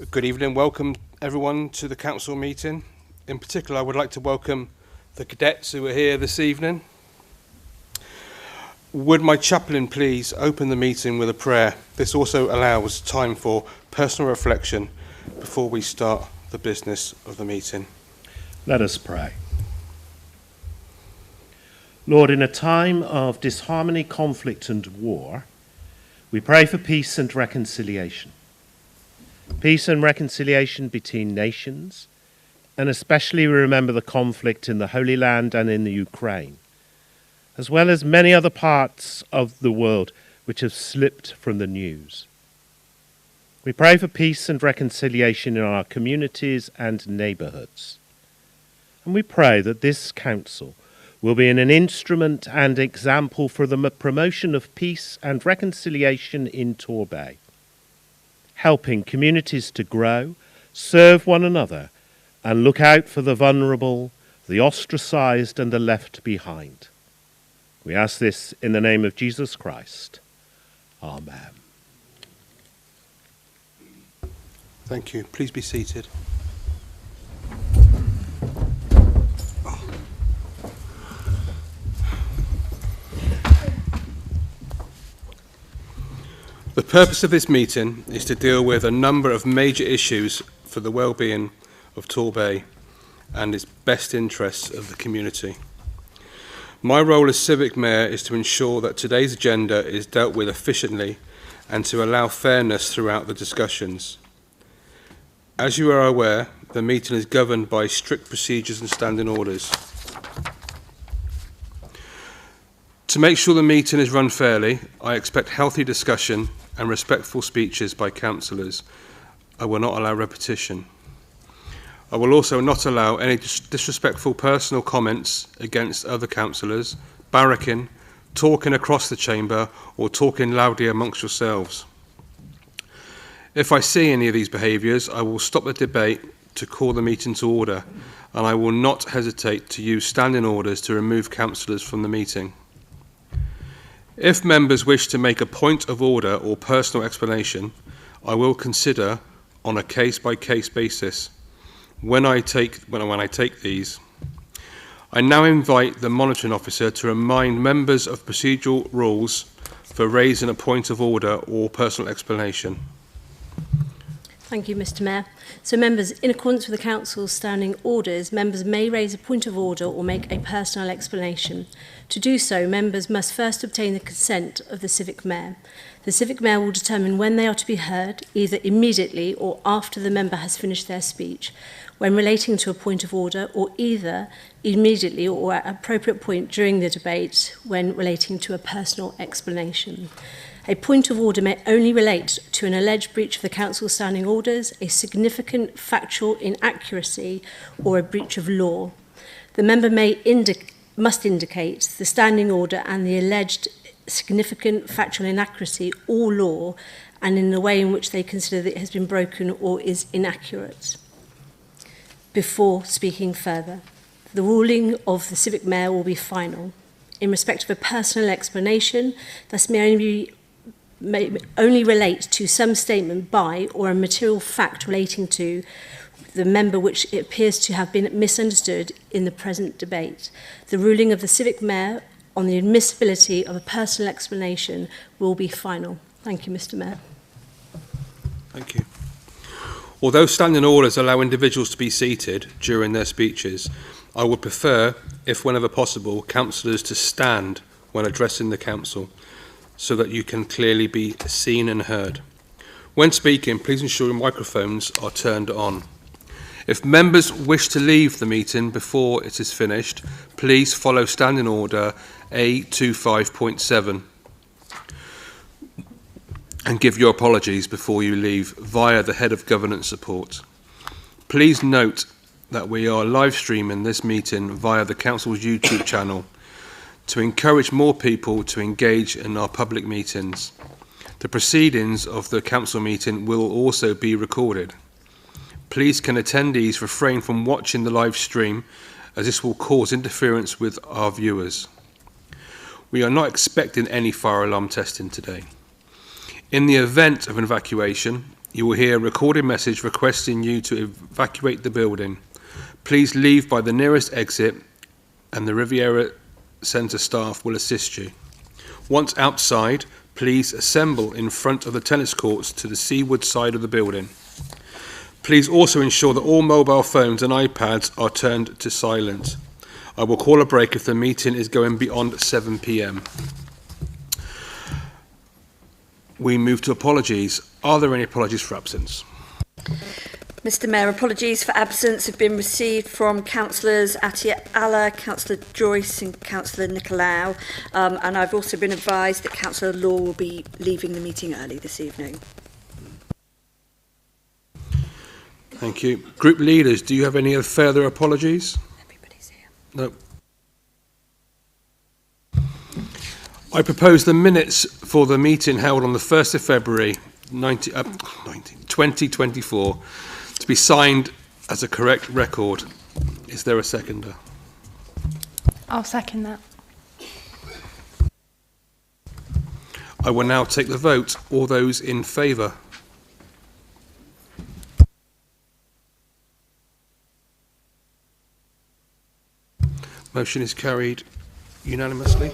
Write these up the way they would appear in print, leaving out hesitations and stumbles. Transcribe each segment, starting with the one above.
Good evening. Welcome everyone to the council meeting. In particular, I would like to welcome the cadets who are here this evening. Would my chaplain please open the meeting with a prayer? This also allows time for personal reflection before we start the business of the meeting. Let us pray. Lord, in a time of disharmony, conflict and war, we pray for peace and reconciliation. Peace and reconciliation between nations, and especially we remember the conflict in the Holy Land and in the Ukraine, as well as many other parts of the world which have slipped from the news. We pray for peace and reconciliation in our communities and neighbourhoods. And we pray that this council will be an instrument and example for the promotion of peace and reconciliation in Torbay, helping communities to grow, serve one another, and look out for the vulnerable, the ostracised and the left behind. We ask this in the name of Jesus Christ. Amen. Thank you. Please be seated. The purpose of this meeting is to deal with a number of major issues for the well-being of Torbay and its best interests of the community. My role as Civic Mayor is to ensure that today's agenda is dealt with efficiently and to allow fairness throughout the discussions. As you are aware, the meeting is governed by strict procedures and standing orders. To make sure the meeting is run fairly, I expect healthy discussion and respectful speeches by councillors. I will not allow repetition. I will also not allow any disrespectful personal comments against other councillors, barracking, talking across the chamber, or talking loudly amongst yourselves. If I see any of these behaviours, I will stop the debate to call the meeting to order, and I will not hesitate to use standing orders to remove councillors from the meeting. If members wish to make a point of order or personal explanation, I will consider on a case-by-case basis when I take these. I now invite the monitoring officer to remind members of procedural rules for raising a point of order or personal explanation. Thank you, Mr Mayor. So members, in accordance with the Council's standing orders, members may raise a point of order or make a personal explanation. To do so, members must first obtain the consent of the Civic Mayor. The Civic Mayor will determine when they are to be heard, either immediately or after the member has finished their speech, when relating to a point of order, or either immediately or at an appropriate point during the debate when relating to a personal explanation. A point of order may only relate to an alleged breach of the Council's standing orders, a significant factual inaccuracy, or a breach of law. The member must indicate the standing order and the alleged significant factual inaccuracy or law, and in the way in which they consider that it has been broken or is inaccurate. Before speaking further, the ruling of the Civic Mayor will be final. In respect of a personal explanation, this may only relate to some statement by or a material fact relating to the member which it appears to have been misunderstood in the present debate. The ruling of the Civic Mayor on the admissibility of a personal explanation will be final. Thank you, Mr Mayor. Thank you. Although standing orders allow individuals to be seated during their speeches, I would prefer, if whenever possible, councillors to stand when addressing the council, so that you can clearly be seen and heard. When speaking, please ensure your microphones are turned on. If members wish to leave the meeting before it is finished, please follow Standing Order A25.7 and give your apologies before you leave via the Head of Governance Support. Please note that we are live streaming this meeting via the Council's YouTube channel to encourage more people to engage in our public meetings. The proceedings of the council meeting will also be recorded. Please can attendees refrain from watching the live stream, as this will cause interference with our viewers. We are not expecting any fire alarm testing today. In the event of an evacuation, You will hear a recorded message requesting you to evacuate the building. Please leave by the nearest exit and the Riviera Centre staff will assist you. Once outside, please assemble in front of the tennis courts to the seaward side of the building. Please also ensure that all mobile phones and iPads are turned to silent. I will call a break if the meeting is going beyond 7 p.m. We move to apologies. Are there any apologies for absence? Mr Mayor, apologies for absence have been received from Councillors Atia Allah, Councillor Joyce and Councillor Nicolau, and I've also been advised that Councillor Law will be leaving the meeting early this evening. Thank you. Group leaders, do you have any further apologies? Everybody's here. No. I propose the minutes for the meeting held on the 1st of February 2024 to be signed as a correct record. Is there a seconder? I'll second that. I will now take the vote. All those in favour? Motion is carried unanimously.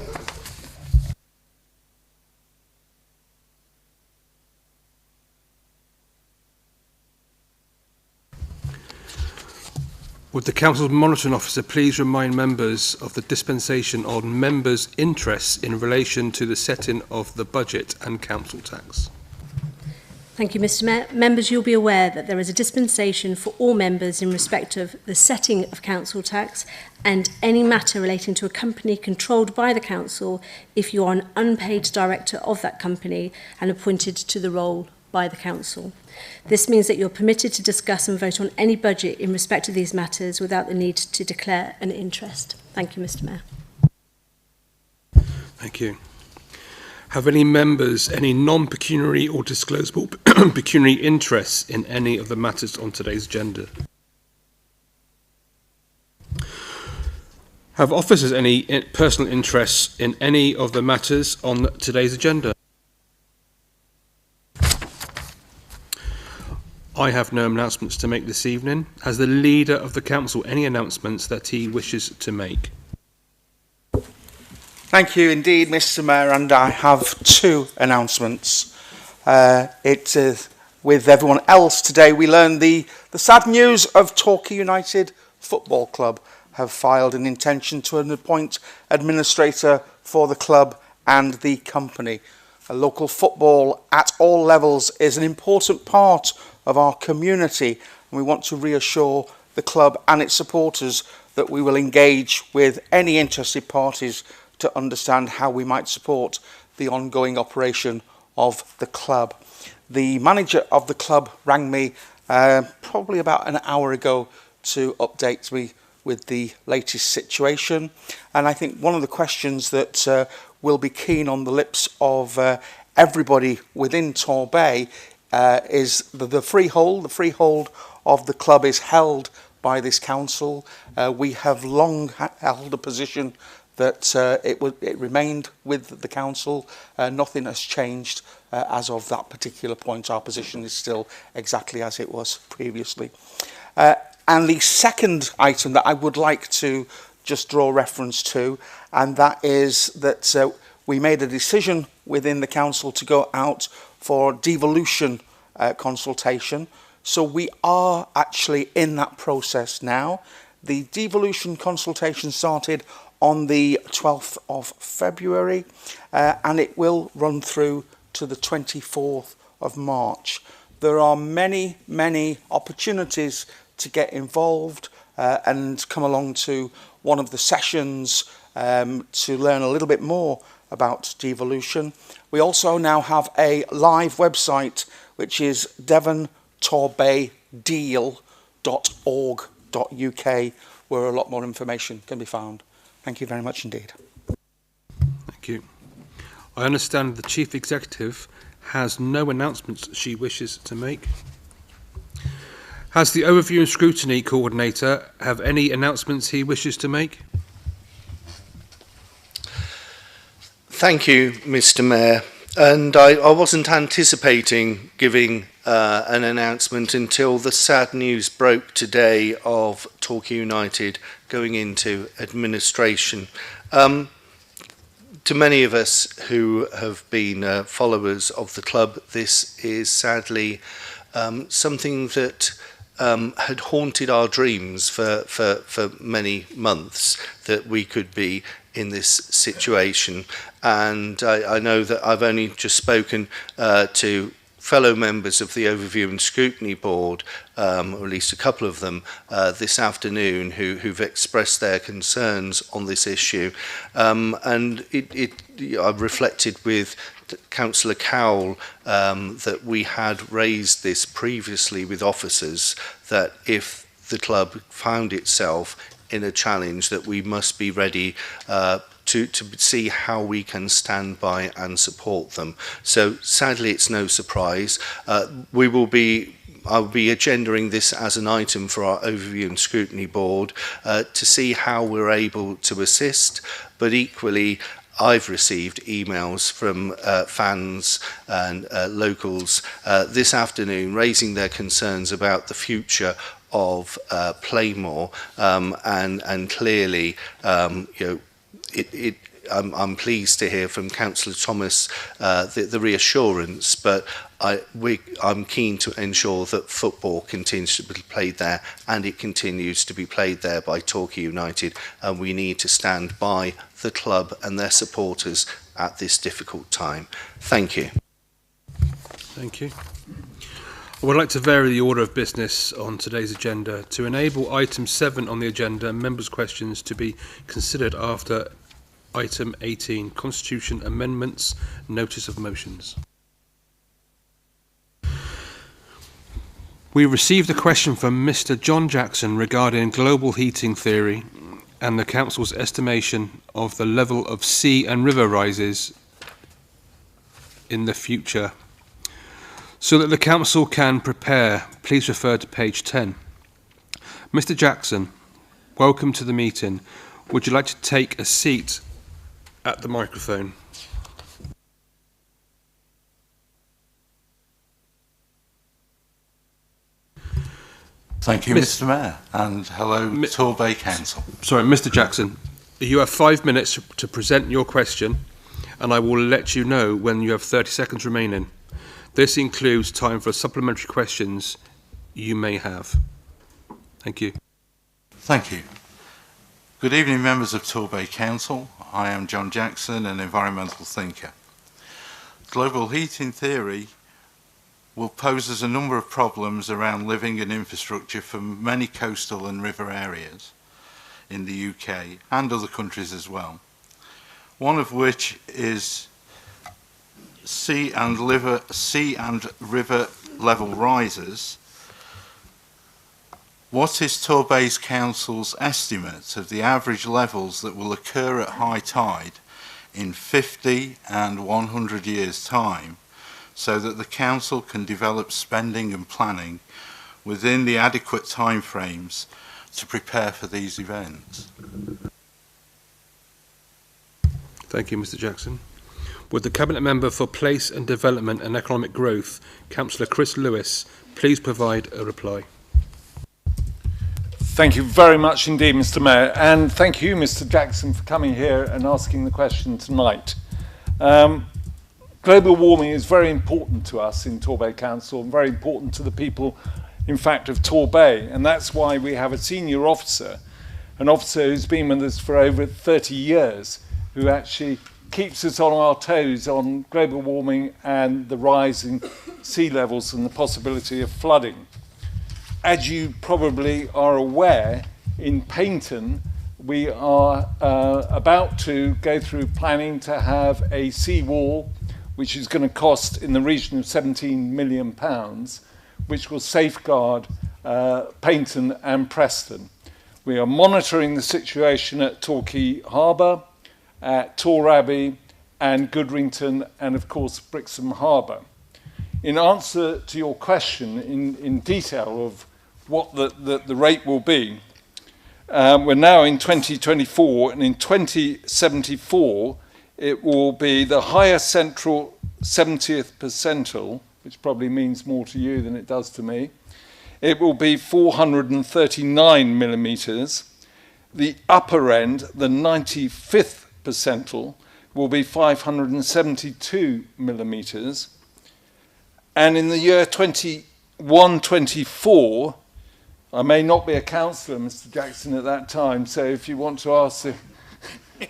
Would the Council's Monitoring Officer please remind members of the dispensation on members' interests in relation to the setting of the budget and council tax? Thank you, Mr Mayor. Members, you'll be aware that there is a dispensation for all members in respect of the setting of council tax and any matter relating to a company controlled by the council if you are an unpaid director of that company and appointed to the role by the council. This means that you're permitted to discuss and vote on any budget in respect of these matters without the need to declare an interest. Thank you, Mr Mayor. Thank you. Have any members any non-pecuniary or disclosable pecuniary interests in any of the matters on today's agenda? Have officers any personal interests in any of the matters on today's agenda? I have no announcements to make this evening. Has the leader of the council any announcements that he wishes to make? Thank you indeed, Mr Mayor, and I have two announcements. With everyone else today, we learned the sad news of Torquay United Football Club have filed an intention to appoint administrator for the club and the company. Local football at all levels is an important part of our community, and we want to reassure the club and its supporters that we will engage with any interested parties to understand how we might support the ongoing operation of the club. The manager of the club rang me probably about an hour ago to update me with the latest situation, and I think one of the questions that will be keen on the lips of everybody within Torbay is the freehold. The freehold of the club is held by this council. We have long held a position that it remained with the council. Nothing has changed as of that particular point. Our position is still exactly as it was previously. And the second item that I would like to just draw reference to, and that is that we made a decision within the council to go out for devolution consultation. So we are actually in that process now. The devolution consultation started on the 12th of February and it will run through to the 24th of March. There are many opportunities to get involved and come along to one of the sessions to learn a little bit more about devolution. We also now have a live website which is devontorbay.org.uk where a lot more information can be found. Thank you very much indeed. Thank you. I understand the Chief Executive has no announcements she wishes to make. Has the Overview and Scrutiny Co-ordinator have any announcements he wishes to make? Thank you, Mr Mayor. And I wasn't anticipating giving an announcement until the sad news broke today of Torquay United going into administration. To many of us who have been followers of the club, this is sadly something that had haunted our dreams for many months, that we could be in this situation. And I know that I've only just spoken to fellow members of the Overview and Scrutiny Board, or at least a couple of them, this afternoon, who've expressed their concerns on this issue. And I've reflected with Councillor Cowell that we had raised this previously with officers, that if the club found itself in a challenge, that we must be ready to see how we can stand by and support them. So sadly, it's no surprise. I'll be agendering this as an item for our Overview and Scrutiny Board to see how we're able to assist, but equally, I've received emails from fans and locals this afternoon raising their concerns about the future of Playmore, and clearly, I'm pleased to hear from Councillor Thomas the reassurance, but I'm keen to ensure that football continues to be played there, and it continues to be played there by Torquay United, and we need to stand by the club and their supporters at this difficult time. Thank you. Thank you. I would like to vary the order of business on today's agenda to enable item 7 on the agenda, members' questions, to be considered after item 18, Constitution Amendments, Notice of Motions. We received a question from Mr. John Jackson regarding global heating theory and the Council's estimation of the level of sea and river rises in the future. So that the Council can prepare, please refer to page 10. Mr. Jackson, welcome to the meeting. Would you like to take a seat at the microphone? Thank you, Mr. Mayor, and hello, Torbay Council. Sorry, Mr. Jackson, you have 5 minutes to present your question, and I will let you know when you have 30 seconds remaining. This includes time for supplementary questions you may have. Thank you. Thank you. Good evening, members of Torbay Council. I am John Jackson, an environmental thinker. Global heating theory will pose us a number of problems around living and infrastructure for many coastal and river areas in the UK and other countries as well. One of which is sea and river level rises. What is Torbay Council's estimate of the average levels that will occur at high tide in 50 and 100 years' time, so that the Council can develop spending and planning within the adequate timeframes to prepare for these events? Thank you, Mr. Jackson. Would the Cabinet Member for Place and Development and Economic Growth, Councillor Chris Lewis, please provide a reply? Thank you very much indeed, Mr. Mayor, and thank you, Mr. Jackson, for coming here and asking the question tonight. Global warming is very important to us in Torbay Council, and very important to the people, in fact, of Torbay, and that's why we have a senior officer, an officer who's been with us for over 30 years, who actually keeps us on our toes on global warming and the rising sea levels and the possibility of flooding. As you probably are aware, in Paynton, we are about to go through planning to have a seawall, which is going to cost in the region of £17 million, which will safeguard Paynton and Preston. We are monitoring the situation at Torquay Harbour, at Torbay and Goodrington, and of course Brixham Harbour. In answer to your question in detail of what the rate will be, we're now in 2024, and in 2074 it will be the higher central 70th percentile, which probably means more to you than it does to me. It will be 439 millimetres. The upper end, the 95th percentile, will be 572 millimetres. And in the year 21-24, I may not be a councillor, Mr. Jackson, at that time, so if you want to ask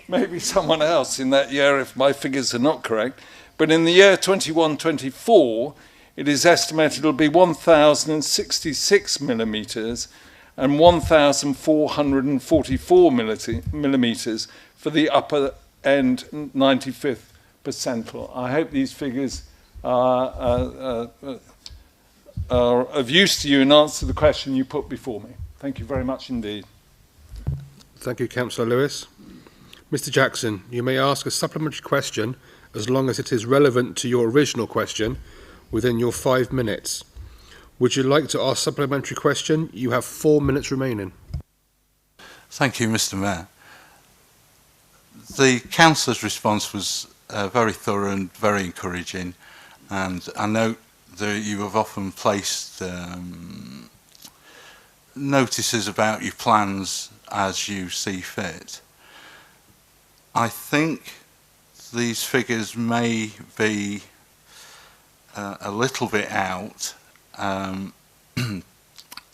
maybe someone else in that year if my figures are not correct, but in the year 21-24, it is estimated it will be 1,066 millimetres and 1,444 millimetres for the upper end 95th percentile. I hope these figures are of use to you in answer to the question you put before me. Thank you very much indeed. Thank you, Councillor Lewis. Mr. Jackson, you may ask a supplementary question as long as it is relevant to your original question within your 5 minutes. Would you like to ask a supplementary question? You have 4 minutes remaining. Thank you, Mr. Mayor. The councillor's response was very thorough and very encouraging, and I note that you have often placed notices about your plans as you see fit. I think these figures may be a little bit out, and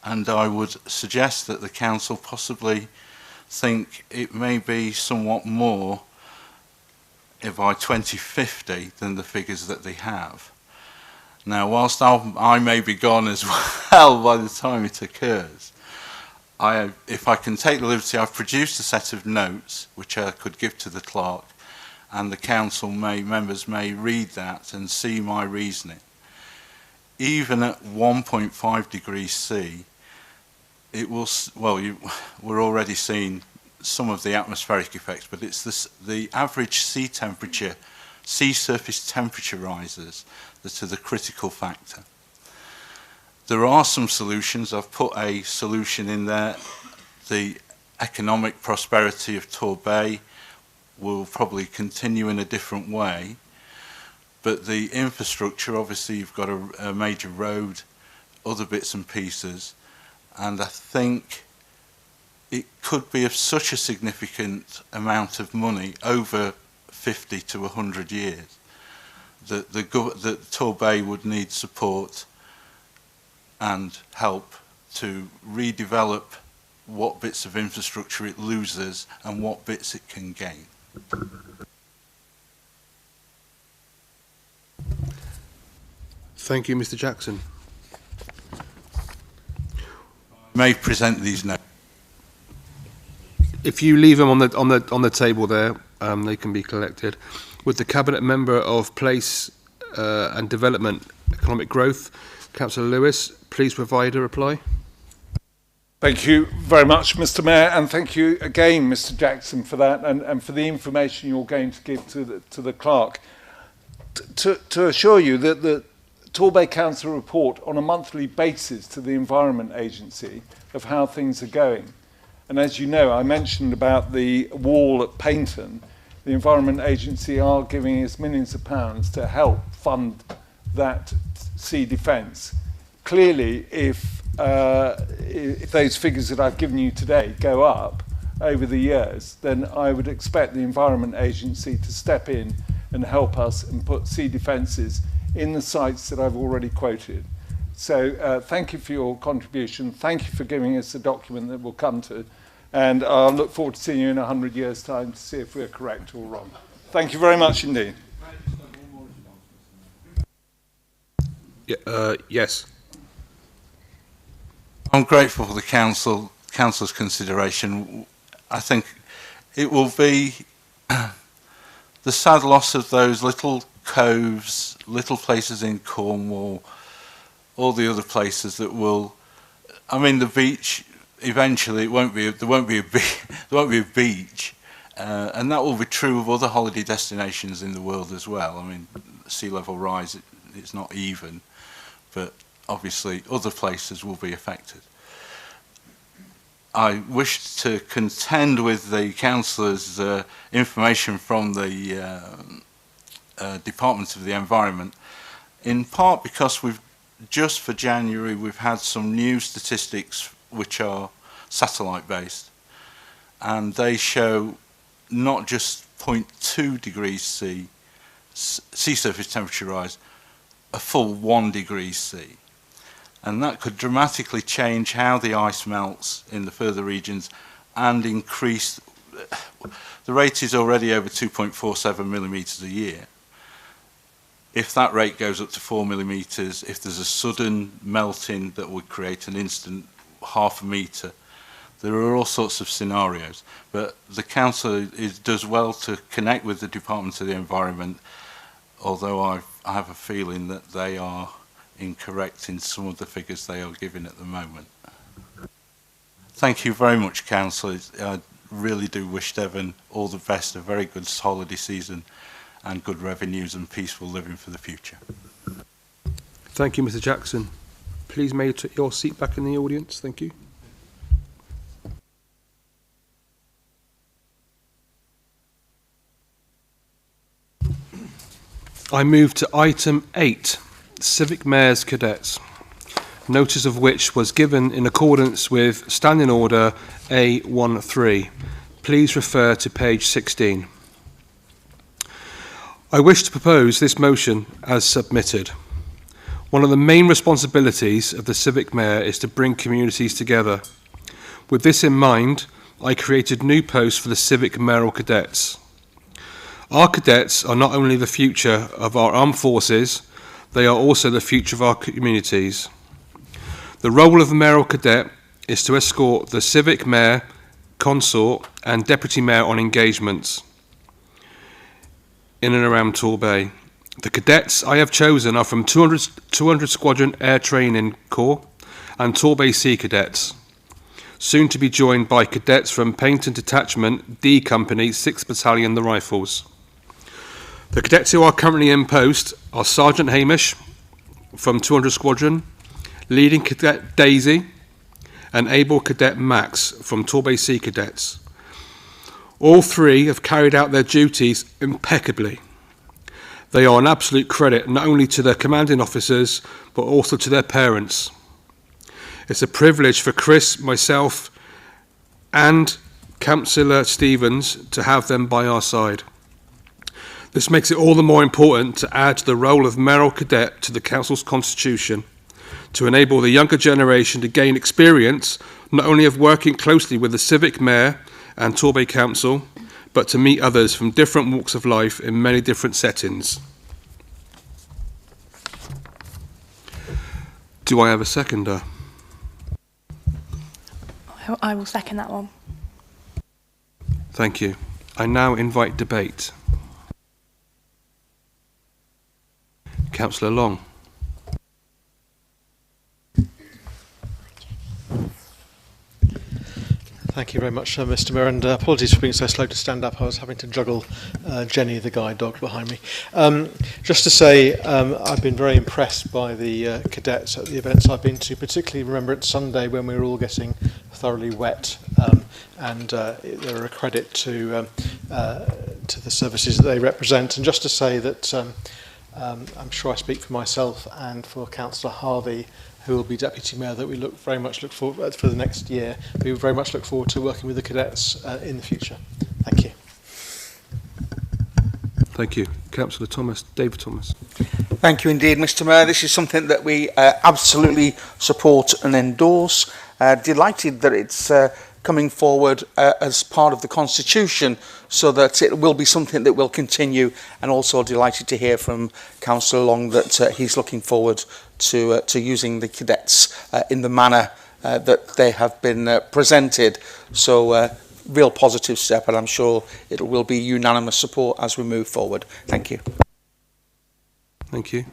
I would suggest that the council possibly think it may be somewhat more by 2050 than the figures that they have. Now, whilst I may be gone as well by the time it occurs, if I can take the liberty, I've produced a set of notes which I could give to the clerk, and the council members may read that and see my reasoning. Even at 1.5 degrees C, it will, we're already seeing some of the atmospheric effects, but it's the average sea temperature, sea surface temperature rises that are the critical factor. There are some solutions. I've put a solution in there. The economic prosperity of Torbay will probably continue in a different way, but the infrastructure, obviously you've got a major road, other bits and pieces, and I think it could be of such a significant amount of money over 50 to 100 years that Torbay would need support and help to redevelop what bits of infrastructure it loses and what bits it can gain. Thank you, Mr. Jackson. I may present these now. If you leave them on the table there, they can be collected. With the Cabinet Member of Place and Development, Economic Growth, Councillor Lewis, please provide a reply. Thank you very much, Mr. Mayor, and thank you again, Mr. Jackson, for that and for the information you're going to give to the clerk. To assure you that the Torbay Council report on a monthly basis to the Environment Agency of how things are going. And as you know, I mentioned about the wall at Paynton. The Environment Agency are giving us millions of pounds to help fund that sea defence. Clearly, if those figures that I've given you today go up over the years, then I would expect the Environment Agency to step in and help us and put sea defences in the sites that I've already quoted. So thank you for your contribution. Thank you for giving us a document that we'll come to. And I'll look forward to seeing you in 100 years' time to see if we're correct or wrong. Thank you very much indeed. Yes. I'm grateful for the council's consideration. I think it will be the sad loss of those little coves, little places in Cornwall, all the other places that will. I mean, the beach. Eventually, there won't be a beach, and that will be true of other holiday destinations in the world as well. I mean, sea level rise, it's not even, but obviously other places will be affected. I wish to contend with the councillor's information from the Department of the Environment. in part because just for January we've had some new statistics which are satellite based, and they show not just 0.2 degrees C sea surface temperature rise, a full 1 degree C. And that could dramatically change how the ice melts in the further regions and increase. The rate is already over 2.47 millimetres a year. If that rate goes up to 4 millimetres, if there's a sudden melting that would create an instant half a metre, there are all sorts of scenarios. But the Council does well to connect with the Department of the Environment, although I have a feeling that they are incorrect in some of the figures they are giving at the moment. Thank you very much, Council. I really do wish Devon all the best, a very good holiday season and good revenues and peaceful living for the future. Thank you, Mr. Jackson. Please may you take your seat back in the audience. Thank you. I move to item 8, Civic Mayor's Cadets, notice of which was given in accordance with Standing Order A13. Please refer to page 16. I wish to propose this motion as submitted. One of the main responsibilities of the Civic Mayor is to bring communities together. With this in mind, I created new posts for the Civic Mayoral Cadets. Our cadets are not only the future of our armed forces, they are also the future of our communities. The role of the Mayoral Cadet is to escort the Civic Mayor, Consort and Deputy Mayor on engagements in and around Torbay. The cadets I have chosen are from 200 Squadron Air Training Corps and Torbay Sea Cadets, soon to be joined by cadets from Paignton Detachment D Company 6th Battalion the Rifles. The cadets who are currently in post are Sergeant Hamish from 200 Squadron, Leading Cadet Daisy, and Able Cadet Max from Torbay Sea Cadets. All three have carried out their duties impeccably. They are an absolute credit not only to their commanding officers, but also to their parents. It's a privilege for Chris, myself, and Councillor Stevens to have them by our side. This makes it all the more important to add the role of Mayoral Cadet to the Council's constitution, to enable the younger generation to gain experience not only of working closely with the Civic Mayor and Torbay Council, but to meet others from different walks of life in many different settings. Do I have a seconder? I will second that one. Thank you. I now invite debate. Councillor Long. Thank you very much, Mr. Mayor, and apologies for being so slow to stand up. I was having to juggle Jenny, the guide dog, behind me. Just to say, I've been very impressed by the cadets at the events I've been to, particularly Remembrance Sunday when we were all getting thoroughly wet, and they're a credit to the services that they represent. And just to say that I'm sure I speak for myself and for Councillor Harvey, who will be Deputy Mayor, that we very much look forward for the next year. We very much look forward to working with the cadets in the future. Thank you. Thank you. Councillor Thomas, David Thomas. Thank you indeed, Mr. Mayor. This is something that we absolutely support and endorse. Delighted that it's coming forward as part of the Constitution, so that it will be something that will continue, and also delighted to hear from Councillor Long that he's looking forward to using the cadets in the manner that they have been presented. So real positive step, and I'm sure it will be unanimous support as we move forward. Thank you. Thank you.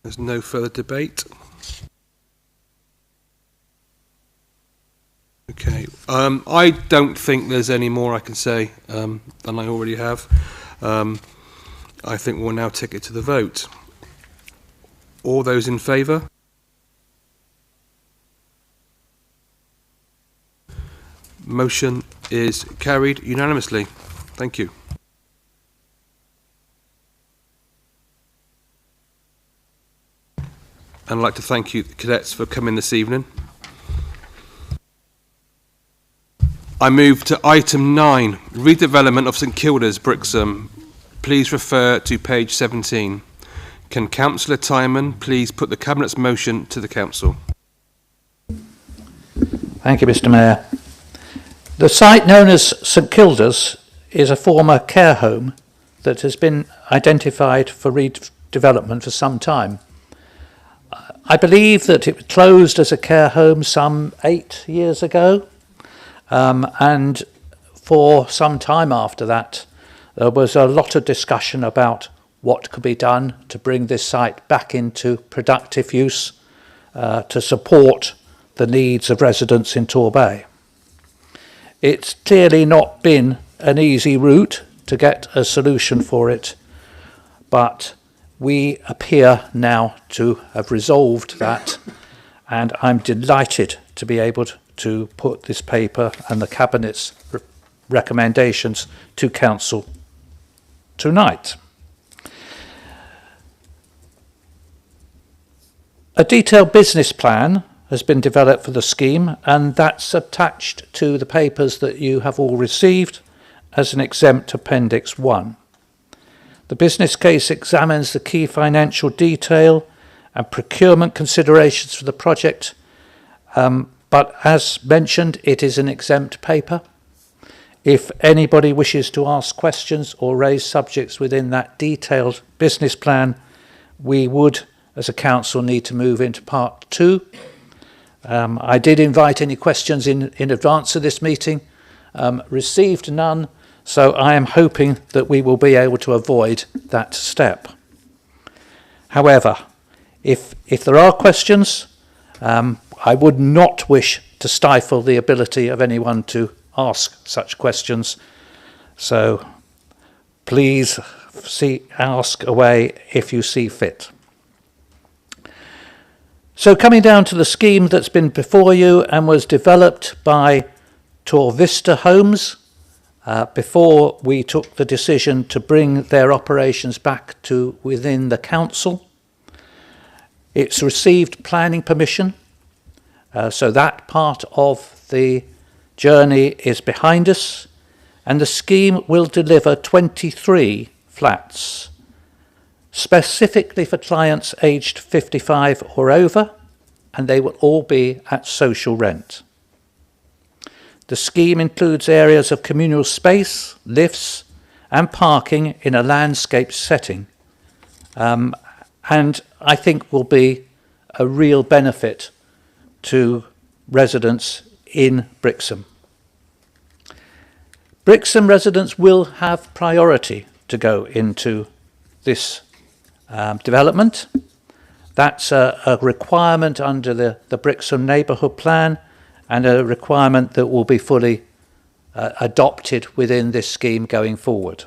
There's no further debate. Okay. I don't think there's any more I can say than I already have. I think we'll now take it to the vote. All those in favour? Motion is carried unanimously. Thank you. and I'd like to thank you, cadets, for coming this evening. I move to item 9, redevelopment of St Kilda's, Brixham. Please refer to page 17. Can Councillor Timon please put the Cabinet's motion to the Council? Thank you, Mr Mayor. The site known as St Kilda's is a former care home that has been identified for redevelopment for some time. I believe that it closed as a care home some 8 years ago. And for some time after that, there was a lot of discussion about what could be done to bring this site back into productive use to support the needs of residents in Torbay. It's clearly not been an easy route to get a solution for it, but we appear now to have resolved that, and I'm delighted to be able to put this paper and the Cabinet's recommendations to Council tonight. A detailed business plan has been developed for the scheme, and that's attached to the papers that you have all received as an exempt Appendix 1. The business case examines the key financial detail and procurement considerations for the project, but as mentioned, it is an exempt paper. If anybody wishes to ask questions or raise subjects within that detailed business plan, we would, as a council, need to move into part 2. I did invite any questions in advance of this meeting, received none, so I am hoping that we will be able to avoid that step. However, if there are questions, I would not wish to stifle the ability of anyone to ask such questions. So please ask away if you see fit. So coming down to the scheme that's been before you and was developed by Tor Vista Homes before we took the decision to bring their operations back to within the council. It's received planning permission. So that part of the journey is behind us, and the scheme will deliver 23 flats, specifically for clients aged 55 or over, and they will all be at social rent. The scheme includes areas of communal space, lifts, and parking in a landscape setting, and I think will be a real benefit to residents in Brixham. Brixham residents will have priority to go into this development. That's a requirement under the Brixham Neighbourhood Plan, and a requirement that will be fully adopted within this scheme going forward.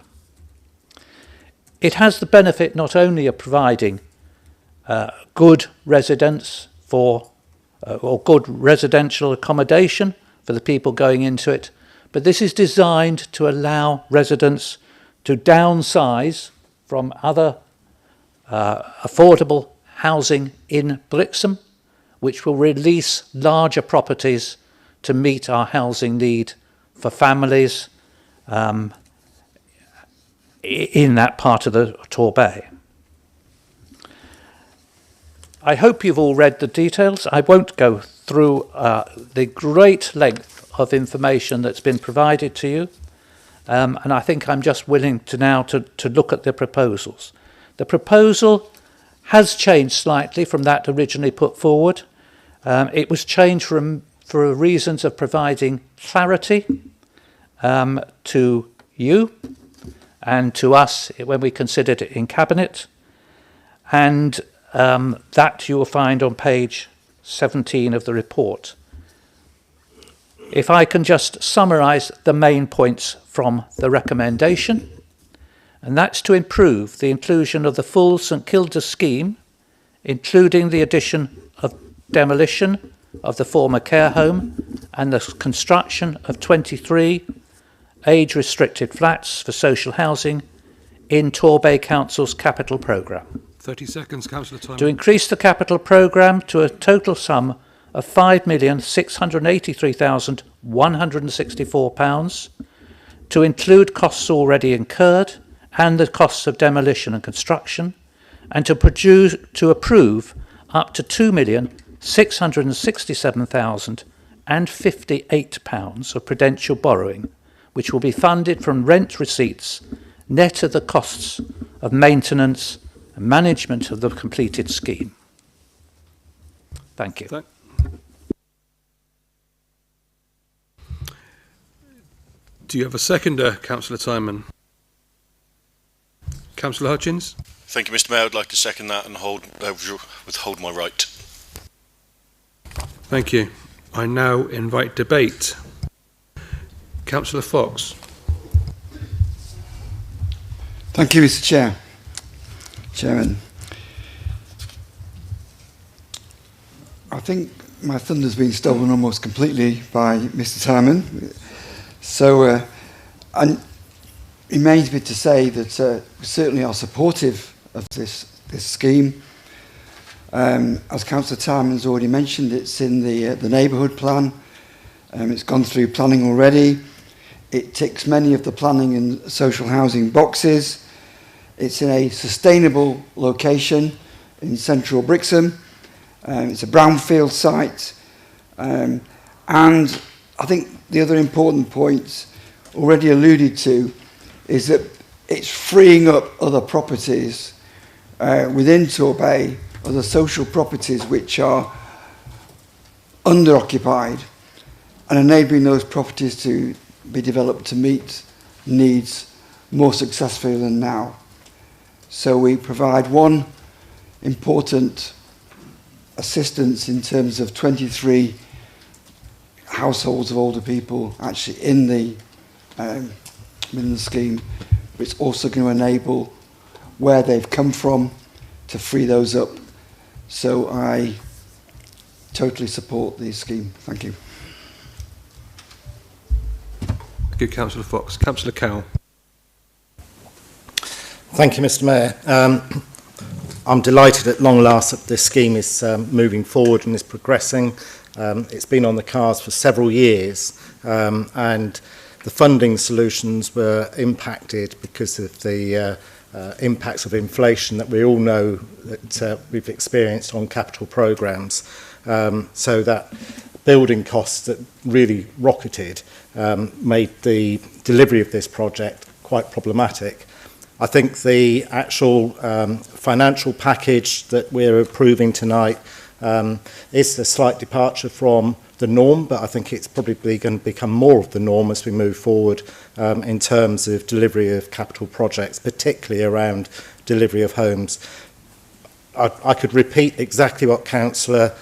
It has the benefit not only of providing good residence or good residential accommodation for the people going into it, but this is designed to allow residents to downsize from other affordable housing in Brixham, which will release larger properties to meet our housing need for families in that part of the Torbay. I hope you've all read the details. I won't go through the great length of information that's been provided to you, and I think I'm just willing to now to look at the proposals. The proposal has changed slightly from that originally put forward. It was changed for reasons of providing clarity to you and to us when we considered it in Cabinet, and that you will find on page 17 of the report. If I can just summarise the main points from the recommendation, and that's to improve the inclusion of the full St Kilda scheme, including the addition of demolition of the former care home and the construction of 23 age-restricted flats for social housing in Torbay Council's capital programme. 30 seconds, Councillor Tyman. To increase the capital programme to a total sum of £5,683,164, to include costs already incurred and the costs of demolition and construction, and to approve up to £2,667,058 of prudential borrowing, which will be funded from rent receipts, net of the costs of maintenance and management of the completed scheme. Thank you. Do you have a seconder, Councillor Tyman? Councillor Hutchins? Thank you, Mr. Mayor. I'd like to second that and withhold my right. Thank you. I now invite debate. Councillor Fox. Thank you, Mr. Chairman. I think my thunder's been stolen almost completely by Mr. Timon. So, and it remains me to say that we certainly are supportive of this scheme. As Councillor Timon's already mentioned, it's in the neighbourhood plan. It's gone through planning already. It ticks many of the planning and social housing boxes. It's in a sustainable location in central Brixham. It's a brownfield site. And I think the other important point already alluded to is that it's freeing up other properties within Torbay, other social properties which are under-occupied, and enabling those properties to be developed to meet needs more successfully than now. So we provide one important assistance in terms of 23 households of older people actually in the scheme, but it's also going to enable where they've come from to free those up. So I totally support the scheme. Thank you. Thank you, Councillor Fox. Councillor Cowell. Thank you, Mr. Mayor. I'm delighted at long last that this scheme is moving forward and is progressing. It's been on the cards for several years, and the funding solutions were impacted because of the impacts of inflation that we all know that we've experienced on capital programmes. So that building costs that really rocketed made the delivery of this project quite problematic. I think the actual financial package that we're approving tonight is a slight departure from the norm, but I think it's probably going to become more of the norm as we move forward in terms of delivery of capital projects, particularly around delivery of homes. I could repeat exactly what Councillor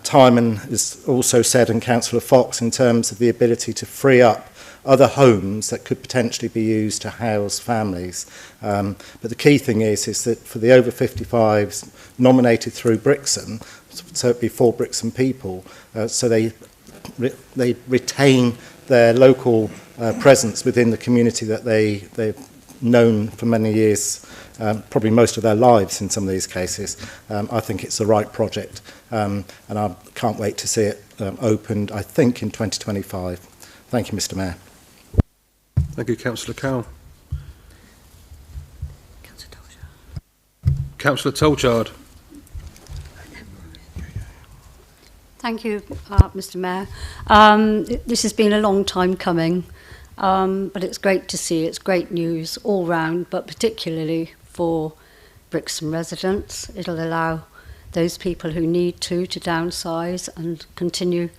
Timon has also said and Councillor Fox in terms of the ability to free up other homes that could potentially be used to house families. But the key thing is that for the over 55s nominated through Brixham, so it'd be for Brixham people, so they retain their local presence within the community that they've known for many years, probably most of their lives in some of these cases. I think it's the right project, and I can't wait to see it opened, I think, in 2025. Thank you, Mr. Mayor. Thank you, Councillor Cowell. Councillor Tolchard. Thank you, Mr. Mayor. This has been a long time coming, but it's great to see. It's great news all round, but particularly for Brixham residents. It'll allow those people who need to downsize and continue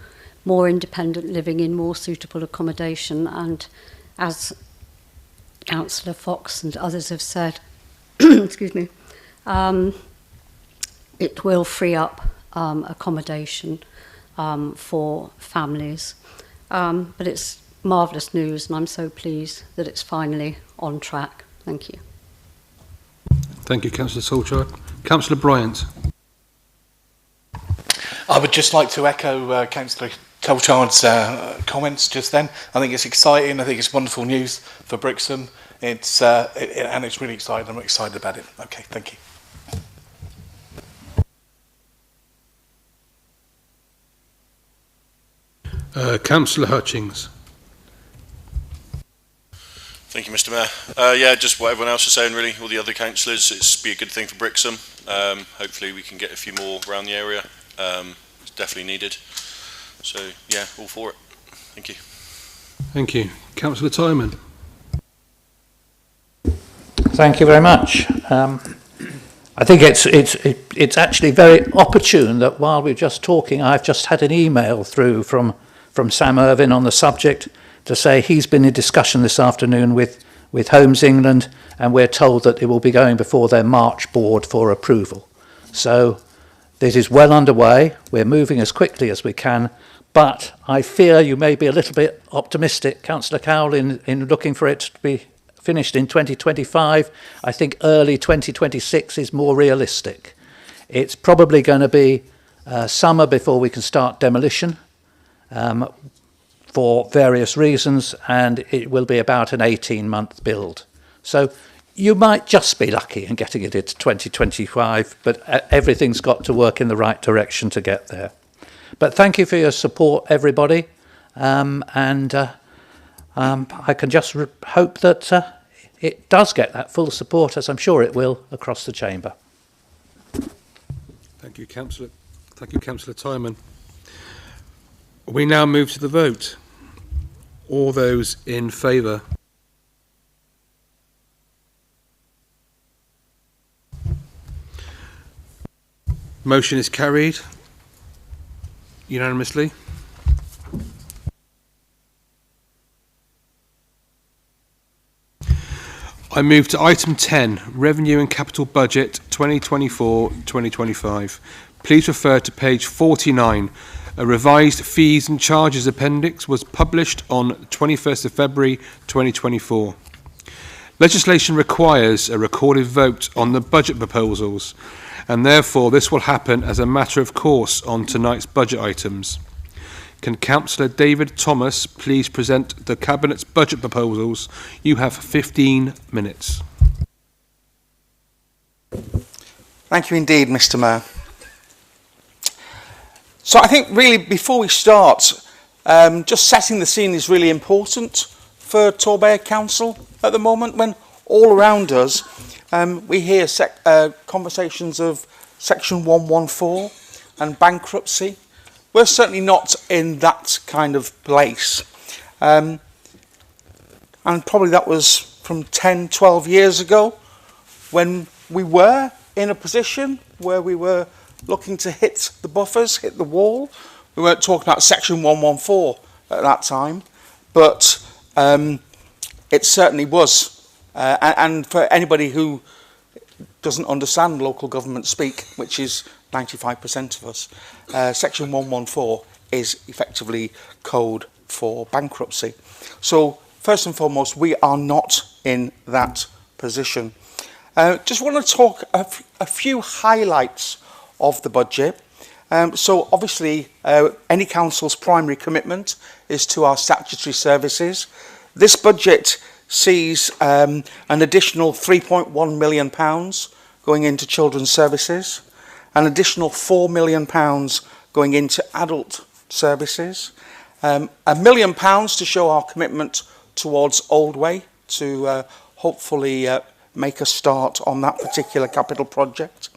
more independent living in more suitable accommodation. And as Councillor Fox and others have said, excuse me, it will free up accommodation for families. But it's marvellous news, and I'm so pleased that it's finally on track. Thank you. Thank you, Councillor Solchard. Councillor Bryant. I would just like to echo Councillor Tolchard's comments just then. I think it's exciting. I think it's wonderful news for Brixham. And it's really exciting. I'm excited about it. Okay, thank you. Councillor Hutchings. Thank you, Mr. Mayor. Yeah, just what everyone else is saying, really, all the other councillors, it's be a good thing for Brixham. Hopefully we can get a few more around the area. It's definitely needed. So, yeah, all for it. Thank you. Thank you. Councillor Timon. Thank you very much. I think it's actually very opportune that while we're just talking, I've just had an email through from Sam Irvine on the subject to say he's been in discussion this afternoon with Homes England, and we're told that it will be going before their March board for approval. So this is well underway. We're moving as quickly as we can, but I fear you may be a little bit optimistic, Councillor Cowell, in looking for it to be finished in 2025. I think early 2026 is more realistic. It's probably going to be summer before we can start demolition. For various reasons, and it will be about an 18-month build. So you might just be lucky in getting it into 2025, but everything's got to work in the right direction to get there. But thank you for your support, everybody, and I can just hope that it does get that full support, as I'm sure it will, across the chamber. Thank you, Councillor. Thank you, Councillor Timon. We now move to the vote. All those in favour? Motion is carried unanimously. I move to item 10, Revenue and Capital Budget 2024-2025. Please refer to page 49. A revised fees and charges appendix was published on 21st of February 2024. Legislation requires a recorded vote on the budget proposals, and therefore this will happen as a matter of course on tonight's budget items. Can Councillor David Thomas please present the Cabinet's budget proposals? You have 15 minutes. Thank you indeed, Mr. Mayor. So I think really before we start, just setting the scene is really important for Torbay Council at the moment, when all around us we hear conversations of Section 114 and bankruptcy. We're certainly not in that kind of place. And probably that was from 10, 12 years ago when we were in a position where we were looking to hit the buffers, hit the wall. We weren't talking about Section 114 at that time, but it certainly was. And for anybody who doesn't understand local government speak, which is 95% of us, Section 114 is effectively code for bankruptcy. So first and foremost, we are not in that position. Just want to talk a few highlights of the budget. So obviously any council's primary commitment is to our statutory services. This budget sees an additional £3.1 million going into children's services, an additional £4 million going into adult services, £1 million to show our commitment towards Old Way to hopefully make a start on that particular capital project.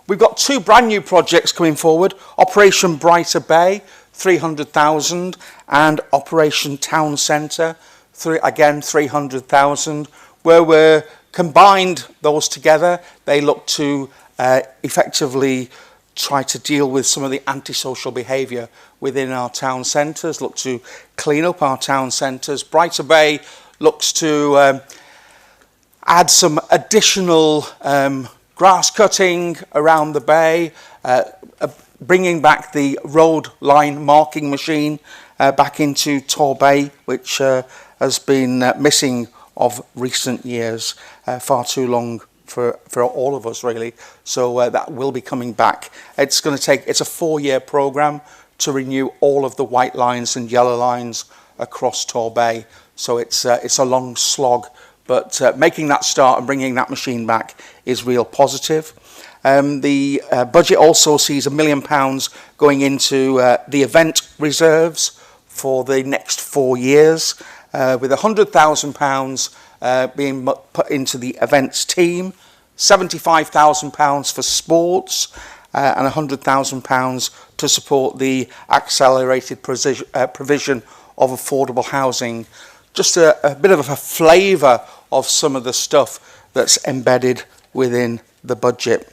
We've got two brand new projects coming forward, Operation Brighter Bay, 300,000, and Operation Town Centre, again 300,000, where we're combined those together. They look to effectively try to deal with some of the antisocial behaviour within our town centres, look to clean up our town centres. Brighter Bay looks to add some additional grass cutting around the bay, bringing back the road line marking machine back into Torbay, which has been missing of recent years, far too long for all of us really. So that will be coming back. It's going to take, it's a 4-year programme to renew all of the white lines and yellow lines across Torbay. So it's a long slog, but making that start and bringing that machine back is real positive. The budget also sees £1 million going into the event reserves for the next 4 years, with £100,000 being put into the events team, £75,000 for sports, and £100,000 to support the accelerated provision of affordable housing. Just a bit of a flavour of some of the stuff that's embedded within the budget.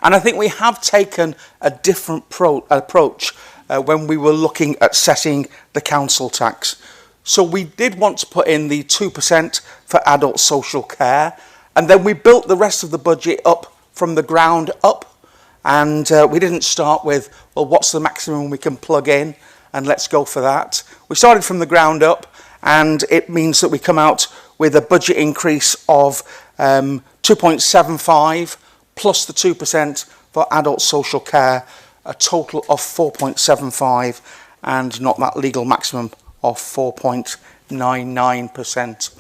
And I think we have taken a different approach when we were looking at setting the council tax. So we did want to put in the 2% for adult social care, and then we built the rest of the budget up from the ground up. And we didn't start with, well, what's the maximum we can plug in, and let's go for that. We started from the ground up, and it means that we come out with a budget increase of 2.75 plus the 2% for adult social care, a total of 4.75, and not that legal maximum of 4.99%.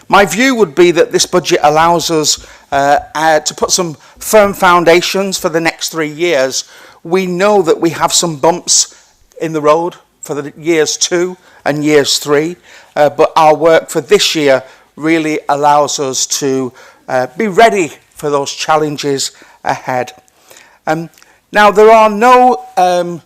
My view would be that this budget allows us to put some firm foundations for the next 3 years. We know that we have some bumps in the road for the years 2 and years 3, but our work for this year really allows us to be ready for those challenges ahead. Now, there are no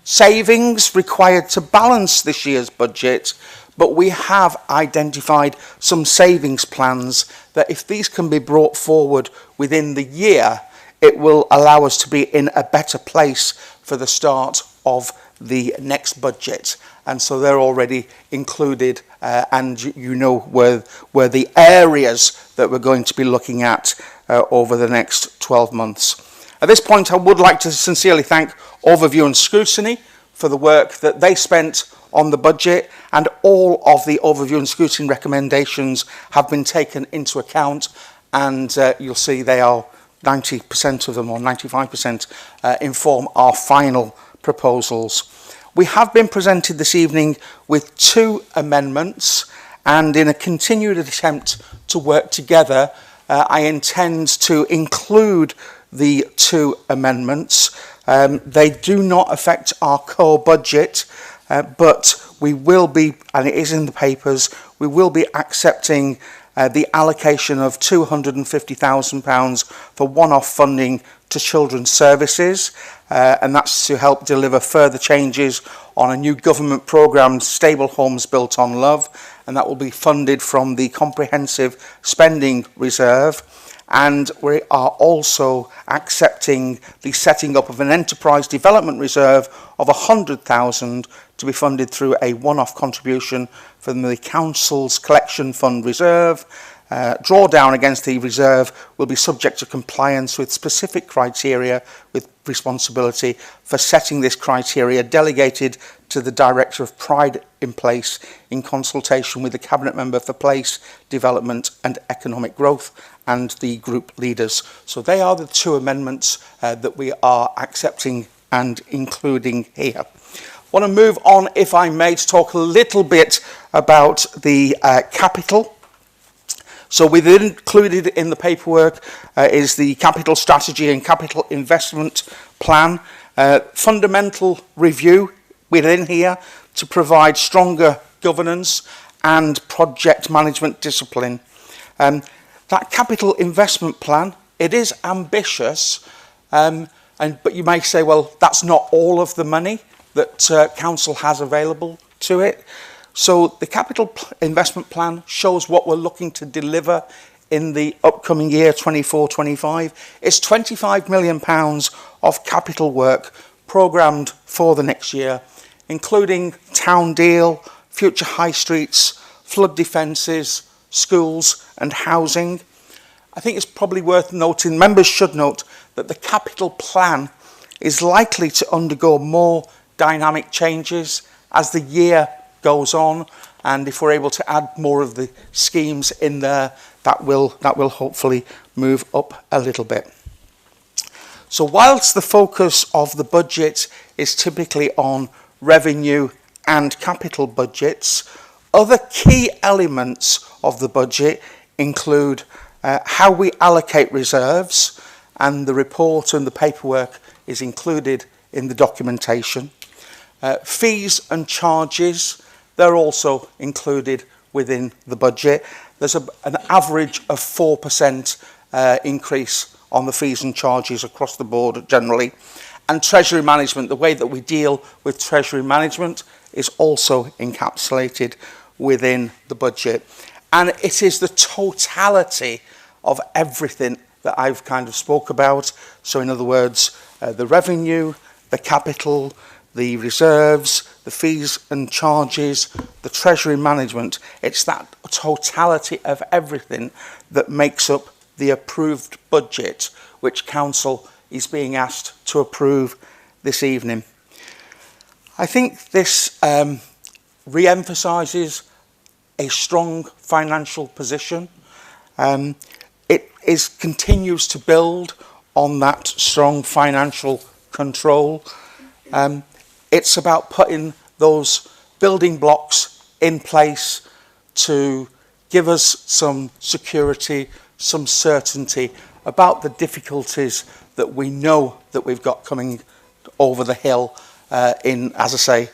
savings required to balance this year's budget, but we have identified some savings plans that if these can be brought forward within the year, it will allow us to be in a better place for the start of the next budget. And so they're already included, and you know where the areas that we're going to be looking at over the next 12 months. At this point, I would like to sincerely thank Overview and Scrutiny for the work that they spent on the budget, and all of the Overview and Scrutiny recommendations have been taken into account, and you'll see they are 90% of them, or 95%, inform our final proposals. We have been presented this evening with 2 amendments, and in a continued attempt to work together, I intend to include the 2 amendments. They do not affect our core budget, but we will be, and it is in the papers, we will be accepting the allocation of £250,000 for one-off funding to children's services, and that's to help deliver further changes on a new government programme, Stable Homes Built on Love, and that will be funded from the Comprehensive Spending Reserve. And we are also accepting the setting up of an enterprise development reserve of £100,000 to be funded through a one-off contribution from the Council's Collection Fund Reserve. Drawdown against the reserve will be subject to compliance with specific criteria, with responsibility for setting this criteria delegated to the Director of Pride in Place in consultation with the Cabinet Member for Place, Development and Economic Growth and the group leaders. So they are the 2 amendments that we are accepting and including here. I want to move on, if I may, to talk a little bit about the capital. So we've included in the paperwork is the capital strategy and capital investment plan. Fundamental review within here to provide stronger governance and project management discipline. That capital investment plan, it is ambitious, but you may say, well, that's not all of the money that council has available to it. So the capital investment plan shows what we're looking to deliver in the upcoming year, 24-25. It's £25 million of capital work programmed for the next year, including town deal, future high streets, flood defences, schools and housing. I think it's probably worth noting, members should note, that the capital plan is likely to undergo more dynamic changes as the year goes on, and if we're able to add more of the schemes in there, that will hopefully move up a little bit. So whilst the focus of the budget is typically on revenue and capital budgets, other key elements of the budget include how we allocate reserves, and the report and the paperwork is included in the documentation. Fees and charges, they're also included within the budget. There's an average of 4% increase on the fees and charges across the board generally. And treasury management, the way that we deal with treasury management is also encapsulated within the budget. And it is the totality of everything that I've kind of spoke about. So in other words, the revenue, the capital, the reserves, the fees and charges, the treasury management. It's that totality of everything that makes up the approved budget, which Council is being asked to approve this evening. I think this re-emphasises a strong financial position. It continues to build on that strong financial control. It's about putting those building blocks in place to give us some security, some certainty about the difficulties that we know that we've got coming over the hill in, as I say,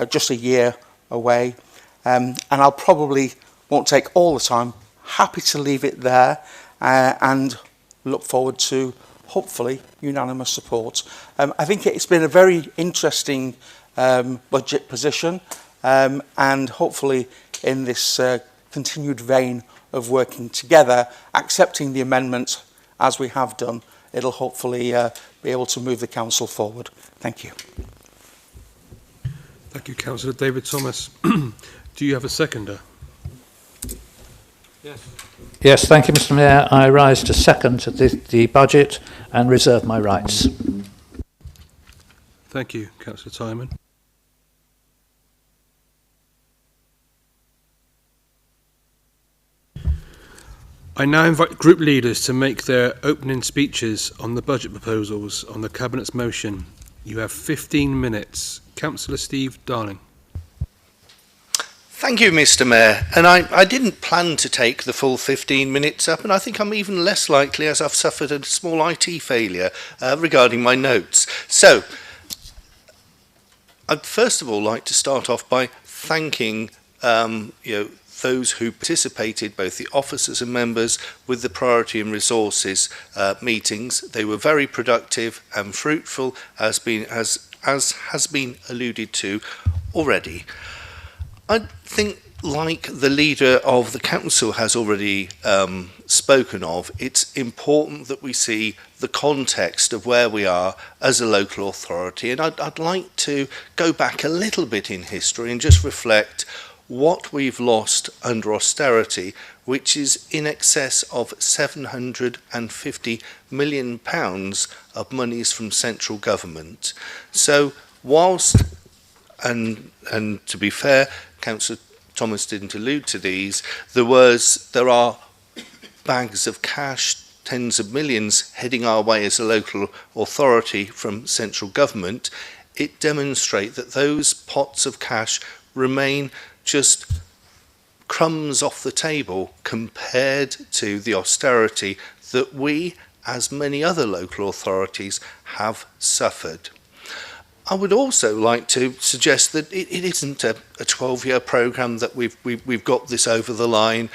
just a year away. And I'll probably won't take all the time. Happy to leave it there and look forward to hopefully unanimous support. I think it's been a very interesting budget position and hopefully in this continued vein of working together, accepting the amendments as we have done, it'll hopefully be able to move the council forward. Thank you. Thank you, Councillor David Thomas. Do you have a seconder? Yes. Yes, thank you, Mr. Mayor. I rise to second the budget and reserve my rights. Thank you, Councillor Timon. I now invite group leaders to make their opening speeches on the budget proposals on the Cabinet's motion. You have 15 minutes. Councillor Steve Darling. Thank you, Mr. Mayor. And I didn't plan to take the full 15 minutes up, and I think I'm even less likely as I've suffered a small IT failure regarding my notes. So, I'd first of all like to start off by thanking those who participated, both the officers and members, with the priority and resources meetings. They were very productive and fruitful, as has been alluded to already. I think, like the leader of the council has already spoken of, it's important that we see the context of where we are as a local authority. And I'd like to go back a little bit in history and just reflect what we've lost under austerity, which is in excess of £750 million of monies from central government. So whilst, and to be fair, Councillor Thomas didn't allude to these, there are bags of cash, tens of millions heading our way as a local authority from central government. It demonstrates that those pots of cash remain just crumbs off the table compared to the austerity that we, as many other local authorities, have suffered. I would also like to suggest that it isn't a 12-year programme that we've got this over the line.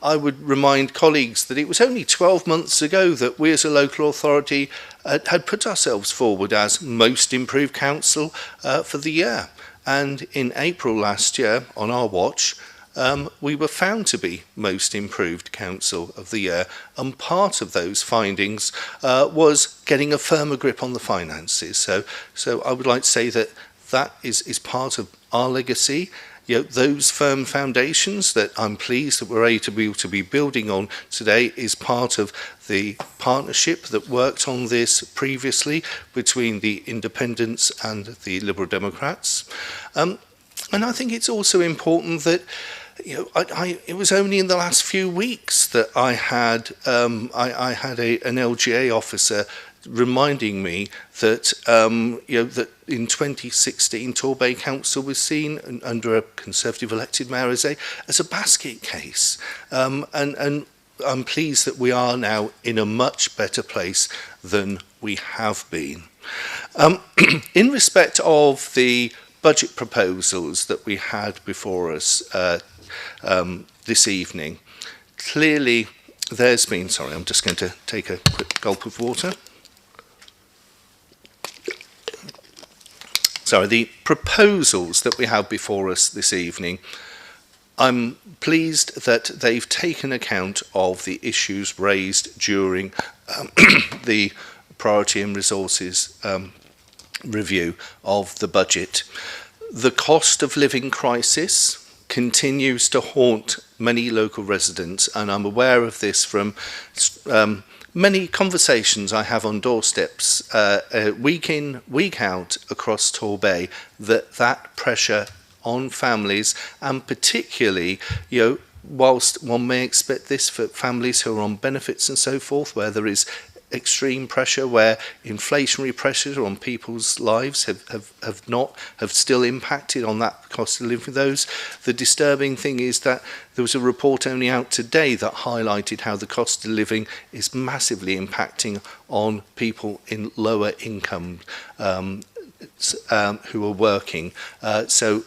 I would remind colleagues that it was only 12 months ago that we as a local authority had put ourselves forward as most improved council for the year. And in April last year, on our watch, we were found to be most improved council of the year, and part of those findings was getting a firmer grip on the finances. So I would like to say that that is part of our legacy. Those firm foundations that I'm pleased that we're able to be building on today is part of the partnership that worked on this previously between the Independents and the Liberal Democrats. And I think it's also important that it was only in the last few weeks that I had an LGA officer reminding me that that in 2016 Torbay Council was seen under a Conservative elected mayor as a basket case, and I'm pleased that we are now in a much better place than we have been. In respect of the budget proposals that we had before us this evening, clearly there's been, sorry, I'm just going to take a quick gulp of water. Sorry, the proposals that we have before us this evening, I'm pleased that they've taken account of the issues raised during the priority and resources review of the budget. The cost of living crisis continues to haunt many local residents, and I'm aware of this from many conversations I have on doorsteps week in, week out across Torbay, that pressure on families, and particularly, whilst one may expect this for families who are on benefits and so forth, where there is extreme pressure, where inflationary pressures on people's lives have still impacted on that cost of living for those. The disturbing thing is that there was a report only out today that highlighted how the cost of living is massively impacting on people in lower income who are working. So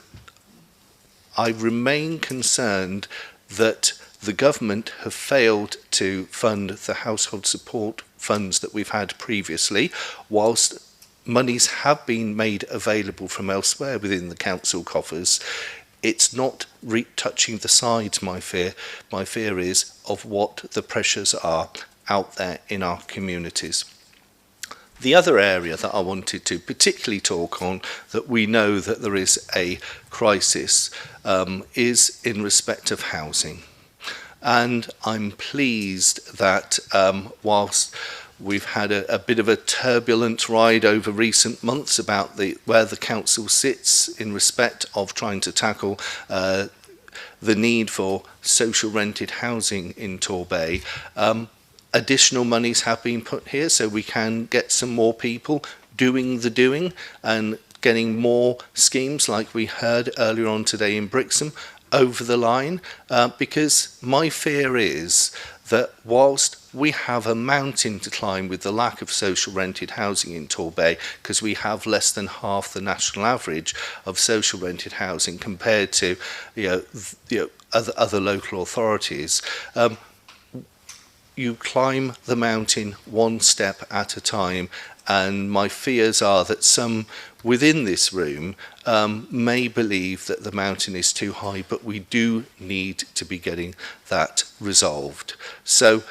I remain concerned that the government have failed to fund the household support funds that we've had previously, whilst monies have been made available from elsewhere within the council coffers. It's not touching the sides, my fear is, of what the pressures are out there in our communities. The other area that I wanted to particularly talk on, that we know that there is a crisis, is in respect of housing. And I'm pleased that whilst we've had a bit of a turbulent ride over recent months about where the council sits in respect of trying to tackle the need for social rented housing in Torbay, additional monies have been put here so we can get some more people doing the doing and getting more schemes like we heard earlier on today in Brixham over the line, because my fear is that whilst we have a mountain to climb with the lack of social rented housing in Torbay, because we have less than half the national average of social rented housing compared to other local authorities, you climb the mountain one step at a time, and my fears are that some within this room may believe that the mountain is too high, but we do need to be getting that resolved. So,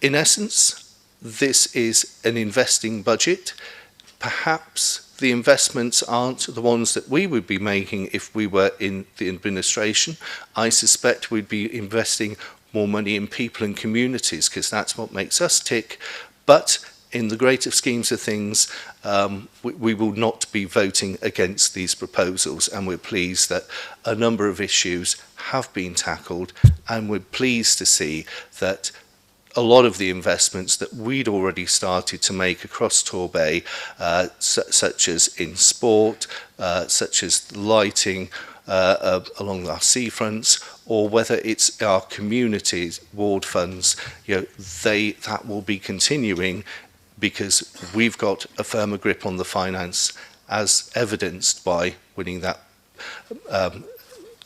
in essence, this is an investing budget. Perhaps the investments aren't the ones that we would be making if we were in the administration. I suspect we'd be investing more money in people and communities, because that's what makes us tick. But in the greater schemes of things, we will not be voting against these proposals, and we're pleased that a number of issues have been tackled, and we're pleased to see that a lot of the investments that we'd already started to make across Torbay, such as in sport, such as lighting along our seafronts, or whether it's our communities ward funds, that will be continuing, because we've got a firmer grip on the finance, as evidenced by winning that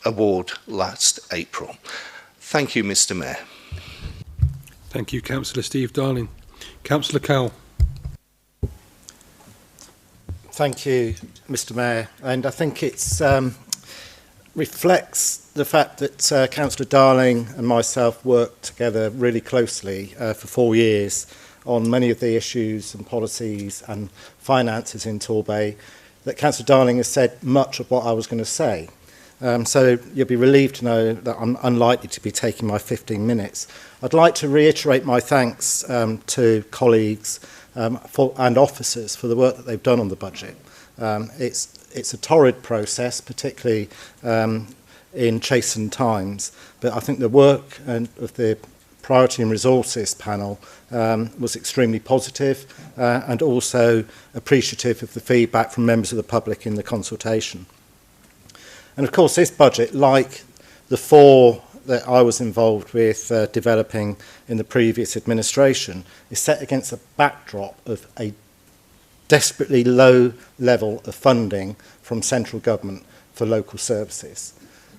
award last April. Thank you, Mr. Mayor. Thank you, Councillor Steve Darling. Councillor Cowell. Thank you, Mr. Mayor. And I think it's reflects the fact that Councillor Darling and myself worked together really closely for 4 years on many of the issues and policies and finances in Torbay, that Councillor Darling has said much of what I was going to say. So you'll be relieved to know that I'm unlikely to be taking my 15 minutes. I'd like to reiterate my thanks to colleagues and officers for the work that they've done on the budget. It's a torrid process, particularly in chastened times, but I think the work of the Priority and Resources panel was extremely positive and also appreciative of the feedback from members of the public in the consultation. And of course, this budget, like the 4 that I was involved with developing in the previous administration, is set against a backdrop of a desperately low level of funding from central government for local services.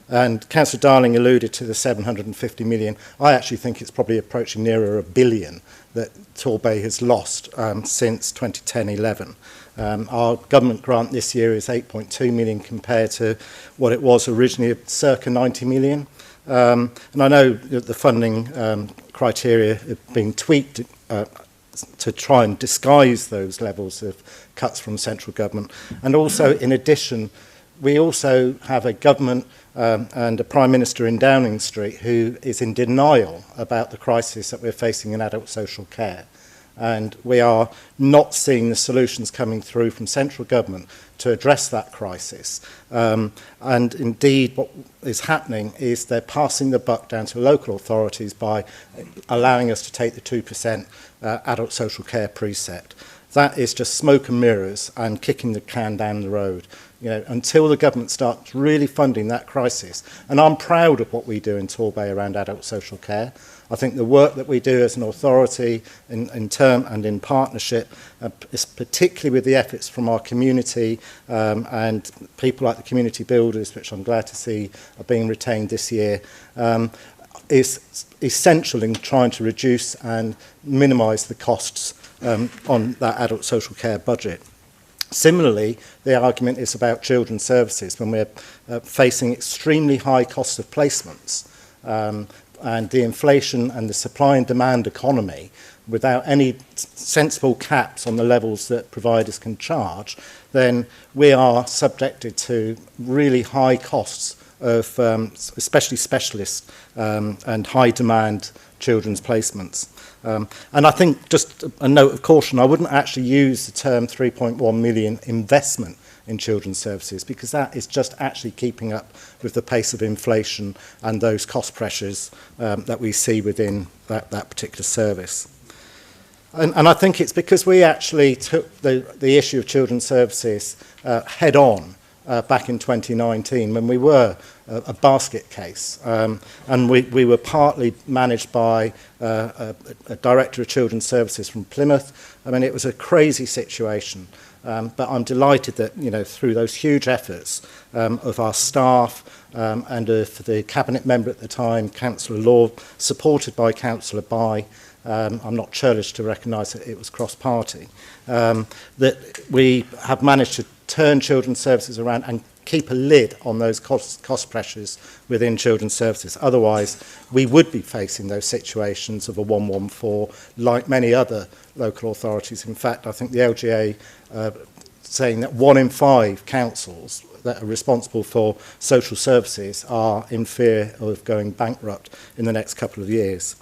And Councillor Darling alluded to the 750 million. I actually think it's probably approaching nearer £1 billion that Torbay has lost since 2010-11. Our government grant this year is 8.2 million compared to what it was originally, circa 90 million. And I know that the funding criteria have been tweaked to try and disguise those levels of cuts from central government. And also, in addition, we also have a government and a Prime Minister in Downing Street who is in denial about the crisis that we're facing in adult social care. And we are not seeing the solutions coming through from central government to address that crisis. And indeed, what is happening is they're passing the buck down to local authorities by allowing us to take the 2% adult social care precept. That is just smoke and mirrors and kicking the can down the road. You know, until the government starts really funding that crisis. And I'm proud of what we do in Torbay around adult social care. I think the work that we do as an authority in term and in partnership, is particularly with the efforts from our community and people like the community builders, which I'm glad to see are being retained this year, is essential in trying to reduce and minimise the costs on that adult social care budget. Similarly, the argument is about children's services when we're facing extremely high costs of placements. And the inflation and the supply and demand economy, without any sensible caps on the levels that providers can charge, then we are subjected to really high costs of especially specialist and high demand children's placements. And I think, just a note of caution, I wouldn't actually use the term 3.1 million investment in children's services, because that is just actually keeping up with the pace of inflation and those cost pressures that we see within that particular service. And I think it's because we actually took the issue of children's services head on back in 2019 when we were a basket case. And we were partly managed by a director of children's services from Plymouth. I mean, it was a crazy situation. But I'm delighted that, you know, through those huge efforts of our staff and of the cabinet member at the time, Councillor Law, supported by Councillor Bye, I'm not churlish to recognise that it was cross-party, that we have managed to turn children's services around and keep a lid on those cost pressures within children's services. Otherwise, we would be facing those situations of a 114, like many other local authorities. In fact, I think the LGA saying that 1 in 5 councils that are responsible for social services are in fear of going bankrupt in the next couple of years.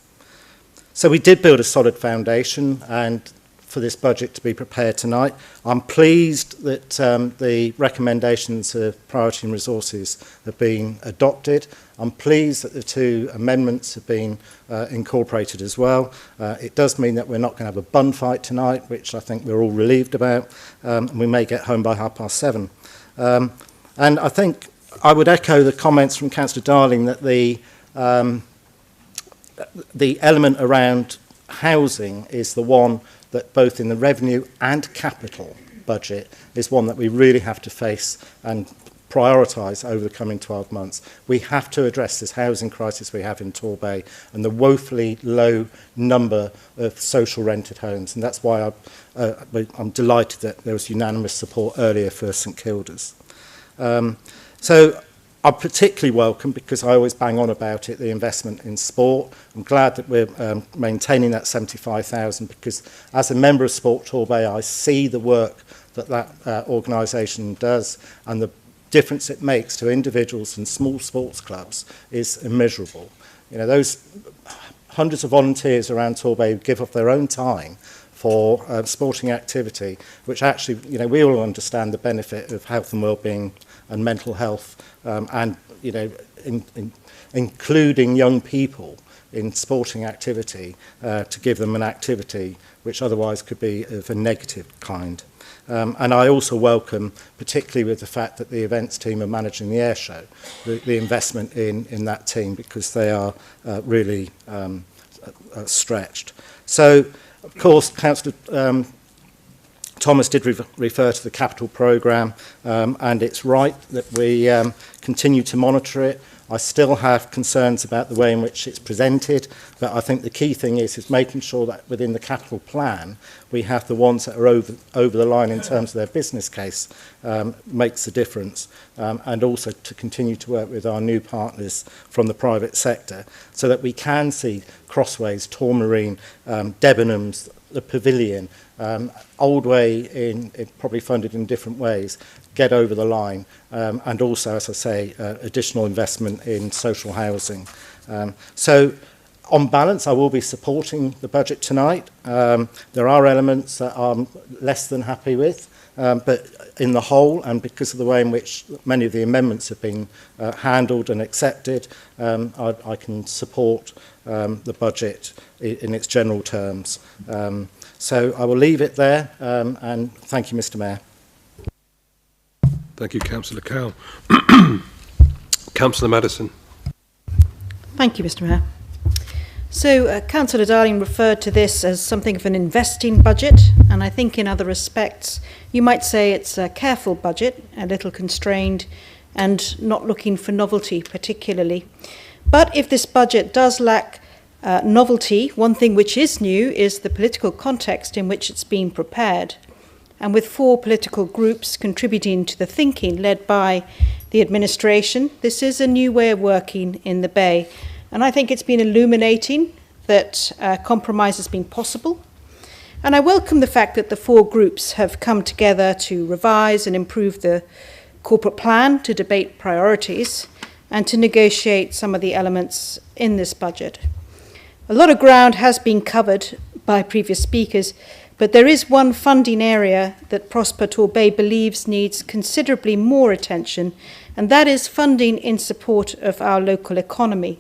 So we did build a solid foundation, and for this budget to be prepared tonight. I'm pleased that the recommendations of priority and resources have been adopted. I'm pleased that the 2 amendments have been incorporated as well. It does mean that we're not going to have a bun fight tonight, which I think we're all relieved about. And we may get home by 7:30. And I think I would echo the comments from Councillor Darling that the element around housing is the one that both in the revenue and capital budget is one that we really have to face and prioritise over the coming 12 months. We have to address this housing crisis we have in Torbay and the woefully low number of social rented homes. And that's why I'm delighted that there was unanimous support earlier for St Kilda's. So I particularly welcome, because I always bang on about it, the investment in sport. I'm glad that we're maintaining that 75,000, because as a member of Sport Torbay, I see the work that organisation does, and the difference it makes to individuals and small sports clubs is immeasurable. You know, those hundreds of volunteers around Torbay who give up their own time for sporting activity, which actually, you know, we all understand the benefit of health and well-being and mental health, and, you know, including young people in sporting activity to give them an activity which otherwise could be of a negative kind. And I also welcome, particularly with the fact that the events team are managing the air show, the investment in that team, because they are really stretched. So, of course, Councillor Thomas did refer to the capital programme, and it's right that we continue to monitor it. I still have concerns about the way in which it's presented, but I think the key thing is making sure that within the capital plan we have the ones that are over the line in terms of their business case makes a difference, and also to continue to work with our new partners from the private sector so that we can see Crossways, Tourmarine, Debenhams, the Pavilion, Old Way in probably funded in different ways, get over the line, and also, as I say, additional investment in social housing. So on balance, I will be supporting the budget tonight. There are elements that I'm less than happy with, but in the whole, and because of the way in which many of the amendments have been handled and accepted, I can support the budget in its general terms. So I will leave it there, and thank you, Mr. Mayor. Thank you, Councillor Cowell. Councillor Madison. Thank you, Mr. Mayor. So Councillor Darling referred to this as something of an investing budget, and I think in other respects you might say it's a careful budget, a little constrained and not looking for novelty particularly. But if this budget does lack novelty, one thing which is new is the political context in which it's been prepared. And with 4 political groups contributing to the thinking led by the administration, this is a new way of working in the Bay. And I think it's been illuminating that compromise has been possible. And I welcome the fact that the 4 groups have come together to revise and improve the corporate plan, to debate priorities, and to negotiate some of the elements in this budget. A lot of ground has been covered by previous speakers, but there is one funding area that Prosper Torbay believes needs considerably more attention, and that is funding in support of our local economy.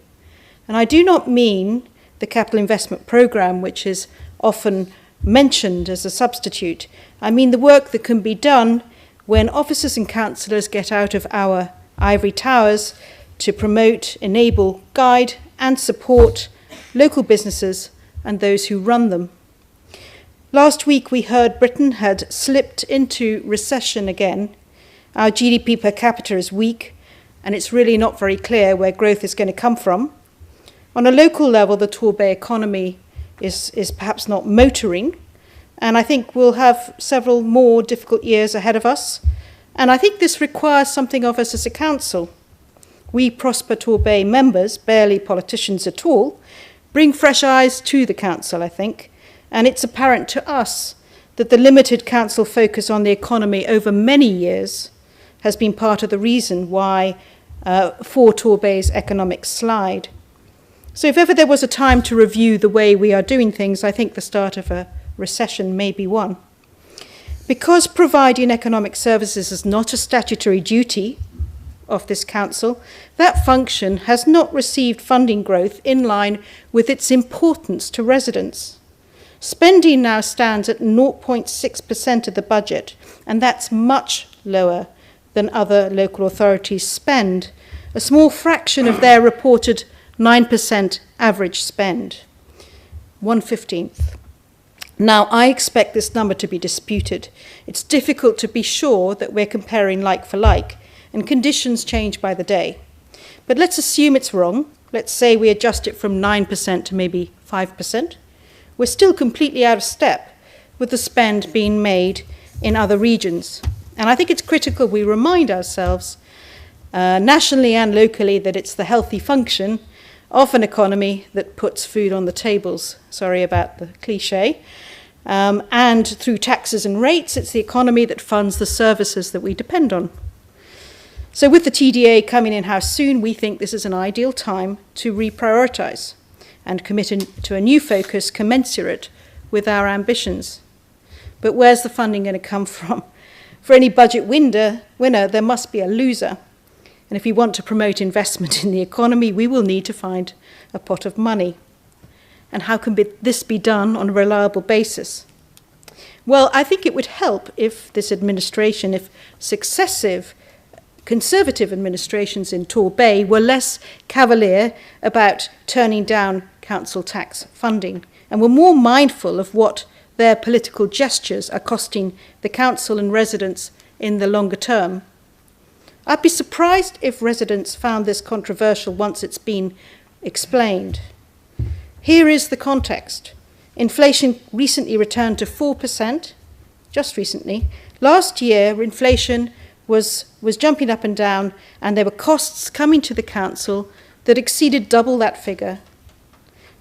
And I do not mean the capital investment programme, which is often mentioned as a substitute. I mean the work that can be done when officers and councillors get out of our ivory towers to promote, enable, guide and support local businesses and those who run them. Last week we heard Britain had slipped into recession again. Our GDP per capita is weak, and it's really not very clear where growth is going to come from. On a local level, the Torbay economy is perhaps not motoring, and I think we'll have several more difficult years ahead of us. And I think this requires something of us as a council. We Prosper Torbay members, barely politicians at all, bring fresh eyes to the council, I think. And it's apparent to us that the limited council focus on the economy over many years has been part of the reason why for Torbay's economic slide. So if ever there was a time to review the way we are doing things, I think the start of a recession may be one. Because providing economic services is not a statutory duty of this council, that function has not received funding growth in line with its importance to residents. Spending now stands at 0.6% of the budget, and that's much lower than other local authorities spend, a small fraction of their reported 9% average spend, 1/15. Now, I expect this number to be disputed. It's difficult to be sure that we're comparing like for like, and conditions change by the day. But let's assume it's wrong. Let's say we adjust it from 9% to maybe 5%. We're still completely out of step with the spend being made in other regions. And I think it's critical we remind ourselves, nationally and locally, that it's the healthy function of an economy that puts food on the tables. Sorry about the cliche. And through taxes and rates, it's the economy that funds the services that we depend on. So with the TDA coming in-house soon, we think this is an ideal time to reprioritise and commit to a new focus commensurate with our ambitions. But where's the funding going to come from? For any budget winner, there must be a loser. And if we want to promote investment in the economy, we will need to find a pot of money. And how can this be done on a reliable basis? Well, I think it would help if this administration, if successive Conservative administrations in Torbay were less cavalier about turning down council tax funding and were more mindful of what their political gestures are costing the council and residents in the longer term. I'd be surprised if residents found this controversial once it's been explained. Here is the context. Inflation recently returned to 4%, just recently. Last year, inflation was jumping up and down, and there were costs coming to the council that exceeded double that figure.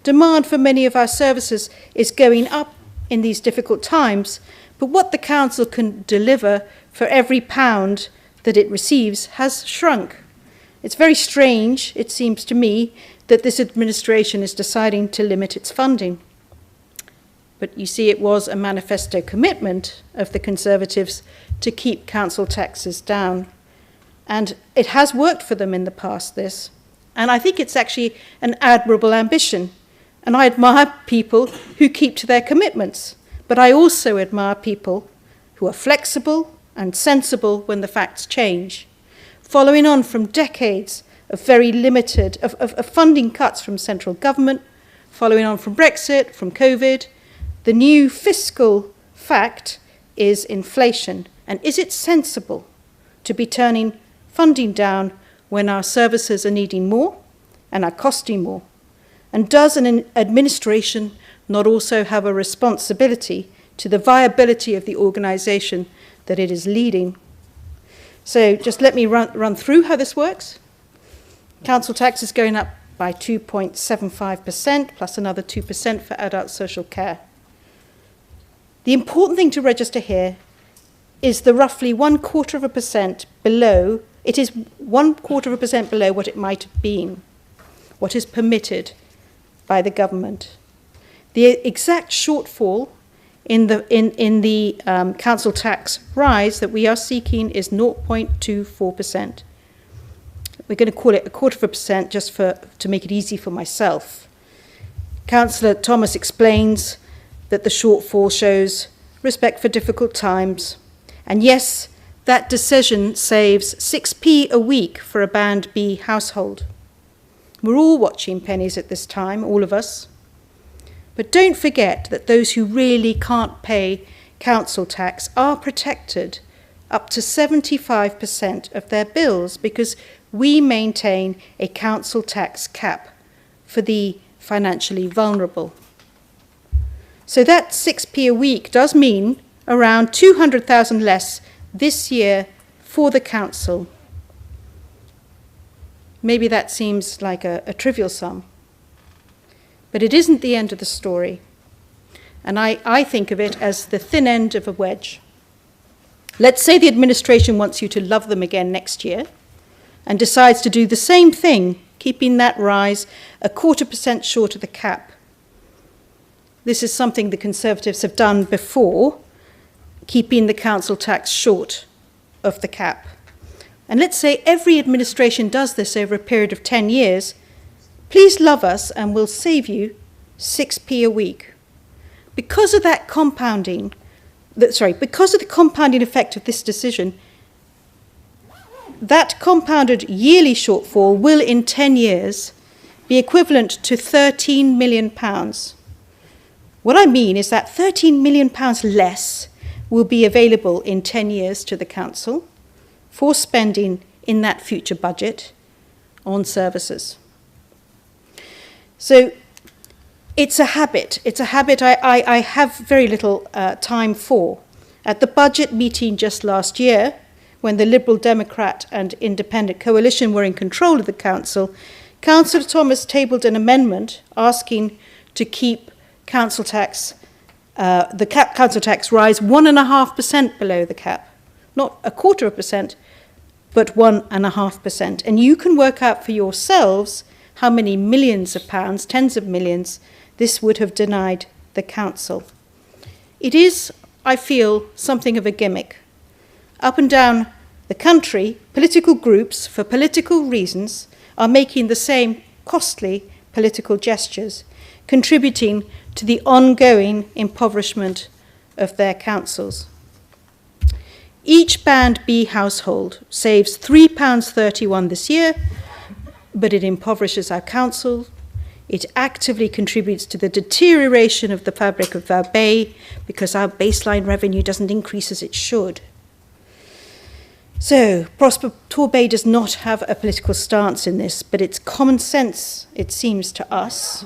Demand for many of our services is going up in these difficult times, but what the council can deliver for every pound that it receives has shrunk. It's very strange, it seems to me, that this administration is deciding to limit its funding. But you see, it was a manifesto commitment of the Conservatives to keep council taxes down. And it has worked for them in the past, this. And I think it's actually an admirable ambition. And I admire people who keep to their commitments. But I also admire people who are flexible and sensible when the facts change. Following on from decades of very limited, of funding cuts from central government, following on from Brexit, from COVID, the new fiscal fact is inflation. And is it sensible to be turning funding down when our services are needing more and are costing more? And does an administration not also have a responsibility to the viability of the organisation that it is leading? So just let me run through how this works. Council tax is going up by 2.75% plus another 2% for adult social care. The important thing to register here is the roughly 1/4% below, it is 1/4% below what it might have been, what is permitted by the government. The exact shortfall in the council tax rise that we are seeking is 0.24%. We're going to call it 1/4% just to make it easy for myself. Councillor Thomas explains that the shortfall shows respect for difficult times. And yes, that decision saves 6p a week for a Band B household. We're all watching pennies at this time, all of us. But don't forget that those who really can't pay council tax are protected up to 75% of their bills because we maintain a council tax cap for the financially vulnerable. So that 6p a week does mean around 200,000 less this year for the council. Maybe that seems like a trivial sum, but it isn't the end of the story. And I think of it as the thin end of a wedge. Let's say the administration wants you to love them again next year and decides to do the same thing, keeping that rise 1/4% short of the cap. This is something the Conservatives have done before, keeping the council tax short of the cap. And let's say every administration does this over a period of 10 years. Please love us and we'll save you 6p a week. Because of that compounding, because of the compounding effect of this decision, that compounded yearly shortfall will in 10 years be equivalent to £13 million. What I mean is that £13 million less will be available in 10 years to the council for spending in that future budget on services. So it's a habit. It's a habit I have very little time for. At the budget meeting just last year, when the Liberal Democrat and Independent coalition were in control of the council, Councillor Thomas tabled an amendment asking to keep council tax, council tax rise 1.5% below the cap. Not 1/4%, but 1.5%. And you can work out for yourselves how many millions of pounds, tens of millions, this would have denied the council. It is, I feel, something of a gimmick. Up and down the country, political groups, for political reasons, are making the same costly political gestures, contributing to the ongoing impoverishment of their councils. Each Band B household saves £3.31 this year, but it impoverishes our council. It actively contributes to the deterioration of the fabric of our bay because our baseline revenue doesn't increase as it should. So, Prosper Torbay does not have a political stance in this, but it's common sense, it seems to us,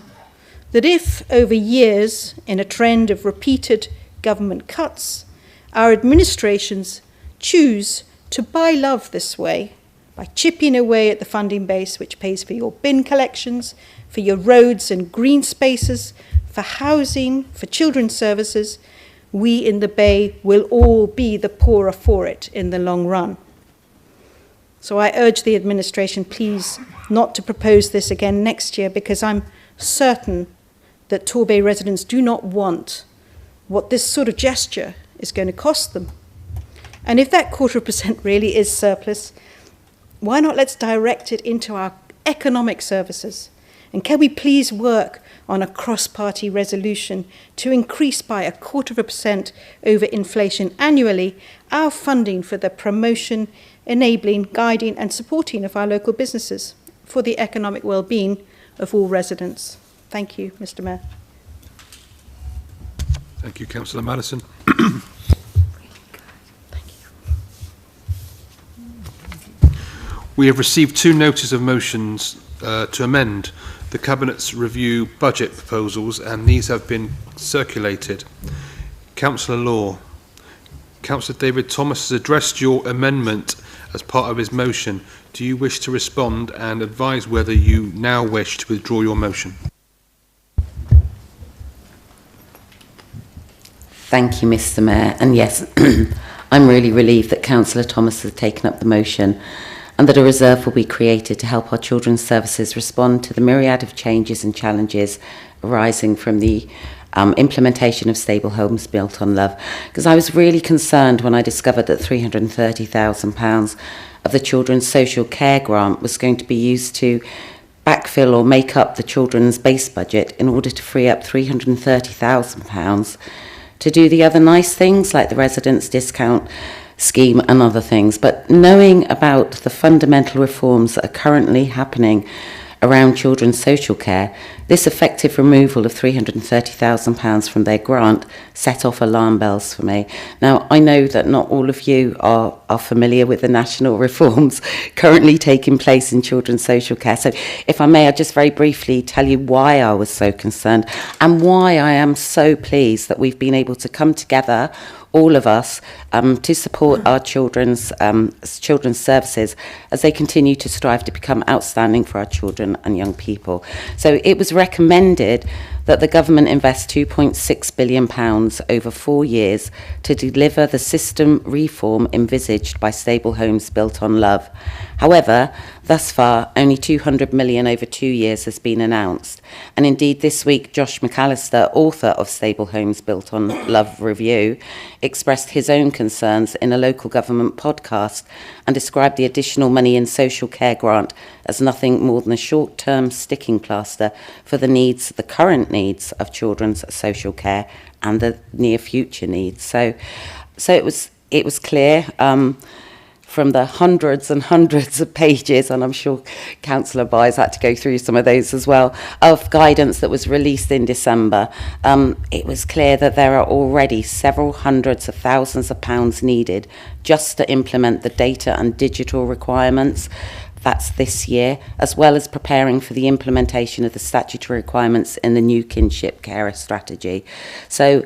that if over years, in a trend of repeated government cuts, our administrations choose to buy love this way, by chipping away at the funding base which pays for your bin collections, for your roads and green spaces, for housing, for children's services, we in the Bay will all be the poorer for it in the long run. So I urge the administration, please, not to propose this again next year, because I'm certain that Torbay residents do not want what this sort of gesture is going to cost them. And if that 0.25% really is surplus, why not let's direct it into our economic services? And can we please work on a cross-party resolution to increase by 0.25% over inflation annually our funding for the promotion, enabling, guiding and supporting of our local businesses for the economic well-being of all residents. Thank you, Mr. Mayor. Thank you, Councillor Madison. We have received 2 notices of motions to amend the Cabinet's review budget proposals, and these have been circulated. Councillor Law, Councillor David Thomas has addressed your amendment as part of his motion. Do you wish to respond and advise whether you now wish to withdraw your motion? Thank you, Mr. Mayor. And yes, I'm really relieved that Councillor Thomas has taken up the motion and that a reserve will be created to help our children's services respond to the myriad of changes and challenges arising from the implementation of stable homes built on love. Because I was really concerned when I discovered that £330,000 of the Children's Social Care Grant was going to be used to backfill or make up the children's base budget in order to free up £330,000 to do the other nice things like the residents' discount scheme and other things. But knowing about the fundamental reforms that are currently happening around children's social care, this effective removal of £330,000 from their grant set off alarm bells for me. Now, I know that not all of you are familiar with the national reforms currently taking place in children's social care. So if I may, I'll just very briefly tell you why I was so concerned and why I am so pleased that we've been able to come together, all of us, to support our children's services as they continue to strive to become outstanding for our children and young people. So it was recommended that the government invest £2.6 billion over 4 years to deliver the system reform envisaged by Stable Homes Built on Love. However, thus far, only £200 million over 2 years has been announced. And indeed, this week, Josh McAllister, author of Stable Homes Built on Love Review, expressed his own concerns in a local government podcast and described the additional money in social care grant as nothing more than a short-term sticking plaster for the needs, the current needs of children's social care and the near future needs. So it was clear from the hundreds and hundreds of pages, and I'm sure Councillor Byers had to go through some of those as well, of guidance that was released in December. It was clear that there are already several hundreds of thousands of pounds needed just to implement the data and digital requirements. That's this year, as well as preparing for the implementation of the statutory requirements in the new kinship carer strategy. So,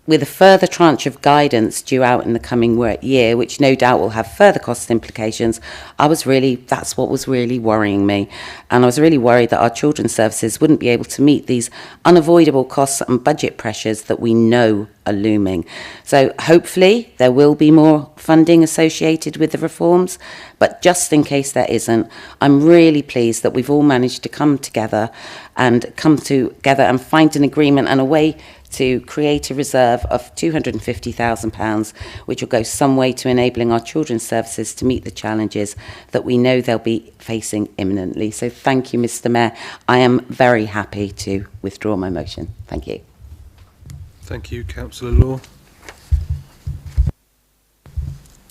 with a further tranche of guidance due out in the coming year, which no doubt will have further cost implications, that's what was really worrying me. And I was really worried that our children's services wouldn't be able to meet these unavoidable costs and budget pressures that we know are looming. So hopefully there will be more funding associated with the reforms, but just in case there isn't, I'm really pleased that we've all managed to come together and find an agreement and a way to create a reserve of £250,000, which will go some way to enabling our children's services to meet the challenges that we know they'll be facing imminently. So thank you, Mr. Mayor. I am very happy to withdraw my motion. Thank you. Thank you, Councillor Law.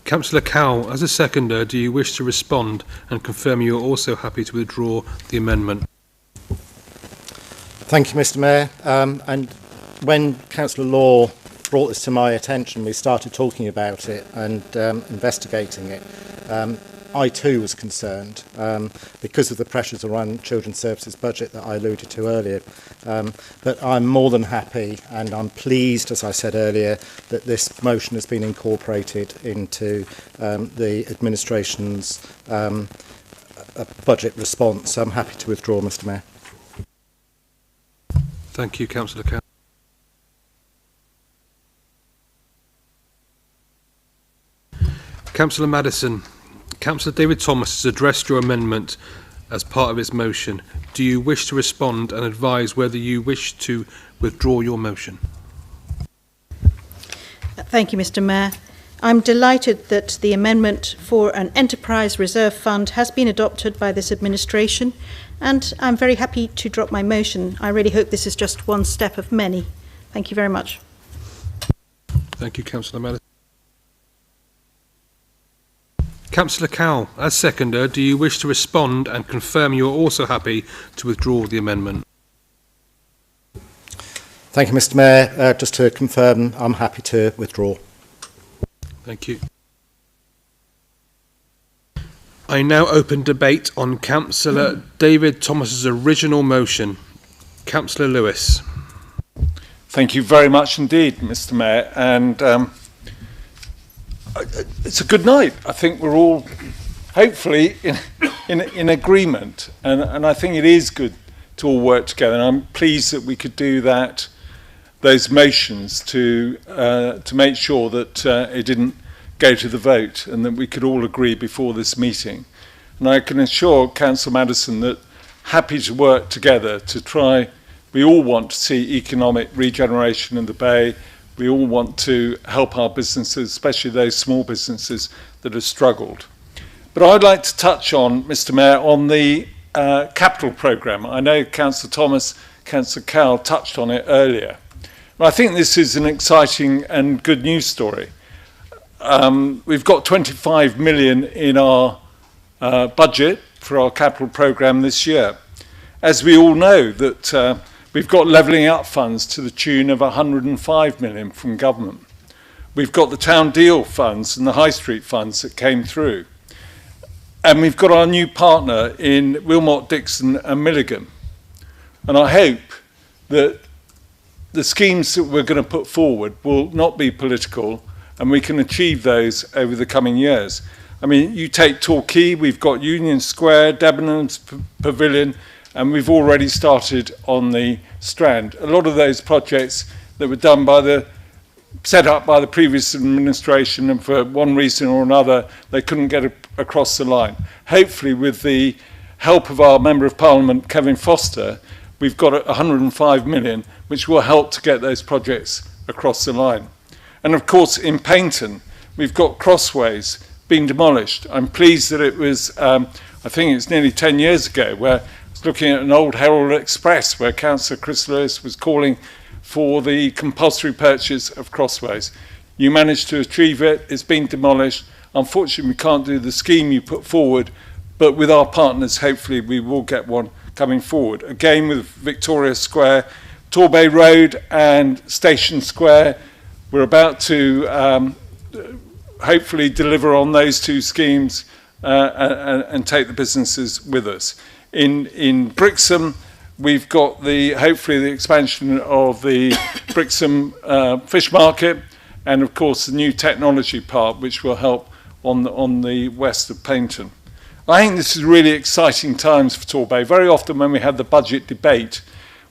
Councillor Cowell, as a seconder, do you wish to respond and confirm you are also happy to withdraw the amendment? Thank you, Mr. Mayor. And when Councillor Law brought this to my attention, we started talking about it and investigating it. I too was concerned because of the pressures around Children's Services budget that I alluded to earlier. But I'm more than happy and I'm pleased, as I said earlier, that this motion has been incorporated into the administration's budget response. I'm happy to withdraw, Mr. Mayor. Thank you, Councillor Cow. Councillor Madison. Councillor David Thomas has addressed your amendment as part of his motion. Do you wish to respond and advise whether you wish to withdraw your motion? Thank you, Mr. Mayor. I'm delighted that the amendment for an enterprise reserve fund has been adopted by this administration, and I'm very happy to drop my motion. I really hope this is just one step of many. Thank you very much. Thank you, Councillor Madison. Councillor Cowell, as seconder, do you wish to respond and confirm you are also happy to withdraw the amendment? Thank you, Mr. Mayor. Just to confirm, I'm happy to withdraw. Thank you. I now open debate on Councillor David Thomas's original motion. Councillor Lewis. Thank you very much indeed, Mr. Mayor. And it's a good night. I think we're all hopefully in agreement, and I think it is good to all work together. And I'm pleased that we could do that, those motions to make sure that it didn't go to the vote, and that we could all agree before this meeting. And I can assure Councillor Madison that happy to work together to try. We all want to see economic regeneration in the Bay. We all want to help our businesses, especially those small businesses that have struggled. But I'd like to touch on, Mr. Mayor, on the capital programme. I know Councillor Thomas, Councillor Cowell touched on it earlier. And I think this is an exciting and good news story. We've got 25 million in our budget for our capital programme this year. As we all know, that we've got levelling up funds to the tune of 105 million from government. We've got the town deal funds and the high street funds that came through. And we've got our new partner in Wilmot, Dixon and Milligan. And I hope that the schemes that we're going to put forward will not be political, and we can achieve those over the coming years. I mean, you take Torquay, we've got Union Square, Debenhams Pavilion, and we've already started on the Strand. A lot of those projects that were done by set up by the previous administration, and for one reason or another, they couldn't get across the line. Hopefully, with the help of our Member of Parliament, Kevin Foster, we've got 105 million, which will help to get those projects across the line. And of course, in Paignton, we've got Crossways being demolished. I'm pleased that it was, I think it's nearly 10 years ago, where looking at an old Herald Express where Councillor Chris Lewis was calling for the compulsory purchase of Crossways. You managed to achieve it, it's been demolished. Unfortunately, we can't do the scheme you put forward, but with our partners, hopefully we will get one coming forward. Again, with Victoria Square, Torbay Road and Station Square, we're about to hopefully deliver on those two schemes and take the businesses with us. In Brixham, we've got hopefully the expansion of the Brixham fish market, and of course the new technology park, which will help on the west of Paignton. I think this is really exciting times for Torbay. Very often when we have the budget debate,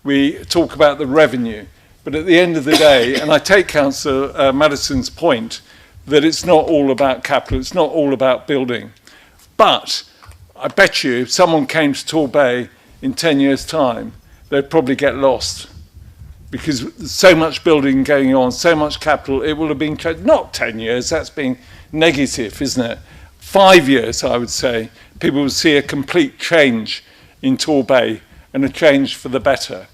we talk about the revenue, but at the end of the day, and I take Councillor Madison's point, that it's not all about capital, it's not all about building. But I bet you if someone came to Torbay in 10 years' time, they'd probably get lost, because there's so much building going on, so much capital, it will have been, not 10 years, that's being negative, isn't it? 5 years, I would say, people will see a complete change in Torbay and a change for the better.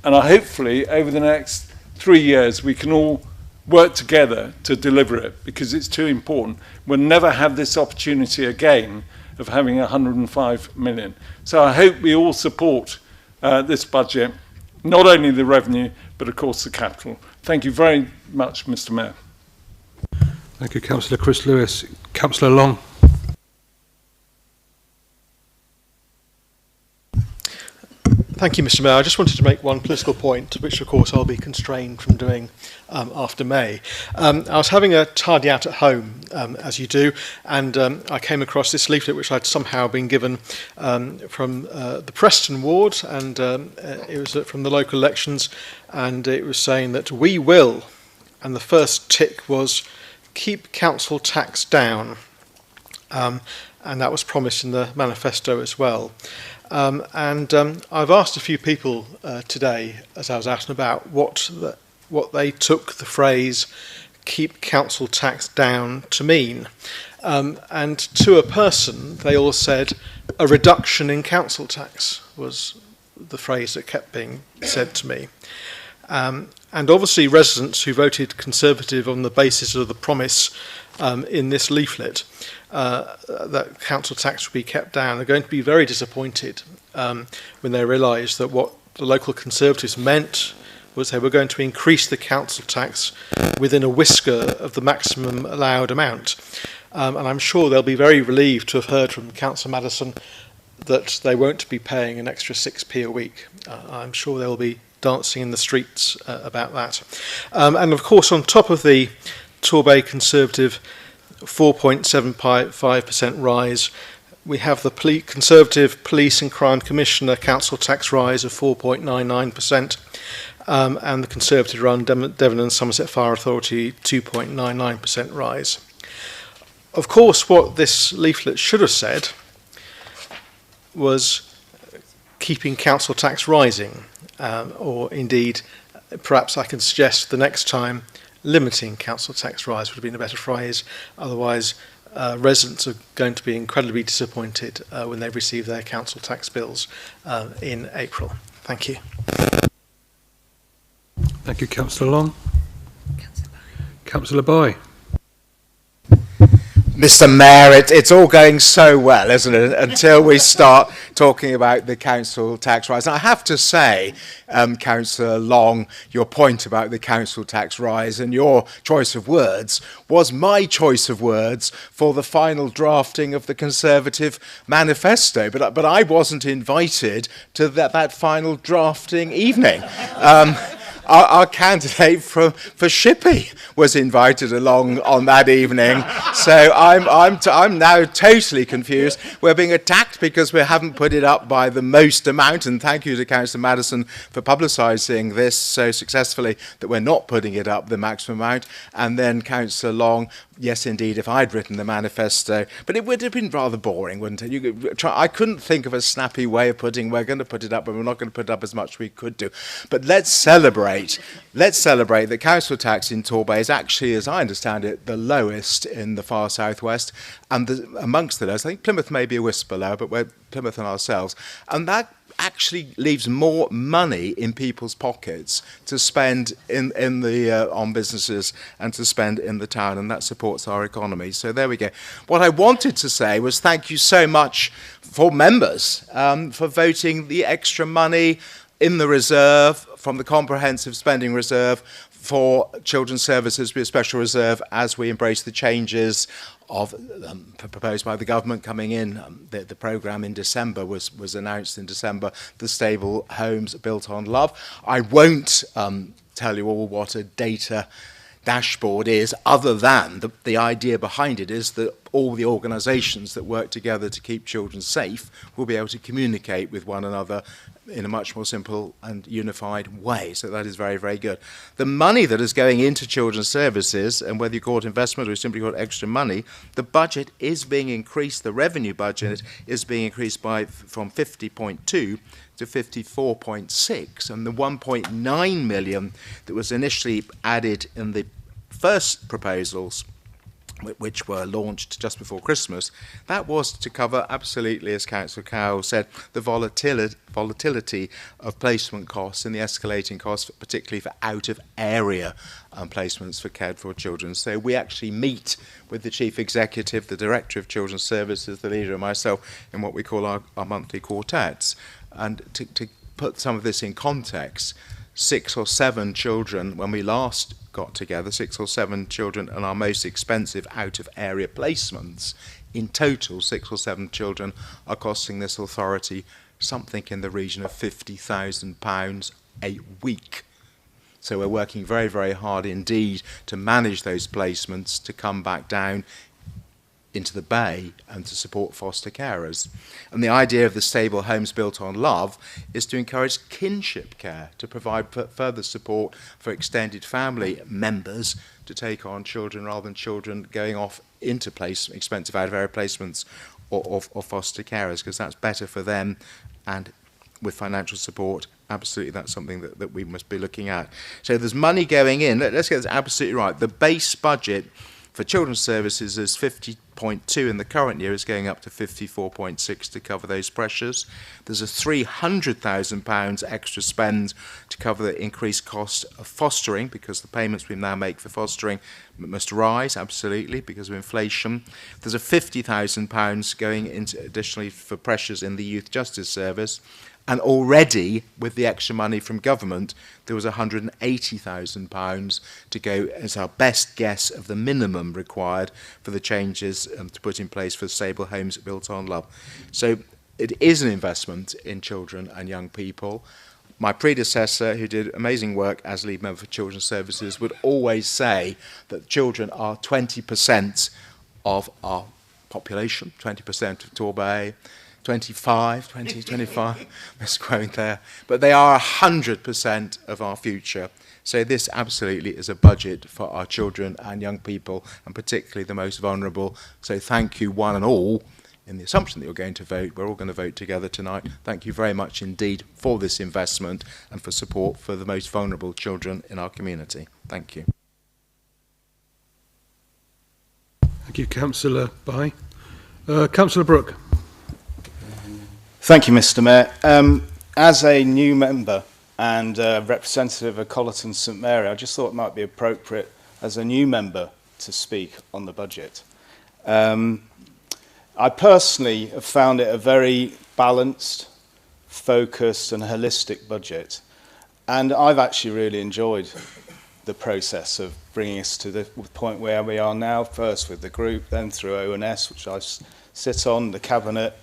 And hopefully, over the next 3 years, we can all work together to deliver it, because it's too important. We'll never have this opportunity again of having 105 million. So I hope we all support this budget, not only the revenue, but of course the capital. Thank you very much, Mr. Mayor. Thank you, Councillor Chris Lewis. Councillor Long. Thank you, Mr. Mayor. I just wanted to make one political point, which of course I'll be constrained from doing after May. I was having a tidy out at home, as you do, and I came across this leaflet which I'd somehow been given from the Preston ward, and it was from the local elections, and it was saying that we will, and the first tick was keep council tax down, and that was promised in the manifesto as well. I've asked a few people today, as I was out and about, what they took the phrase "keep council tax down" to mean. And to a person, they all said a reduction in council tax was the phrase that kept being said to me. And obviously residents who voted Conservative on the basis of the promise in this leaflet that council tax would be kept down are going to be very disappointed when they realise that what the local Conservatives meant was they were going to increase the council tax within a whisker of the maximum allowed amount. And I'm sure they'll be very relieved to have heard from Councillor Madison that they won't be paying an extra 6p a week. I'm sure they'll be dancing in the streets about that. And of course, on top of the Torbay Conservative 4.75% rise, we have the Conservative Police and Crime Commissioner council tax rise of 4.99%, and the Conservative-run Devon and Somerset Fire Authority 2.99% rise. Of course, what this leaflet should have said was keeping council tax rising, or indeed, perhaps I can suggest the next time limiting council tax rise would have been a better phrase. Otherwise, residents are going to be incredibly disappointed when they receive their council tax bills in April. Thank you. Thank you, Councillor Long. Councillor Boy. Mr. Mayor, it's all going so well, isn't it, until we start talking about the council tax rise. And I have to say, Councillor Long, your point about the council tax rise and your choice of words was my choice of words for the final drafting of the Conservative manifesto. But I wasn't invited to that final drafting evening. Our candidate for Shippey was invited along on that evening, so I'm now totally confused. We're being attacked because we haven't put it up by the most amount, and thank you to Councillor Madison for publicising this so successfully that we're not putting it up the maximum amount. And then Councillor Long, yes, indeed, if I'd written the manifesto, but it would have been rather boring, wouldn't it? I couldn't think of a snappy way of putting, we're going to put it up, but we're not going to put it up as much as we could do. But let's celebrate that council tax in Torbay is actually, as I understand it, the lowest in the far southwest. And amongst the lowest, I think Plymouth may be a wisp below, but we're Plymouth and ourselves. And that actually leaves more money in people's pockets to spend on businesses and to spend in the town, and that supports our economy. So there we go. What I wanted to say was thank you so much for members for voting the extra money in the reserve from the comprehensive spending reserve for children's services with a special reserve as we embrace the changes of proposed by the government coming in. The programme in December was announced in December, the Stable Homes Built on Love. I won't tell you all what a data dashboard is, other than the idea behind it is that all the organisations that work together to keep children safe will be able to communicate with one another in a much more simple and unified way. So that is very, very good. The money that is going into children's services, and whether you call it investment or simply call it extra money, the budget is being increased, the revenue budget is being increased from 50.2 to 54.6, and the 1.9 million that was initially added in the first proposals, which were launched just before Christmas, that was to cover absolutely, as Councillor Cowell said, the volatility of placement costs and the escalating costs, particularly for out-of-area placements for cared for children. So we actually meet with the Chief Executive, the Director of Children's Services, the leader and myself in what we call our monthly quartets, and to put some of this in context, 6 or 7 children, when we last got together, 6 or 7 children and our most expensive out-of-area placements, in total 6 or 7 children are costing this authority something in the region of £50,000 a week. So we're working very, very hard indeed to manage those placements, to come back down into the bay and to support foster carers. And the idea of the stable homes built on love is to encourage kinship care, to provide further support for extended family members to take on children rather than children going off into expensive out-of-area placements or foster carers, because that's better for them, and with financial support, absolutely that's something that we must be looking at. So there's money going in. Let's get this absolutely right. The base budget for children's services is 50.2 in the current year, is going up to 54.6 to cover those pressures. There's a £300,000 extra spend to cover the increased cost of fostering, because the payments we now make for fostering must rise, absolutely, because of inflation. There's a £50,000 going into additionally for pressures in the Youth Justice Service. And already, with the extra money from government, there was £180,000 to go as our best guess of the minimum required for the changes to put in place for stable homes built on love. So it is an investment in children and young people. My predecessor, who did amazing work as lead member for Children's Services, would always say that children are 20% of our population, 20% of Torbay, 25, misquoting there, but they are 100% of our future. So this absolutely is a budget for our children and young people, and particularly the most vulnerable. So thank you one and all, in the assumption that you're going to vote. We're all going to vote together tonight. Thank you very much indeed for this investment and for support for the most vulnerable children in our community. Thank you. Thank you, Councillor Bye. Councillor Brooke. Thank you, Mr. Mayor. As a new member and representative of Colleton St Mary, I just thought it might be appropriate as a new member to speak on the budget. I personally have found it a very balanced, focused and holistic budget, and I've actually really enjoyed the process of bringing us to the point where we are now, first with the group, then through ONS, which I sit on, the Cabinet,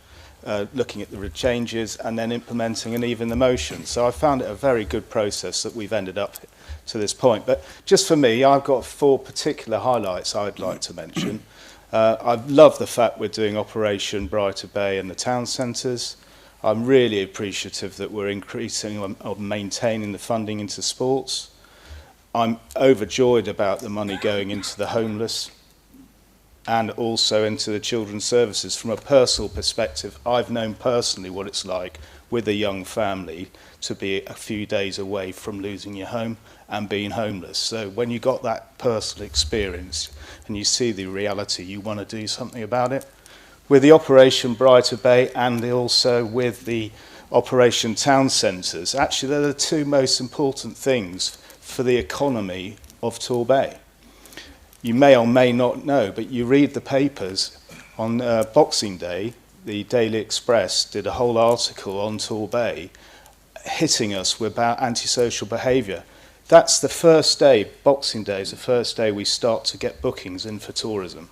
looking at the changes and then implementing and even the motion. So I found it a very good process that we've ended up to this point. But just for me, I've got 4 particular highlights I'd like to mention. I love the fact we're doing Operation Brighter Bay in the town centres. I'm really appreciative that we're increasing or maintaining the funding into sports. I'm overjoyed about the money going into the homeless and also into the children's services. From a personal perspective, I've known personally what it's like with a young family to be a few days away from losing your home and being homeless. So when you got that personal experience and you see the reality, you want to do something about it. With the Operation Brighter Bay and also with the Operation Town Centres, actually they're the 2 most important things for the economy of Torbay. You may or may not know, but you read the papers on Boxing Day, the Daily Express did a whole article on Torbay hitting us about antisocial behaviour. That's the first day, Boxing Day is the first day we start to get bookings in for tourism.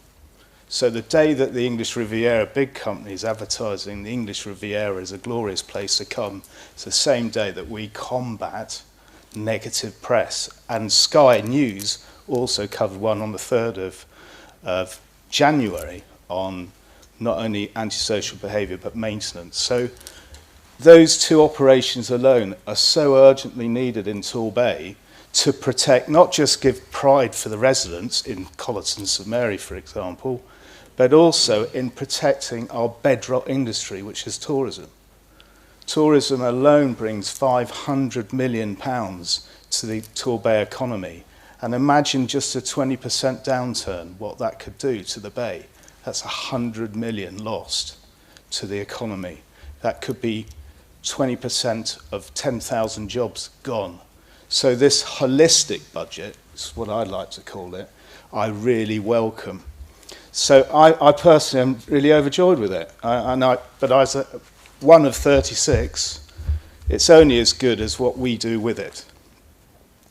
So the day that the English Riviera, big companies advertising the English Riviera as a glorious place to come, it's the same day that we combat negative press. And Sky News also covered one on the 3rd of January on not only antisocial behaviour but maintenance. So those 2 operations alone are so urgently needed in Torbay to protect, not just give pride for the residents in Colleton St Mary, for example, but also in protecting our bedrock industry, which is tourism. Tourism alone brings £500 million to the Torbay economy. And imagine just a 20% downturn, what that could do to the bay. That's 100 million lost to the economy. That could be 20% of 10,000 jobs gone. So this holistic budget, is what I'd like to call it, I really welcome. So I personally am really overjoyed with it. But as one of 36, It's only as good as what we do with it.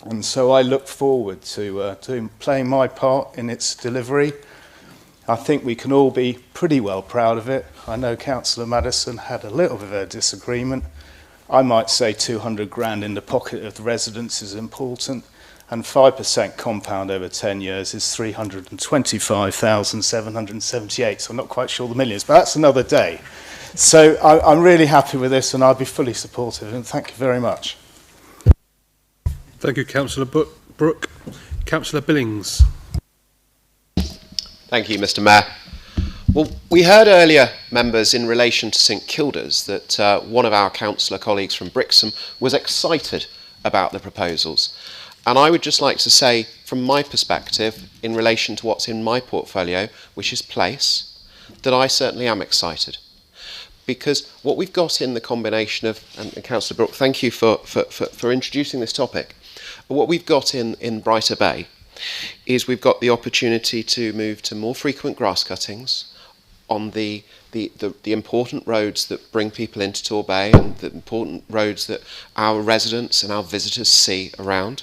And so I look forward to playing my part in its delivery. I think we can all be pretty well proud of it. I know Councillor Madison had a little bit of a disagreement. I might say 200 grand in the pocket of the residents is important, and 5% compound over 10 years is 325,778. So I'm not quite sure the millions, but that's another day. So I'm really happy with this, and I'll be fully supportive, and thank you very much. Thank you, Councillor Brooke. Councillor Billings. Thank you, Mr. Mayor. Well, we heard earlier, members, in relation to St Kilda's, that one of our councillor colleagues from Brixham was excited about the proposals. And I would just like to say, from my perspective, in relation to what's in my portfolio, which is Place, that I certainly am excited. Because what we've got in the combination of, and Councillor Brooke, thank you for introducing this topic, what we've got in Brighter Bay is we've got the opportunity to move to more frequent grass cuttings on the important roads that bring people into Torbay and the important roads that our residents and our visitors see around.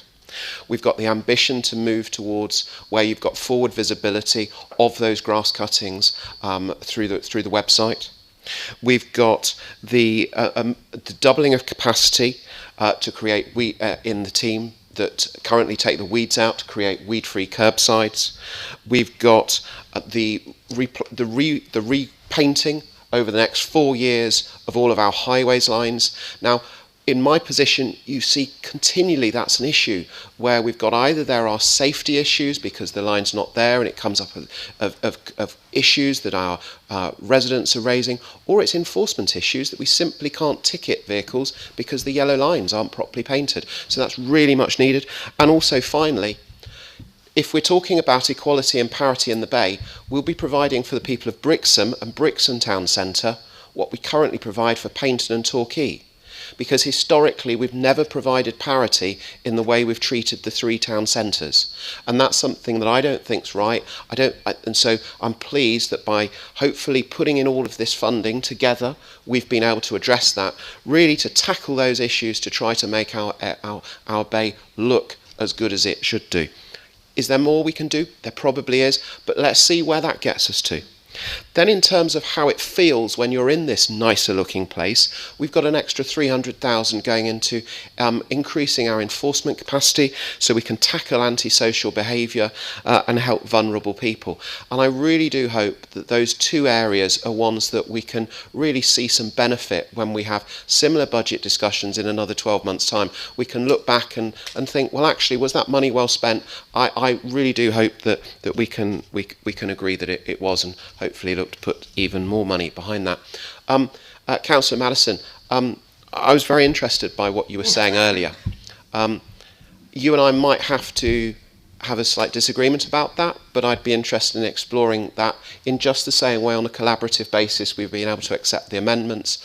We've got the ambition to move towards where you've got forward visibility of those grass cuttings through the website. We've got the doubling of capacity to create in the team that currently take the weeds out to create weed-free curbsides. We've got the repainting over the next 4 years of all of our highways lines. Now, in my position, you see continually that's an issue where we've got either there are safety issues because the line's not there and it comes up of issues that our residents are raising, or it's enforcement issues that we simply can't ticket vehicles because the yellow lines aren't properly painted. So that's really much needed. And also, finally, if we're talking about equality and parity in the Bay, we'll be providing for the people of Brixham and Brixham Town Centre what we currently provide for Paignton and Torquay. Because historically we've never provided parity in the way we've treated the 3 town centres, and that's something that I don't think's right. And so I'm pleased that by hopefully putting in all of this funding together, we've been able to address that, really to tackle those issues to try to make our Bay look as good as it should do. Is there more we can do? There probably is, but let's see where that gets us to. Then in terms of how it feels when you're in this nicer looking place, we've got an extra 300,000 going into increasing our enforcement capacity so we can tackle antisocial behaviour and help vulnerable people. And I really do hope that those 2 areas are ones that we can really see some benefit when we have similar budget discussions in another 12 months' time. We can look back and think, well, actually, was that money well spent? I really do hope that we can agree that it was, and hopefully look to put even more money behind that. Councillor Madison, I was very interested by what you were saying earlier. You and I might have to have a slight disagreement about that, but I'd be interested in exploring that in just the same way on a collaborative basis we've been able to accept the amendments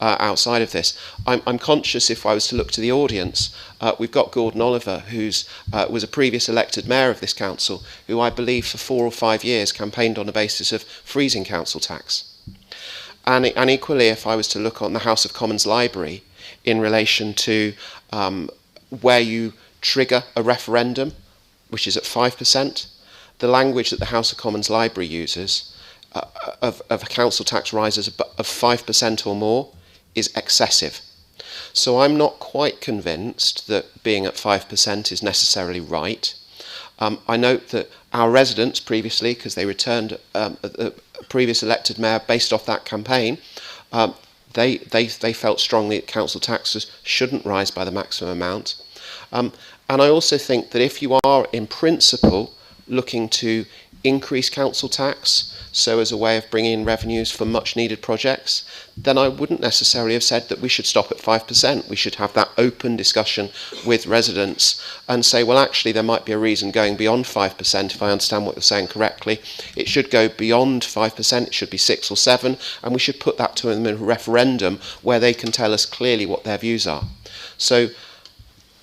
outside of this. I'm conscious if I was to look to the audience, we've got Gordon Oliver, who was a previous elected mayor of this council, who I believe for 4 or 5 years campaigned on the basis of freezing council tax. And equally, if I was to look on the House of Commons library in relation to where you trigger a referendum, which is at 5%, the language that the House of Commons library uses of a council tax rises of 5% or more is excessive. So I'm not quite convinced that being at 5% is necessarily right. I note that our residents previously, because they returned a previous elected mayor based off that campaign, they felt strongly that council taxes shouldn't rise by the maximum amount. And I also think that if you are in principle looking to increase council tax, so as a way of bringing in revenues for much needed projects, then I wouldn't necessarily have said that we should stop at 5%. We should have that open discussion with residents and say, well, actually, there might be a reason going beyond 5%, if I understand what you're saying correctly. It should go beyond 5%, it should be 6 or 7, and we should put that to them in a referendum where they can tell us clearly what their views are. So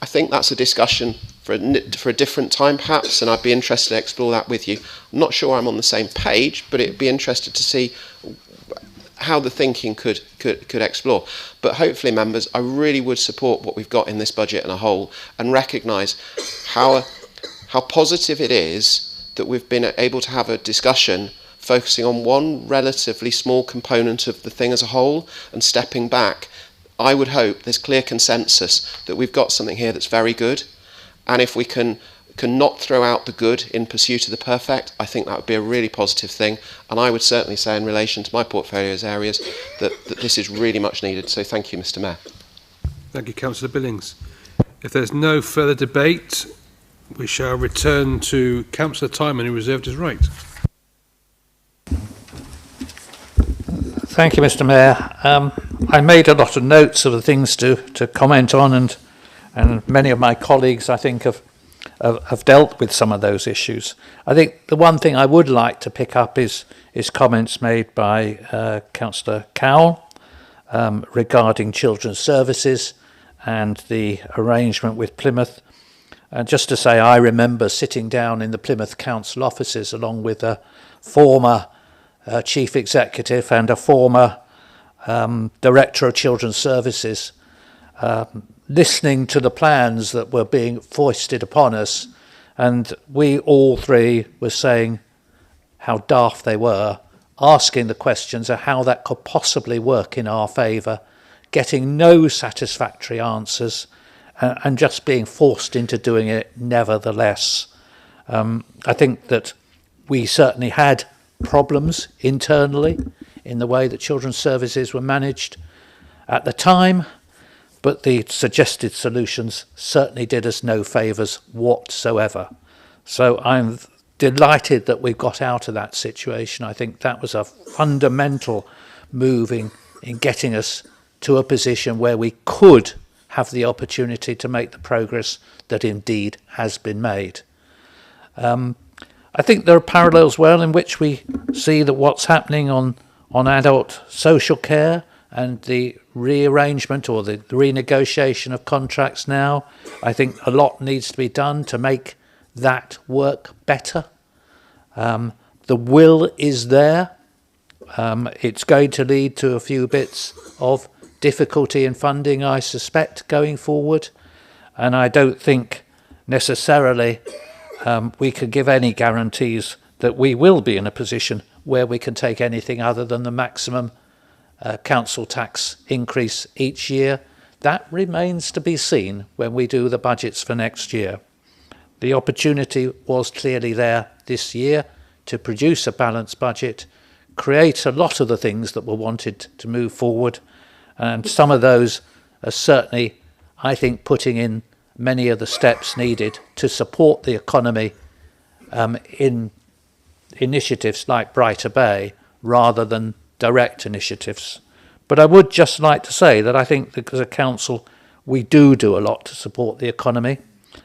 I think that's a discussion for a different time perhaps, and I'd be interested to explore that with you. I'm not sure I'm on the same page, but it'd be interested to see how the thinking could explore. But hopefully, members, I really would support what we've got in this budget in a whole, and recognise how positive it is that we've been able to have a discussion focusing on one relatively small component of the thing as a whole and stepping back. I would hope there's clear consensus that we've got something here that's very good, and if we can not throw out the good in pursuit of the perfect, I think that would be a really positive thing. And I would certainly say, in relation to my portfolio's areas, that this is really much needed. So thank you, Mr. Mayor. Thank you, Councillor Billings. If there's no further debate, we shall return to Councillor Timon, who reserved his right. Thank you, Mr. Mayor. I made a lot of notes of the things to comment on, and many of my colleagues, I think, have dealt with some of those issues. I think the one thing I would like to pick up is comments made by Councillor Cowell regarding children's services and the arrangement with Plymouth. Just to say, I remember sitting down in the Plymouth Council offices along with a former chief executive and a former director of children's services, listening to the plans that were being foisted upon us, and we all three were saying how daft they were, asking the questions of how that could possibly work in our favour, getting no satisfactory answers, and just being forced into doing it nevertheless. I think that we certainly had problems internally in the way that children's services were managed at the time, but the suggested solutions certainly did us no favours whatsoever. So I'm delighted that we got out of that situation. I think that was a fundamental move in getting us to a position where we could have the opportunity to make the progress that indeed has been made. I think there are parallels well in which we see that what's happening on adult social care and the rearrangement or the renegotiation of contracts now. I think a lot needs to be done to make that work better. The will is there. It's going to lead to a few bits of difficulty in funding, I suspect, going forward. And I don't think necessarily we can give any guarantees that we will be in a position where we can take anything other than the maximum council tax increase each year. That remains to be seen when we do the budgets for next year. The opportunity was clearly there this year to produce a balanced budget, create a lot of the things that were wanted to move forward, and some of those are certainly, I think, putting in many of the steps needed to support the economy in initiatives like Brighter Bay rather than direct initiatives. But I would just like to say that I think that as a council we do a lot to support the economy.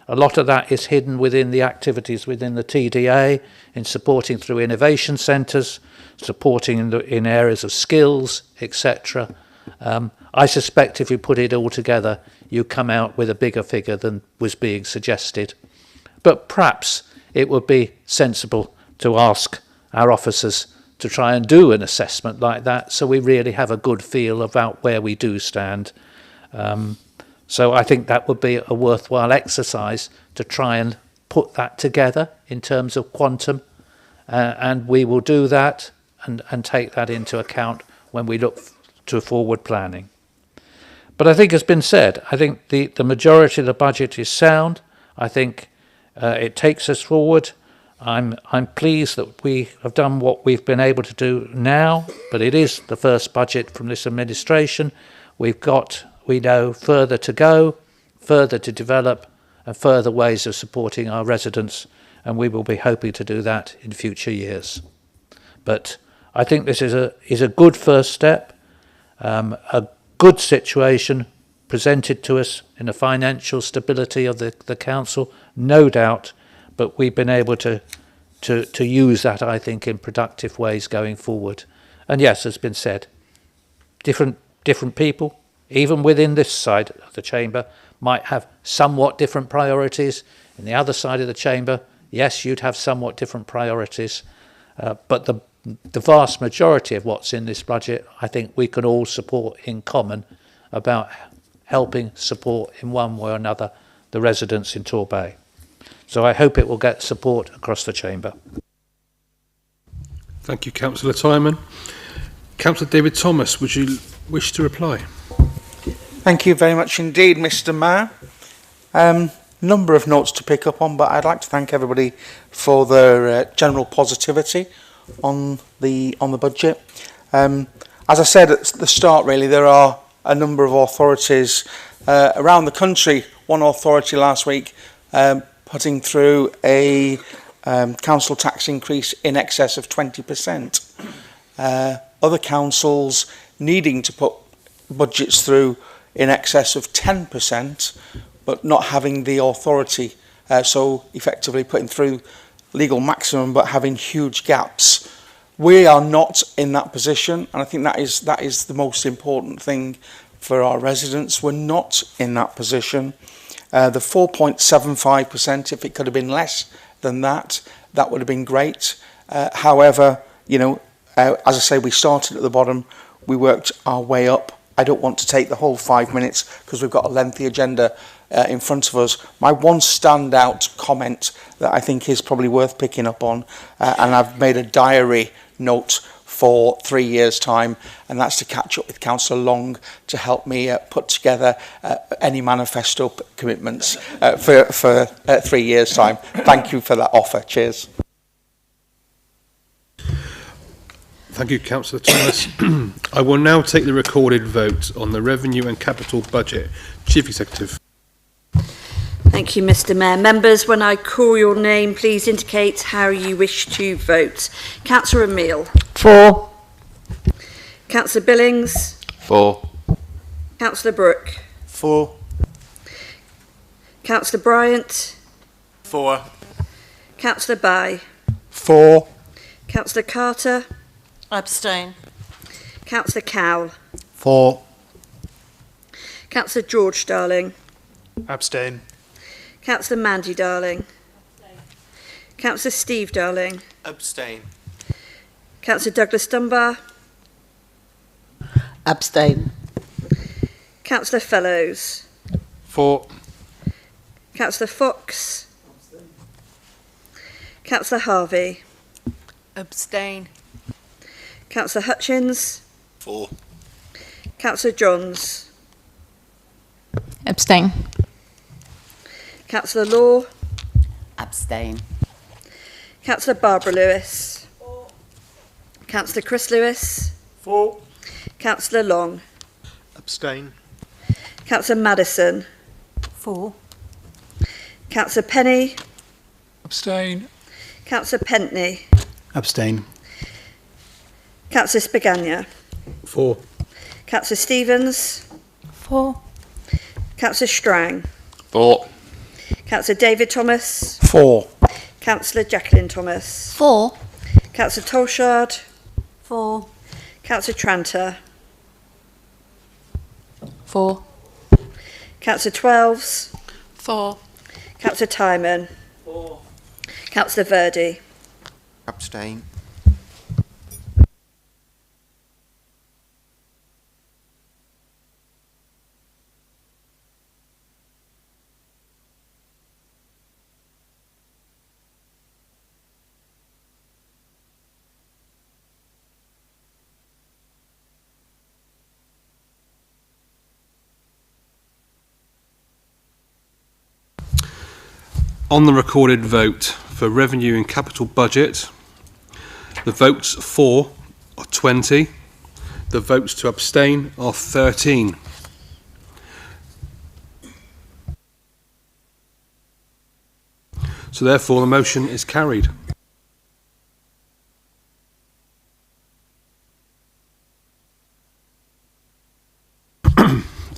A lot of that is hidden within the activities within the TDA, in supporting through innovation centres, supporting in areas of skills, etc. I suspect if you put it all together, you come out with a bigger figure than was being suggested. But perhaps it would be sensible to ask our officers to try and do an assessment like that, so we really have a good feel about where we do stand. So I think that would be a worthwhile exercise to try and put that together in terms of quantum, and we will do that and take that into account when we look to forward planning. But I think, as been said, I think the majority of the budget is sound. I think it takes us forward. I'm pleased that we have done what we've been able to do now, but it is the first budget from this administration. We know, further to go, further to develop, and further ways of supporting our residents, and we will be hoping to do that in future years. But I think this is a good first step, a good situation presented to us in the financial stability of the council, no doubt, but we've been able to use that, I think, in productive ways going forward. And yes, as been said, different people, even within this side of the chamber, might have somewhat different priorities. In the other side of the chamber, yes, you'd have somewhat different priorities, but the the vast majority of what's in this budget, I think we can all support in common about helping support in one way or another the residents in Torbay. So I hope it will get support across the chamber. Thank you, Councillor Tyman. Councillor David Thomas, would you wish to reply? Thank you very much indeed, Mr. Mayor. Number of notes to pick up on, but I'd like to thank everybody for their general positivity on the budget. As I said at the start, really, there are a number of authorities around the country. One authority last week putting through a council tax increase in excess of 20%. Other councils needing to put budgets through in excess of 10%, but not having the authority, so effectively putting through legal maximum but having huge gaps. We are not in that position, and I think that is the most important thing for our residents. We're not in that position. The 4.75%, if it could have been less than that, that would have been great. However, you know, as I say, we started at the bottom, we worked our way up. I don't want to take the whole 5 minutes because we've got a lengthy agenda in front of us. My one standout comment that I think is probably worth picking up on, and I've made a diary note for 3 years' time, and that's to catch up with Councillor Long to help me put together any manifesto commitments for 3 years' time. Thank you for that offer. Cheers. Thank you, Councillor Thomas. I will now take the recorded vote on the Revenue and Capital Budget. Chief Executive. Thank you, Mr. Mayor. Members, when I call your name, please indicate how you wish to vote. Councillor Emile. For. Councillor Billings. For. Councillor Brooke. For. Councillor Bryant. For. Councillor Bay. For. Councillor Carter. Abstain. Councillor Cowell. For. Councillor George Darling. Abstain. Councillor Mandy Darling. Councillor Steve Darling. Abstain. Councillor Douglas Dunbar. Abstain. Councillor Fellows. For. Councillor Fox. Councillor Harvey. Abstain. Councillor Hutchins. For. Councillor Johns. Abstain. Councillor Law. Abstain. Councillor Barbara Lewis. Councillor Chris Lewis. For. Councillor Long. Abstain. Councillor Madison. For. Councillor Penny. Abstain. Councillor Pentney. Abstain. Councillor Spigagna. For. Councillor Stevens. For. Councillor Strang. For. Councillor David Thomas. For. Councillor Jacqueline Thomas. For. Councillor Tolshard. For. Councillor Tranter. For. Councillor Twelves. For. Councillor Tyman. For. Councillor Verdi. Abstain. On the recorded vote for Revenue and Capital Budget, the votes for are 20, the votes to abstain are 13. So therefore the motion is carried.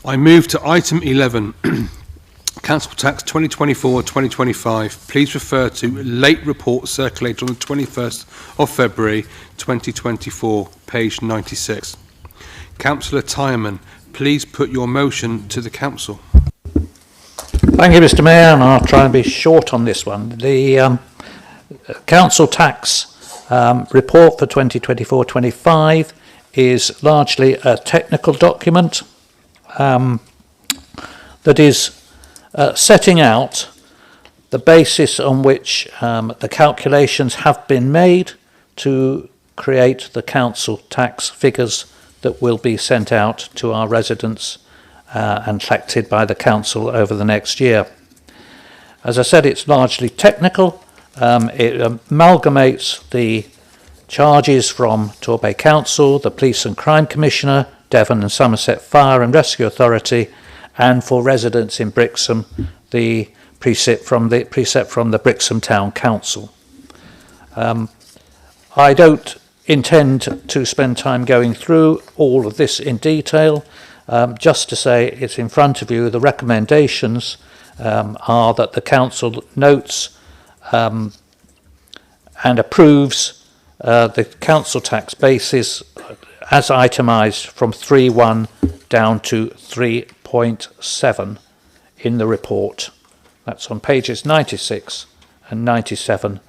I move to item 11. Council Tax 2024-2025, please refer to late report circulated on the 21st of February 2024, page 96. Councillor Tyman, please put your motion to the Council. Thank you, Mr. Mayor, and I'll try and be short on this one. The Council Tax report for 2024-25 is largely a technical document that is setting out the basis on which the calculations have been made to create the council tax figures that will be sent out to our residents and collected by the council over the next year. As I said, it's largely technical. It amalgamates the charges from Torbay Council, the Police and Crime Commissioner, Devon and Somerset Fire and Rescue Authority, and for residents in Brixham, the precept from the Brixham Town Council. I don't intend to spend time going through all of this in detail, just to say it's in front of you. The recommendations are that the council notes and approves the council tax basis as itemised from 3.1 down to 3.7 in the report. That's on pages 96 and 97.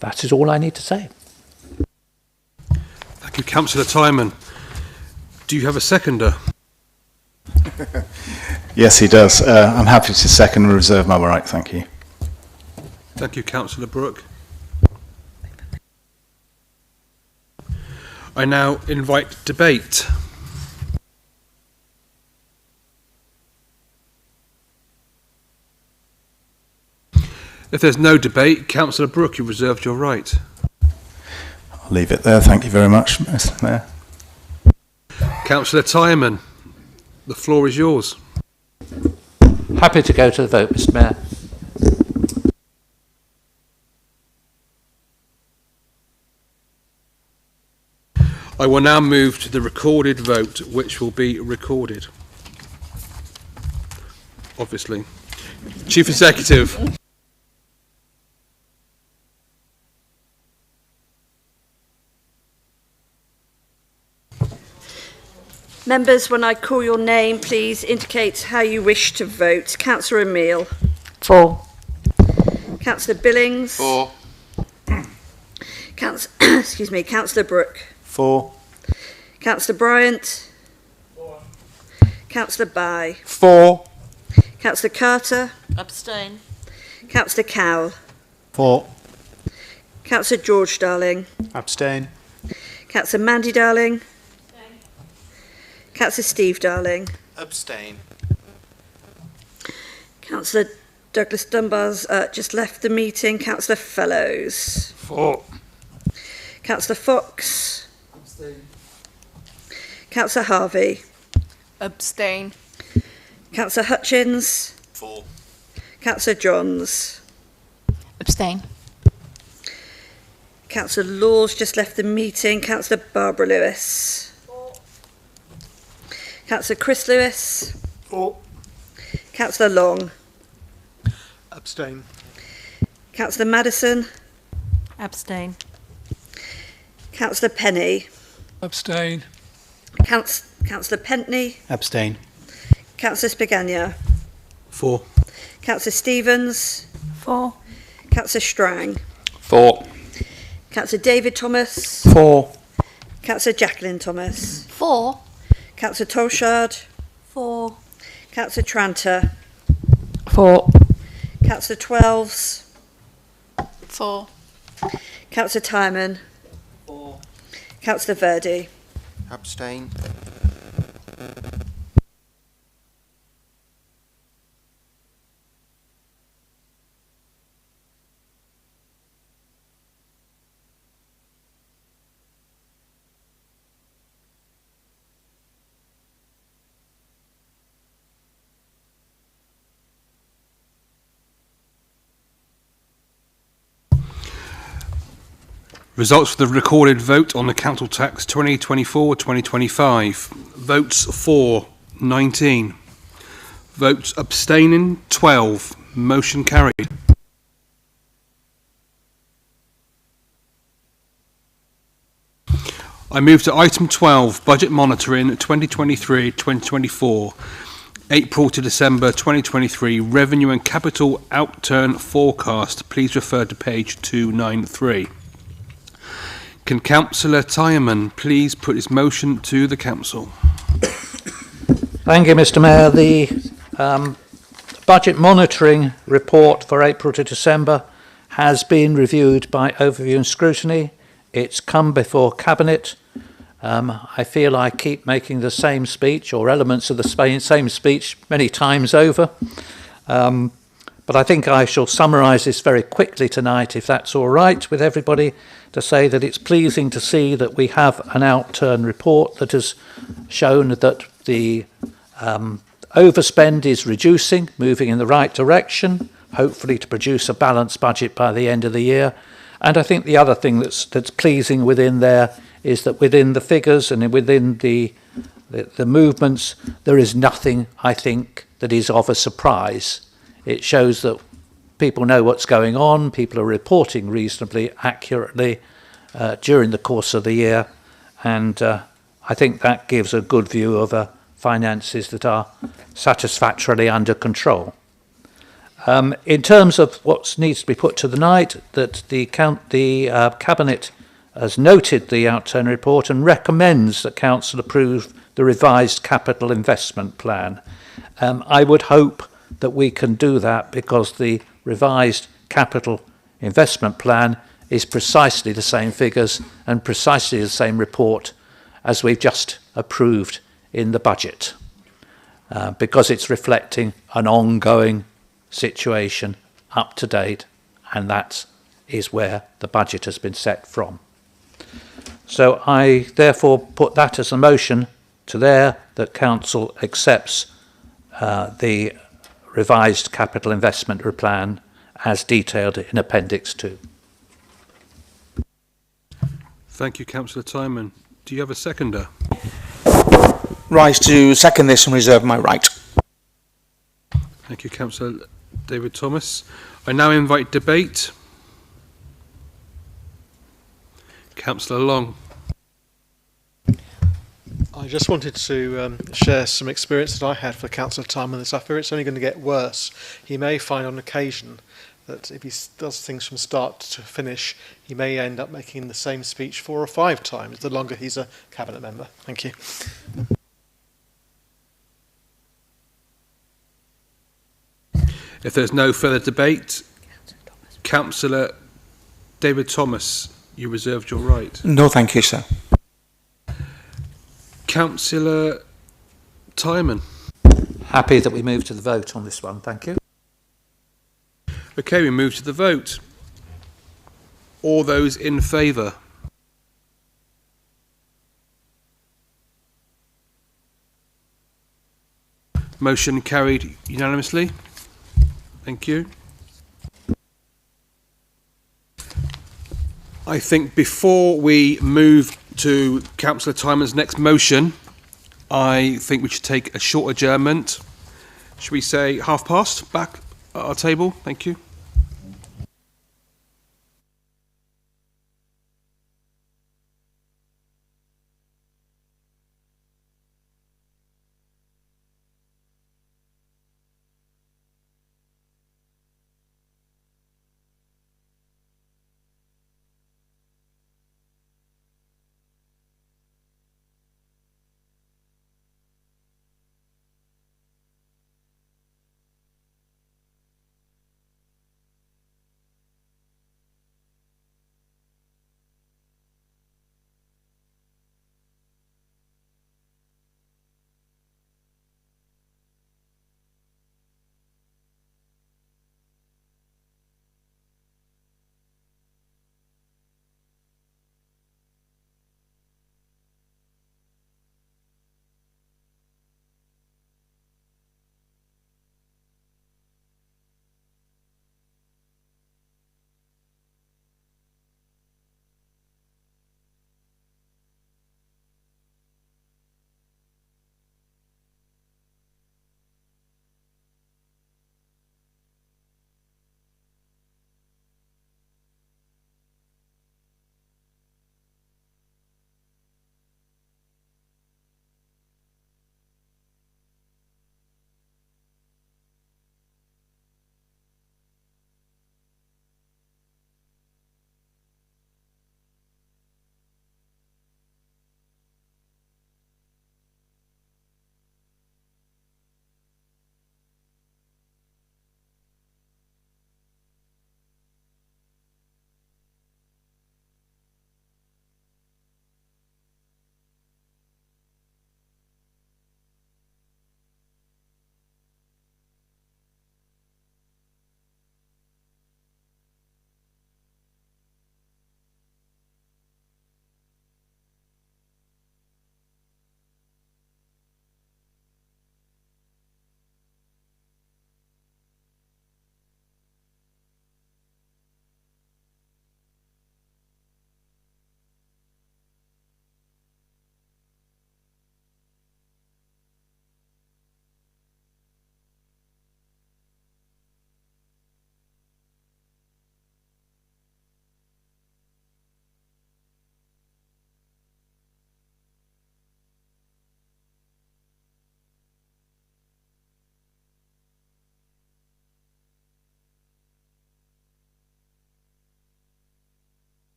That is all I need to say. Thank you, Councillor Timon. Do you have a seconder? Yes, he does. I'm happy to second and reserve my right. Thank you. Thank you, Councillor Brooke. I now invite debate. If there's no debate, Councillor Brooke, you've reserved your right. I'll leave it there. Thank you very much, Mr. Mayor. Councillor Timon, the floor is yours. Happy to go to the vote, Mr. Mayor. I will now move to the recorded vote, which will be recorded. Obviously. Chief Executive. Members, when I call your name, please indicate how you wish to vote. Councillor Emile. For. Councillor Billings. For. Councillor Brooke. For. Councillor Bryant. For. Councillor Bye. For. Councillor Carter. Abstain. Councillor Cowell. For. Councillor George Darling. Abstain. Councillor Mandy Darling. Councillor Steve Darling. Abstain. Councillor Douglas Dunbar's just left the meeting. Councillor Fellows. For. Councillor Fox. Abstain. Councillor Harvey. Abstain. Councillor Hutchins. For. Councillor Johns. Abstain. Councillor Laws just left the meeting. Councillor Barbara Lewis. Councillor Chris Lewis. For. Councillor Long. Abstain. Councillor Madison. Abstain. Councillor Penny. Abstain. Councillor Pentney. Abstain. Councillor Spigania. For. Councillor Stevens. For. Councillor Strang. For. Councillor David Thomas. For. Councillor Jacqueline Thomas. For. Councillor Tolshard. For. Councillor Tranter. For. Councillor Twelves. For. Councillor Timon. For. Councillor Verdi. Abstain. Results for the recorded vote on the council tax 2024-2025. Votes for, 19. Votes abstaining, 12. Motion carried. I move to item 12, budget monitoring 2023-2024. April to December 2023 Revenue and Capital Outturn Forecast. Please refer to page 293. Can Councillor Tyerman please put his motion to the Council? Thank you, Mr. Mayor. The budget monitoring report for April to December has been reviewed by Overview and Scrutiny. It's come before Cabinet. I feel I keep making the same speech or elements of the same speech many times over. But I think I shall summarise this very quickly tonight, if that's all right with everybody, to say that it's pleasing to see that we have an Outturn report that has shown that the overspend is reducing, moving in the right direction, hopefully to produce a balanced budget by the end of the year. And I think the other thing that's pleasing within there is that within the figures and within the movements, there is nothing, I think, that is of a surprise. It shows that people know what's going on, people are reporting reasonably accurately during the course of the year, and I think that gives a good view of finances that are satisfactorily under control. In terms of what needs to be put to the night, that the Cabinet has noted the Outturn report and recommends that Council approve the revised capital investment plan. I would hope that we can do that because the revised capital investment plan is precisely the same figures and precisely the same report as we've just approved in the budget, because it's reflecting an ongoing situation, up to date, and that is where the budget has been set from. So I therefore put that as a motion to there that Council accepts the revised capital investment plan as detailed in Appendix 2. Thank you, Councillor Tyman. Do you have a seconder? Rise to second this and reserve my right. Thank you, Councillor David Thomas. I now invite debate. Councillor Long. I just wanted to share some experience that I had for Councillor Tyman this. I fear it's only going to get worse. He may find on occasion that if he does things from start to finish, he may end up making the same speech 4 or 5 times the longer he's a Cabinet member. Thank you. If there's no further debate, Councillor David Thomas, you reserved your right. No, thank you, sir. Councillor Tyman. Happy that we move to the vote on this one, thank you. Okay, we move to the vote. All those in favour? Motion carried unanimously. Thank you. I think before we move to Councillor Tyman's next motion, I think we should take a short adjournment. Should we say past back at our table? Thank you.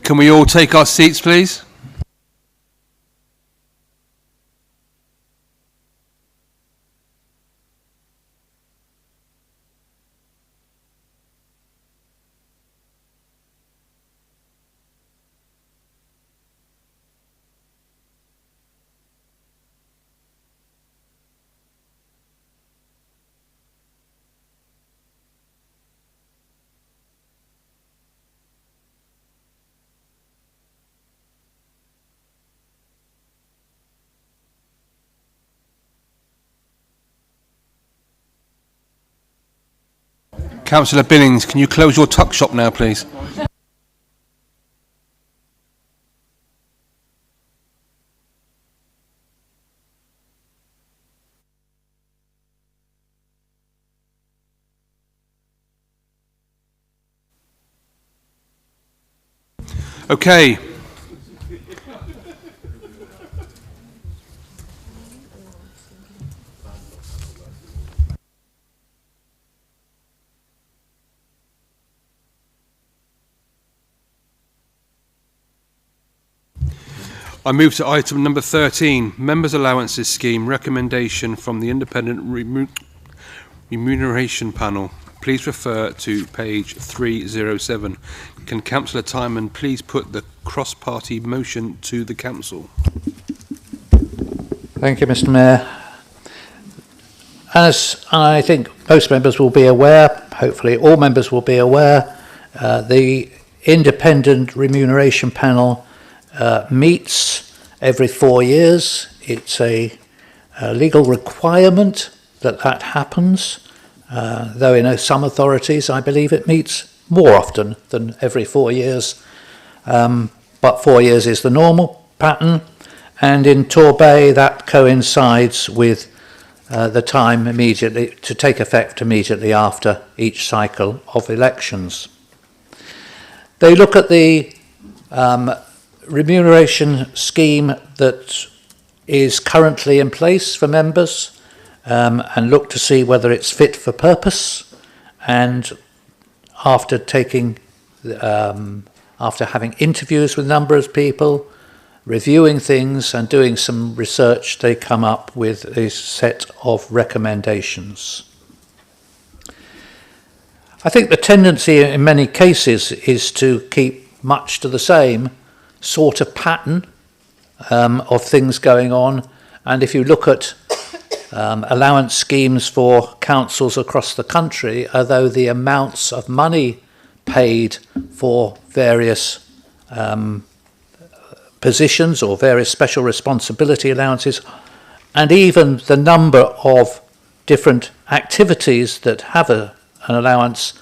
Can we all take our seats, please? Councillor Billings, can you close your tuck shop now, please? Okay. I move to item number 13, Members' Allowances Scheme, recommendation from the Independent Remuneration Panel. Please refer to page 307. Can Councillor Timon please put the cross-party motion to the Council? Thank you, Mr. Mayor. As I think most members will be aware, hopefully all members will be aware, the Independent Remuneration Panel meets every 4 years. It's a legal requirement that that happens, though in some authorities I believe it meets more often than every 4 years, but 4 years is the normal pattern, and in Torbay that coincides with the time immediately to take effect immediately after each cycle of elections. They look at the remuneration scheme that is currently in place for members and look to see whether it's fit for purpose, and after having interviews with a number of people, reviewing things and doing some research, they come up with a set of recommendations. I think the tendency in many cases is to keep much to the same sort of pattern of things going on, and if you look at allowance schemes for councils across the country, although the amounts of money paid for various positions or various special responsibility allowances, and even the number of different activities that have an allowance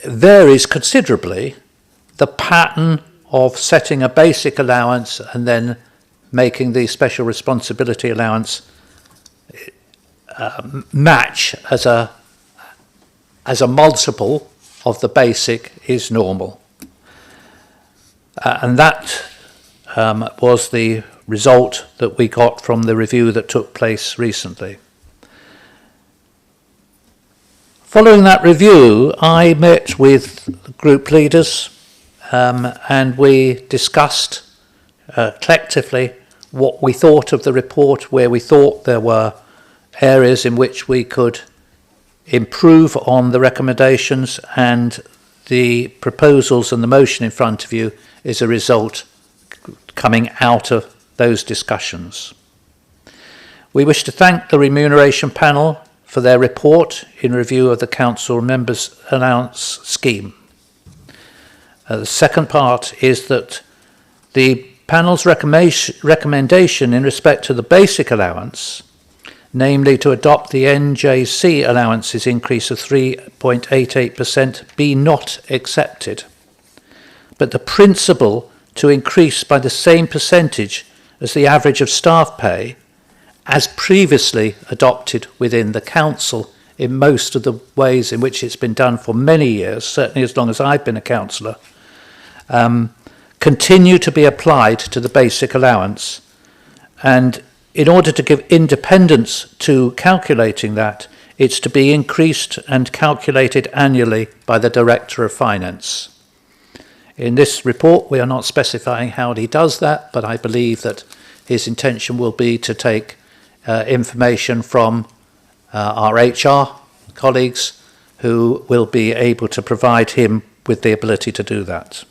varies considerably, the pattern of setting a basic allowance and then making the special responsibility allowance match as a multiple of the basic is normal. And that was the result that we got from the review that took place recently. Following that review, I met with group leaders and we discussed collectively what we thought of the report, where we thought there were areas in which we could improve on the recommendations, and the proposals and the motion in front of you is a result coming out of those discussions. We wish to thank the Remuneration Panel for their report in review of the Council Members' Allowance Scheme. The second part is that the panel's recommendation in respect to the basic allowance, namely to adopt the NJC allowances increase of 3.88%, be not accepted, but the principle to increase by the same percentage as the average of staff pay, as previously adopted within the council in most of the ways in which it's been done for many years, certainly as long as I've been a councillor, continue to be applied to the basic allowance. And in order to give independence to calculating that, it's to be increased and calculated annually by the Director of Finance. In this report, we are not specifying how he does that, but I believe that his intention will be to take information from our HR colleagues who will be able to provide him with the ability to do that.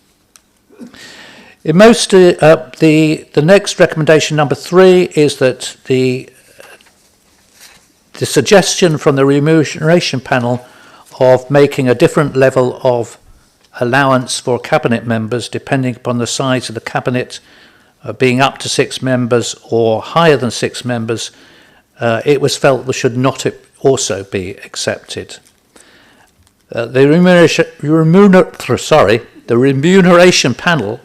In most, the next recommendation, number 3, is that the suggestion from the remuneration panel of making a different level of allowance for cabinet members depending upon the size of the cabinet, being up to 6 members or higher than 6 members, it was felt that should not also be accepted. The remuneration panel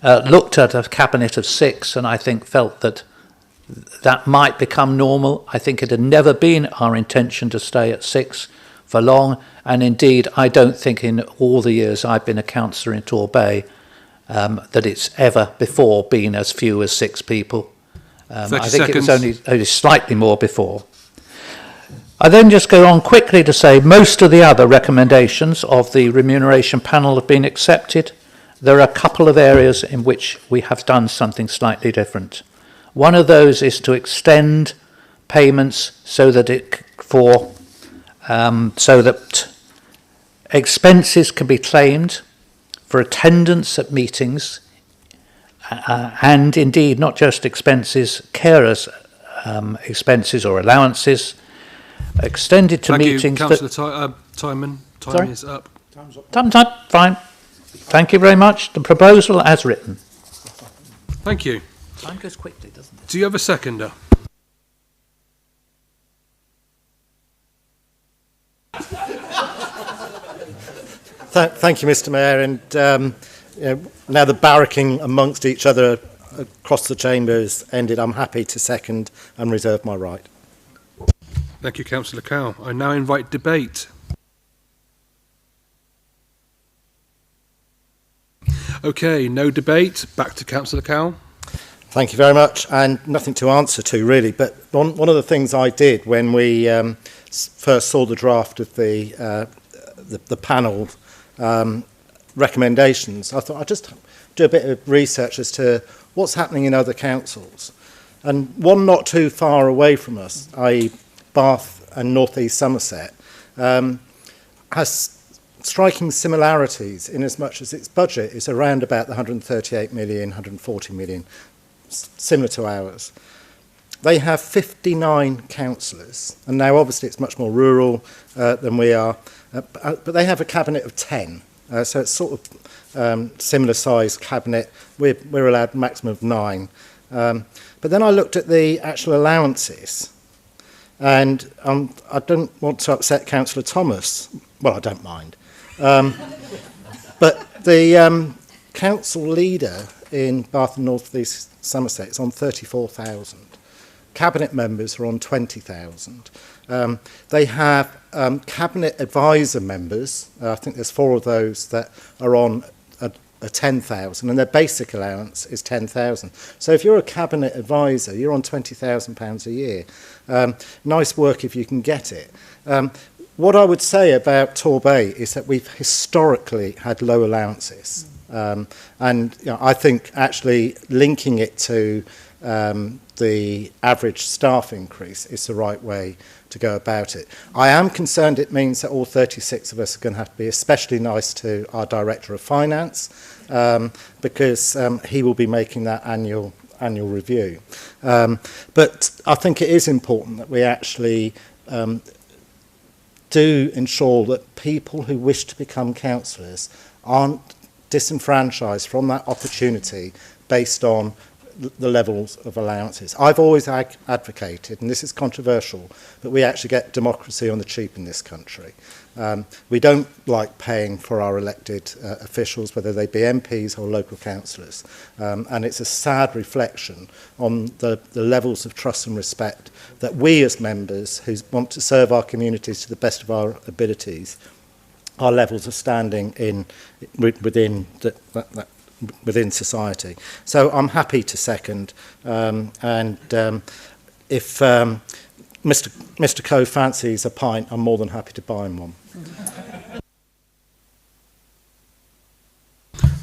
looked at a cabinet of 6 and I think felt that that might become normal. I think it had never been our intention to stay at 6 for long, and indeed I don't think in all the years I've been a councillor in Torbay that it's ever before been as few as 6 people. I think it was only slightly more before. I then just go on quickly to say most of the other recommendations of the remuneration panel have been accepted. There are a couple of areas in which we have done something slightly different. One of those is to extend payments so that expenses can be claimed for attendance at meetings, and indeed not just expenses, carers' expenses or allowances, extended to meetings. Thank you, Councillor Timon. Time is up. Time's up. Fine. Thank you very much. The proposal as written. Thank you. Time goes quickly, doesn't it? Do you have a seconder? Thank you, Mr. Mayor. And now the barracking amongst each other across the chamber has ended. I'm happy to second and reserve my right. Thank you, Councillor Cowell. I now invite debate. Okay, no debate. Back to Councillor Cowell. Thank you very much, and nothing to answer to really, but one of the things I did when we first saw the draft of the panel recommendations, I thought I'd just do a bit of research as to what's happening in other councils. And one not too far away from us, i.e. Bath and North East Somerset, has striking similarities in as much as its budget is around about the 138 million, 140 million, similar to ours. They have 59 councillors, and now obviously it's much more rural than we are, but they have a cabinet of 10, so it's sort of similar size cabinet. We're allowed a maximum of 9. But then I looked at the actual allowances, and I don't want to upset Councillor Thomas. Well, I don't mind. But the council leader in Bath and North East Somerset is on 34,000. Cabinet members are on 20,000. They have cabinet advisor members. I think there's 4 of those that are on a 10,000, and their basic allowance is 10,000. So if you're a cabinet advisor, you're on £20,000 a year. Nice work if you can get it. What I would say about Torbay is that we've historically had low allowances. And I think actually linking it to the average staff increase is the right way to go about it. I am concerned it means that all 36 of us are going to have to be especially nice to our Director of Finance, because he will be making that annual review. But I think it is important that we actually do ensure that people who wish to become councillors aren't disenfranchised from that opportunity based on the levels of allowances. I've always advocated, and this is controversial, that we actually get democracy on the cheap in this country. We don't like paying for our elected officials, whether they be MPs or local councillors. And it's a sad reflection on the levels of trust and respect that we as members who want to serve our communities to the best of our abilities, our levels of standing within society. So I'm happy to second, if Mr. Coe fancies a pint, I'm more than happy to buy him one.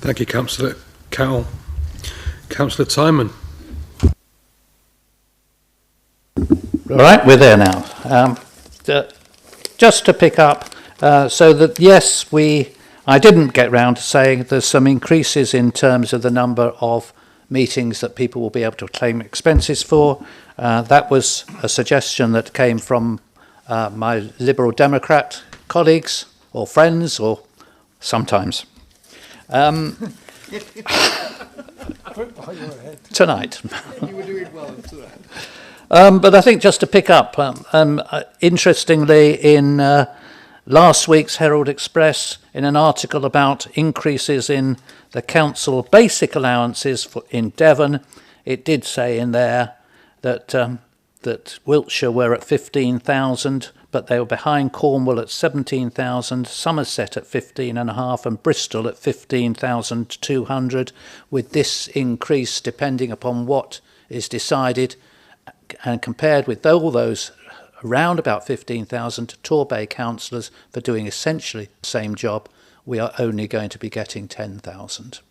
Thank you, Councillor Cowell. Councillor Timon. All right, we're there now. Just to pick up, so that yes, I didn't get round to saying there's some increases in terms of the number of meetings that people will be able to claim expenses for. That was a suggestion that came from my Liberal Democrat colleagues or friends, or sometimes. Tonight. You were doing well into that. But I think just to pick up, interestingly, in last week's Herald Express, in an article about increases in the council basic allowances in Devon, it did say in there that that Wiltshire were at 15,000, but they were behind Cornwall at 17,000, Somerset at 15.5, and Bristol at 15,200. With this increase, depending upon what is decided, and compared with all those around about 15,000 Torbay councillors for doing essentially the same job, we are only going to be getting 10,000.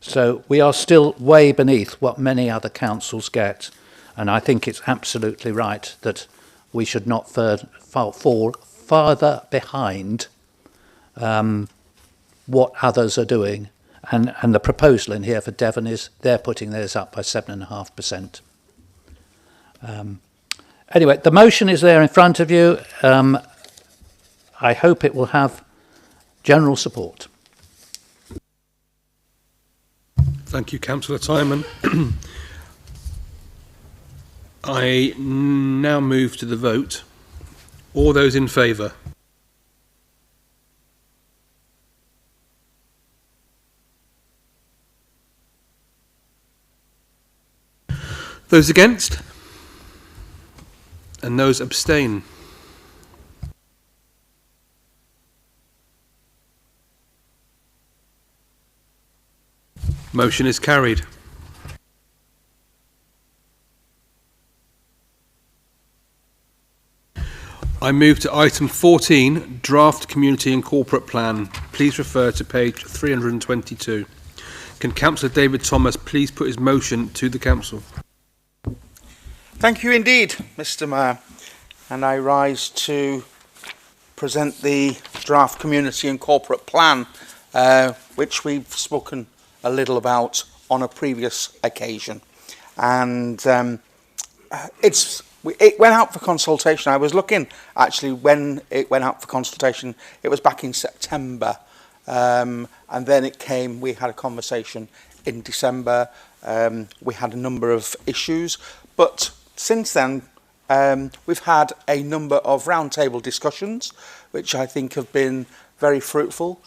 So we are still way beneath what many other councils get, and I think it's absolutely right that we should not fall farther behind what others are doing. And the proposal in here for Devon is they're putting theirs up by 7.5%. Anyway, the motion is there in front of you. I hope it will have general support. Thank you, Councillor Timon. I now move to the vote. All those in favour? Those against? And those abstain? Motion is carried. I move to item 14, Draft Community and Corporate Plan. Please refer to page 322. Can Councillor David Thomas please put his motion to the Council? Thank you indeed, Mr. Mayor. And I rise to present the Draft Community and Corporate Plan, which we've spoken a little about on a previous occasion. And it went out for consultation. I was looking, actually, when it went out for consultation, it was back in September. And then it came, we had a conversation in December. We had a number of issues. But since then, we've had a number of roundtable discussions, which I think have been very fruitful.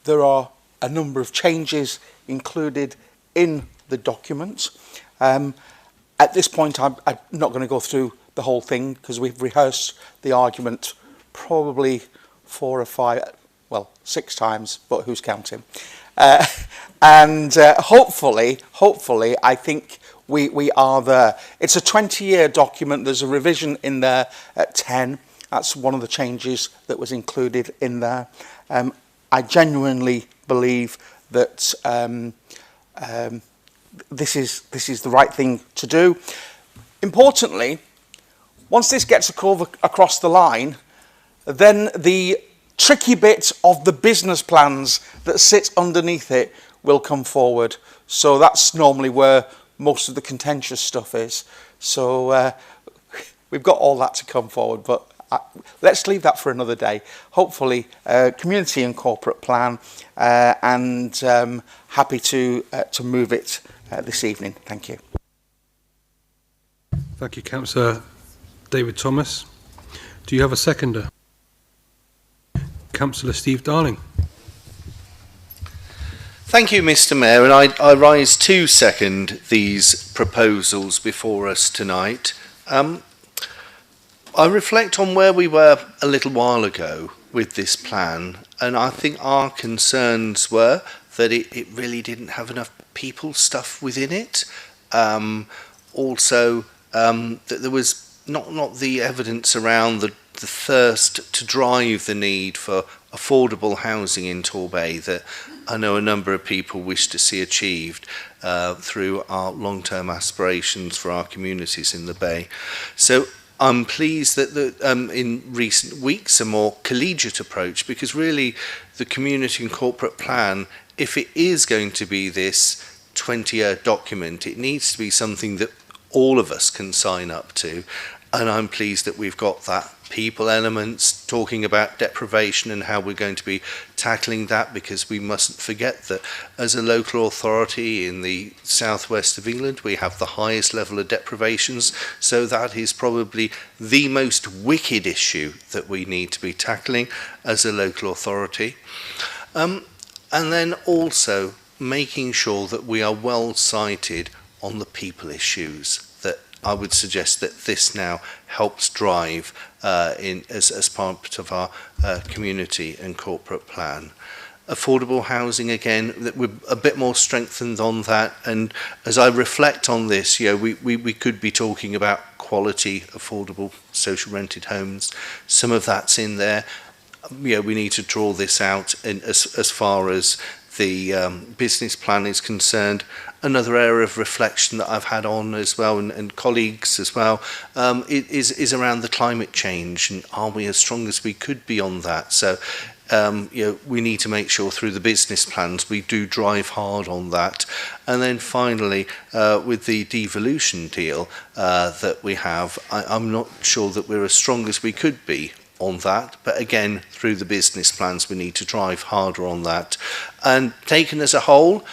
There are a number of changes included in the document. At this point, I'm not going to go through the whole thing because we've rehearsed the argument probably 4 or 5, well, 6 times, but who's counting? And hopefully, I think we are there. It's a 20-year document. There's a revision in there at 10. That's one of the changes that was included in there. I genuinely believe that this is the right thing to do. Importantly, once this gets across the line, then the tricky bit of the business plans that sit underneath it will come forward. So that's normally where most of the contentious stuff is. So we've got all that to come forward, but let's leave that for another day. Hopefully, community and corporate plan, and happy to move it this evening. Thank you. Thank you, Councillor David Thomas. Do you have a seconder? Councillor Steve Darling. Thank you, Mr. Mayor, and I rise to second these proposals before us tonight. I reflect on where we were a little while ago with this plan, and I think our concerns were that it really didn't have enough people stuff within it. Also, that there was not the evidence around the thirst to drive the need for affordable housing in Torbay that I know a number of people wish to see achieved through our long-term aspirations for our communities in the Bay. So I'm pleased that in recent weeks a more collegiate approach, because really the community and corporate plan, if it is going to be this 20-year document, it needs to be something that all of us can sign up to. And I'm pleased that we've got that people elements, talking about deprivation and how we're going to be tackling that, because we mustn't forget that as a local authority in the southwest of England, we have the highest level of deprivations. So that is probably the most wicked issue that we need to be tackling as a local authority. And then also making sure that we are well sighted on the people issues. That I would suggest that this now helps drive as part of our community and corporate plan. Affordable housing, again, that we're a bit more strengthened on that. And as I reflect on this, we could be talking about quality, affordable, social rented homes. Some of that's in there. We need to draw this out as far as the business plan is concerned. Another area of reflection that I've had on as well, and colleagues as well, is around the climate change, and are we as strong as we could be on that? So we need to make sure through the business plans we do drive hard on that. And then finally, with the devolution deal that we have, I'm not sure that we're as strong as we could be on that, but again, through the business plans we need to drive harder on that. And taken as a whole,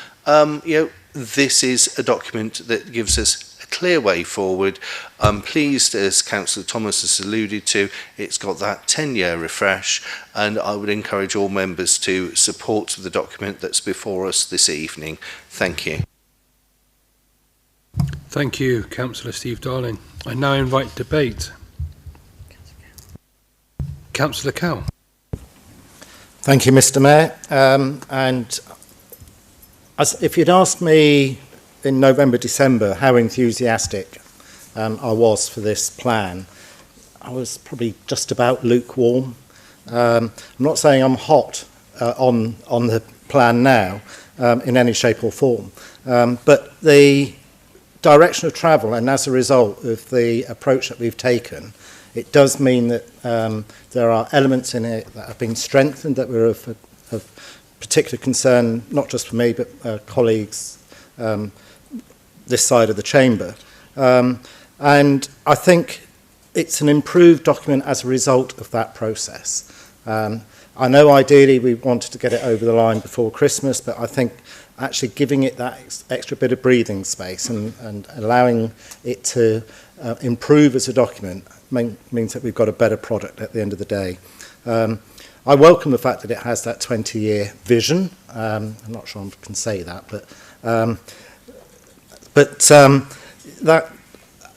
this is a document that gives us a clear way forward. I'm pleased, as Councillor Thomas has alluded to, it's got that 10-year refresh, and I would encourage all members to support the document that's before us this evening. Thank you. Thank you, Councillor Steve Darling. I now invite debate. Councillor Cowell. Thank you, Mr. Mayor. And if you'd asked me in November, December, how enthusiastic I was for this plan, I was probably just about lukewarm. I'm not saying I'm hot on the plan now in any shape or form, but the direction of travel, and as a result of the approach that we've taken, it does mean that there are elements in it that have been strengthened that were of particular concern, not just for me, but colleagues this side of the chamber. And I think it's an improved document as a result of that process. I know ideally we wanted to get it over the line before Christmas, but I think actually giving it that extra bit of breathing space and allowing it to improve as a document means that we've got a better product at the end of the day. I welcome the fact that it has that 20-year vision. I'm not sure I can say that, but that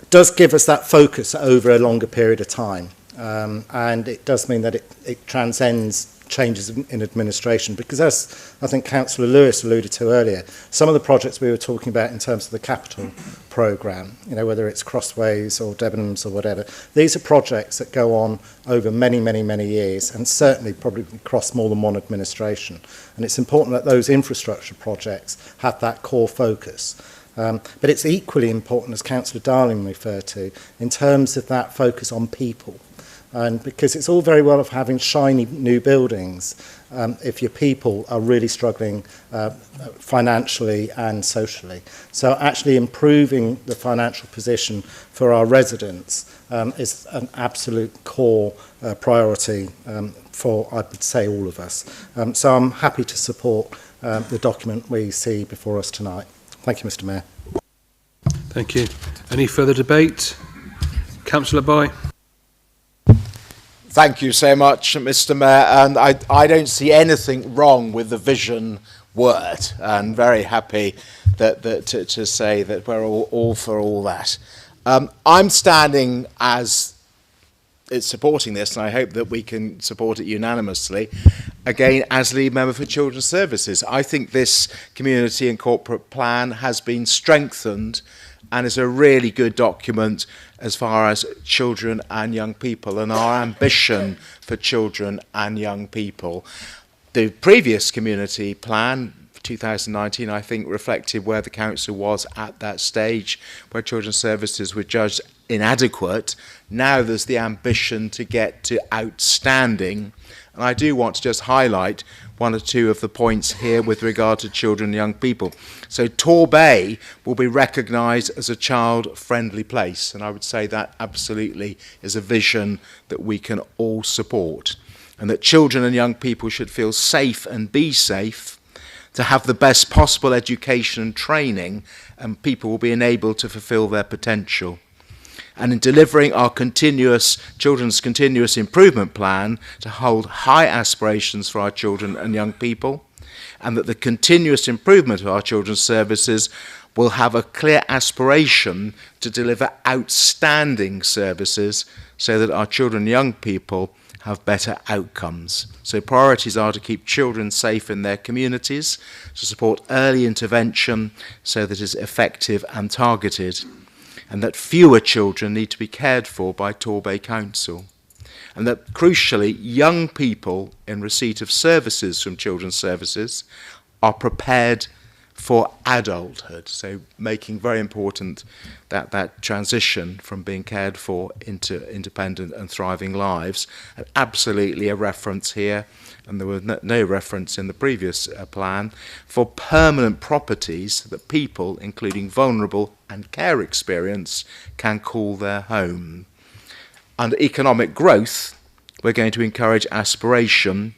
does give us that focus over a longer period of time. And it does mean that it transcends changes in administration, because as I think Councillor Lewis alluded to earlier, some of the projects we were talking about in terms of the capital programme, whether it's Crossways or Debenhams or whatever, these are projects that go on over many, many, many years, and certainly probably across more than one administration. And it's important that those infrastructure projects have that core focus. But it's equally important, as Councillor Darling referred to, in terms of that focus on people. And because it's all very well of having shiny new buildings, if your people are really struggling financially and socially. So actually improving the financial position for our residents is an absolute core priority for, I would say, all of us. So I'm happy to support the document we see before us tonight. Thank you, Mr. Mayor. Thank you. Any further debate? Councillor Boy. Thank you so much, Mr. Mayor. And I don't see anything wrong with the vision word, and very happy to say that we're all for all that. I'm standing as it's supporting this, and I hope that we can support it unanimously, again, as lead member for Children's Services. I think this community and corporate plan has been strengthened and is a really good document as far as children and young people and our ambition for children and young people. The previous community plan, 2019, I think reflected where the council was at that stage, where children's services were judged inadequate. Now there's the ambition to get to outstanding. And I do want to just highlight one or two of the points here with regard to children and young people. So Torbay will be recognised as a child-friendly place, and I would say that absolutely is a vision that we can all support, and that children and young people should feel safe and be safe, to have the best possible education and training, and people will be enabled to fulfil their potential. And in delivering our children's continuous improvement plan, to hold high aspirations for our children and young people, and that the continuous improvement of our children's services will have a clear aspiration to deliver outstanding services so that our children and young people have better outcomes. So priorities are to keep children safe in their communities, to support early intervention so that it is effective and targeted, and that fewer children need to be cared for by Torbay Council, and that crucially young people in receipt of services from children's services are prepared for adulthood, so making very important that transition from being cared for into independent and thriving lives. And absolutely a reference here, and there was no reference in the previous plan, for permanent properties that people, including vulnerable and care experience, can call their home. Under economic growth, we're going to encourage aspiration,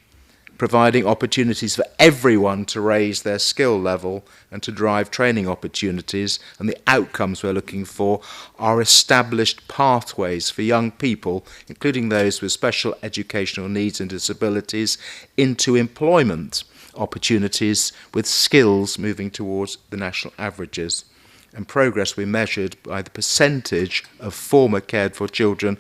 providing opportunities for everyone to raise their skill level and to drive training opportunities, and the outcomes we're looking for are established pathways for young people, including those with special educational needs and disabilities, into employment opportunities with skills moving towards the national averages. And progress will be measured by the percentage of former cared for children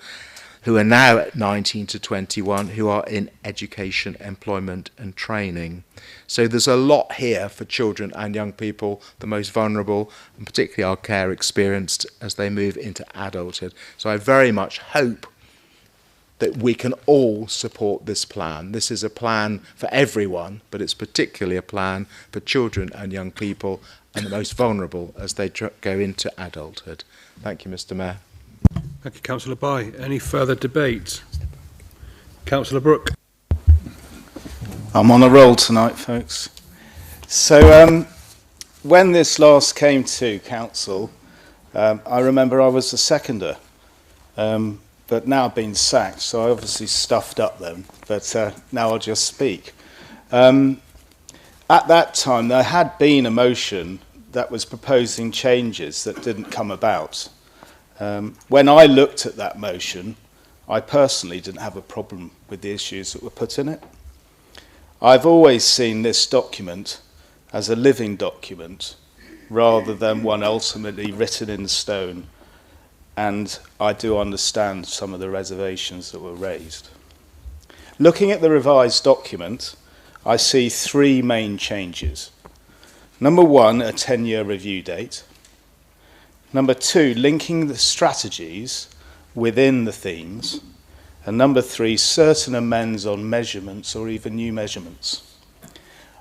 who are now at 19 to 21, who are in education, employment and training. So there's a lot here for children and young people, the most vulnerable, and particularly our care experienced as they move into adulthood. So I very much hope that we can all support this plan. This is a plan for everyone, but it's particularly a plan for children and young people and the most vulnerable as they go into adulthood. Thank you, Mr. Mayor. Thank you, Councillor Bye. Any further debate? Councillor Brooke. I'm on a roll tonight, folks. So when this last came to council, I remember I was the seconder, but now I've been sacked, so I obviously stuffed up then, but now I'll just speak. At that time, there had been a motion that was proposing changes that didn't come about. When I looked at that motion, I personally didn't have a problem with the issues that were put in it. I've always seen this document as a living document rather than one ultimately written in stone, and I do understand some of the reservations that were raised. Looking at the revised document, I see three main changes. Number one, a 10-year review date. Number two, linking the strategies within the themes. And number three, certain amends on measurements or even new measurements.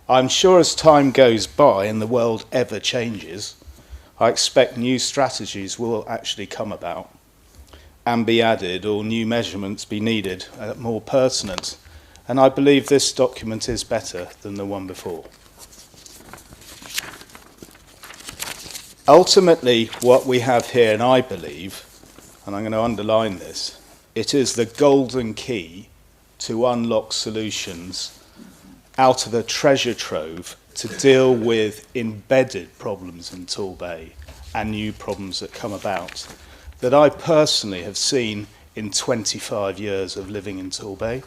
I'm sure as time goes by and the world ever changes, I expect new strategies will actually come about and be added, or new measurements be needed, more pertinent. And I believe this document is better than the one before. Ultimately, what we have here, and I believe, and I'm going to underline this, it is the golden key to unlock solutions out of a treasure trove to deal with embedded problems in Torbay and new problems that come about that I personally have seen in 25 years of living in Torbay.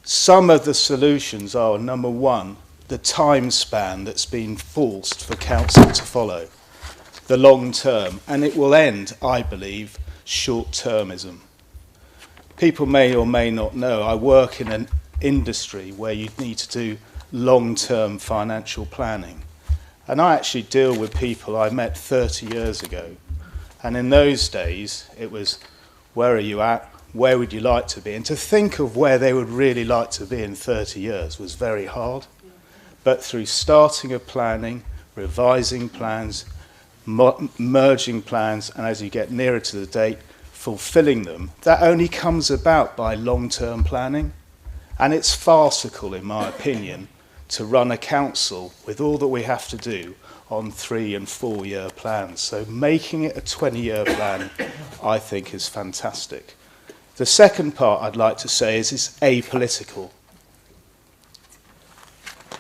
Some of the solutions are, number one, the time span that's been forced for council to follow, the long term, and it will end, I believe, short-termism. People may or may not know, I work in an industry where you need to do long-term financial planning. And I actually deal with people I met 30 years ago. And in those days, it was, where are you at? where would you like to be? And to think of where they would really like to be in 30 years was very hard. But through starting of planning, revising plans, merging plans, and as you get nearer to the date, fulfilling them, that only comes about by long-term planning. And it's farcical, in my opinion, to run a council with all that we have to do on 3 and 4 year plans. So making it a 20-year plan, I think, is fantastic. The second part I'd like to say is it's apolitical.